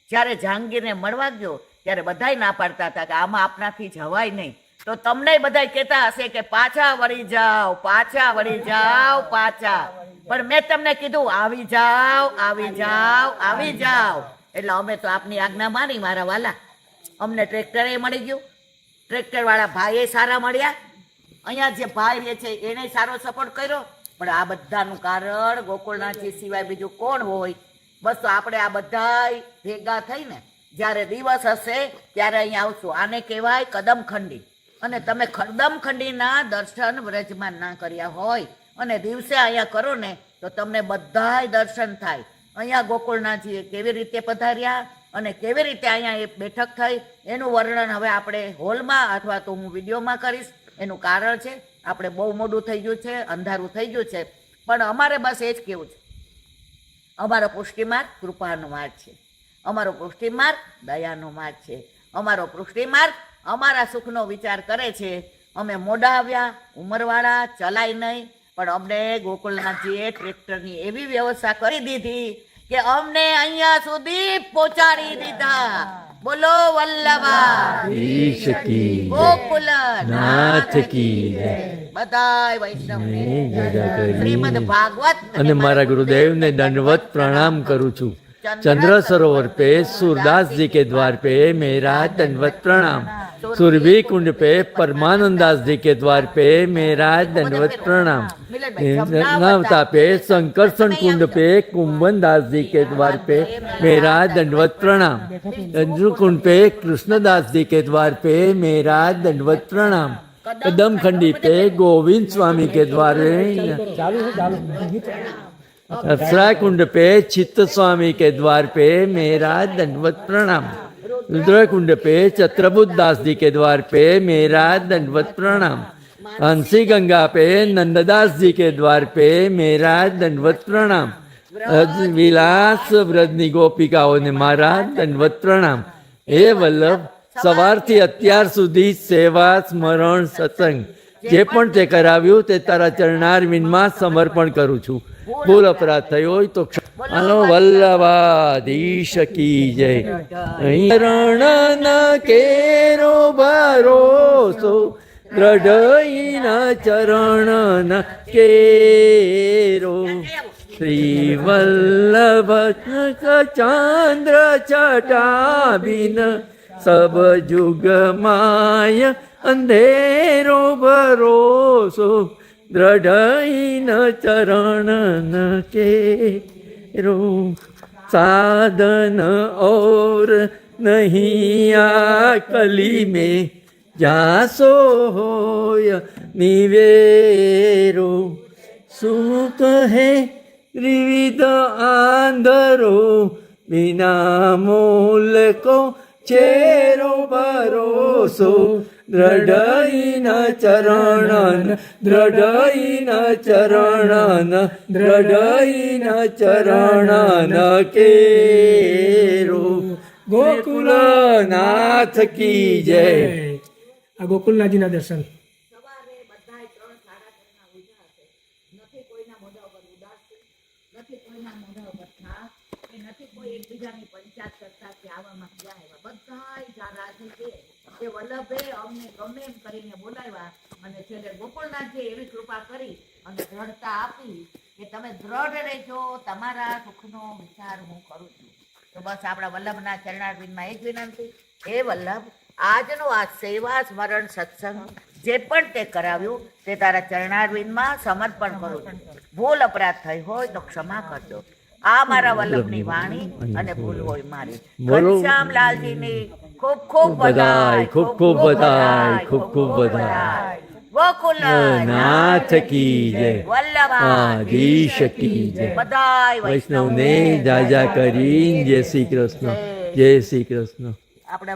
જ્યારે જહાંગીરને મળવા ગયો ત્યારે બધાય ના પાડતા હતા કે આમાં આપણાથી જવાય નહીં. તો તમને બધાય કહેતા હશે કે પાછા વળી જાઓ, પાછા વળી જાઓ, પાછા. પણ મેં તમને કીધું આવી જાઓ, આવી જાઓ, આવી જાઓ. એટલે અમે તો આપની આજ્ઞા માની મારા વાલા. અમને ટ્રેક્ટરે મળી ગયું, ટ્રેક્ટરવાળા ભાઈએ સારા મળ્યા, અહીંયા જે ભાઈ રહે છે એને સારો સપોર્ટ કર્યો. પણ આ બધાનું કારણ ગોકુળનાથજી સિવાય બીજું કોણ હોય? બસ તો આપણે આ બધાય ભેગા થઈને જ્યારે દિવસ હશે ત્યારે અહીંયા આવશું. આને કહેવાય કદમખંડી. અને તમે કદમખંડીના દર્શન વ્રજમાં ના કર્યા હોય અને દિવસે અહીંયા કરો ને તો તમને બધાય દર્શન થાય. અહીંયા ગોકુળનાથજીએ કેવી રીતે પધાર્યા અને કેવી રીતે અહીંયા એ બેઠક થઈ એનું વર્ણન હવે આપણે હોલમાં અથવા તો હું વિડીયોમાં કરીશ. એનું કારણ છે આપણે બહુ મોડું થઈ ગયું છે, અંધારું થઈ ગયું છે, પણ અમારે બસ એ જ કહેવું છે. અમારો પુષ્ટિમાર્ગ કૃપાનો માર્ગ છે, અમારો પુષ્ટિમાર્ગ દયાનો માર્ગ છે, અમારો પુષ્ટિમાર્ગ અમારા સુખનો વિચાર કરે છે. અમે મોડા આવ્યા, ઉંમરવાળા, ચલાય નહીં, પણ અમને ગોકુળનાથજીએ ટ્રેક્ટરની એવી વ્યવસ્થા કરી દીધી કે અમને અહીંયા સુધી પહોંચાડી દીધા. બોલો વલ્લભા ઈશ કી જય. ગોકુળનાથ નાથ કી જય. બધાય વૈષ્ણવને જય જય કરી. શ્રીમદ ભાગવત અને મારા ગુરુદેવને दंडवत प्रणाम करूँ छू. चंद्र सरोवर पे सूरदास जी के द्वार पे मेरा दंडवत प्रणाम. सुरभि कुंड पे परमानंदास जी के द्वार पे मेरा दंडवत प्रणाम. नावता पे संकर्षण कुंड पे कुंभन दास जी के द्वार पे मेरा दंडवत प्रणाम. रंजू कुंड पे कृष्णदास जी के द्वार पे मेरा दंडवत प्रणाम. कदम खंडी पे गोविंद स्वामी के द्वार अप्सरा कुंड पे चित्त स्वामी के द्वार पे मेरा दंडवत प्रणाम. रुद्र कुंड पे चत्रबुद्ध दास जी के द्वार पे मेरा दंडवत प्रणाम. हंसी गंगा पे नंददास जी के द्वार पे मेरा दंडवत प्रणाम. विलास व्रजनी गोपिकाओं ने मारा दंडवत प्रणाम. हे वल्लभ, સવારથી અત્યાર સુધી સેવા, સ્મરણ, સત્સંગ જે પણ તે કરાવ્યું તે તારા ચરણારવિંદમાં સમર્પણ કરું છું. ભૂલ અપરાધ થયો હોય તો આનો વલ્લભાધીશ કી જય. ચરણ કેરો ભરોસો દ્રઢઈના ચરણ કેરો. શ્રી વલ્લભ ચાંદ્ર છટાબિન सब जुग माय अंधेरो भरोसो दृढ़ न चरण न केरो. साधन और नहीं आ कली में जासो होय निवेरो. सुख है त्रिविध आंधरो बिना मूल को चेरो भरोसो दृढ़ चरण दृढ़ चरण दृढ़ चरण केरो. गोकुलनाथ की जय. આ ગોકુલનાથજીના દર્શન સવારે બધાય 3-3:30 ઉઠ્યા હશે. નથી કોઈના મોઢા ઉપર ઉદાસી, નથી કોઈના મોઢા ઉપર થાક, કે નથી કોઈ એકબીજાની પંચાયત કરતા કે આવામાં ક્યાં આવ્યા. બધાય જારા છે કે વલ્લભે અમને ગમે એમ કરીને બોલાવ્યા અને છેલ્લે ગોકુળનાથજીએ એવી કૃપા કરી અને દ્રઢતા આપી કે તમે દ્રઢ રહેજો, તમારા સુખનો વિચાર હું કરું છું. તો બસ આપણા વલ્લભના ચરણારવિંદમાં એક વિનંતી, હે વલ્લભ, આજનો આ સેવા, સ્મરણ, સત્સંગ જે પણ તે કરાવ્યું તે તારા ચરણારવિંદમાં સમર્પણ કરું છું. ભૂલ અપરાધ થઈ હોય તો ક્ષમા કરજો. આ મારા વલ્લભની વાણી અને ભૂલ હોય મારી. ઘનશ્યામલાલજીની ખૂબ ખૂબ બધાઈ, ખૂબ ખૂબ બધાઈ, ખૂબ ખૂબ બધાઈ. ગોકુલનાથ કી જય. વલ્લભાધીશ કી જય. બધાય વૈષ્ણવને જાજા કરી જય શ્રી કૃષ્ણ, જય શ્રી કૃષ્ણ. આપણે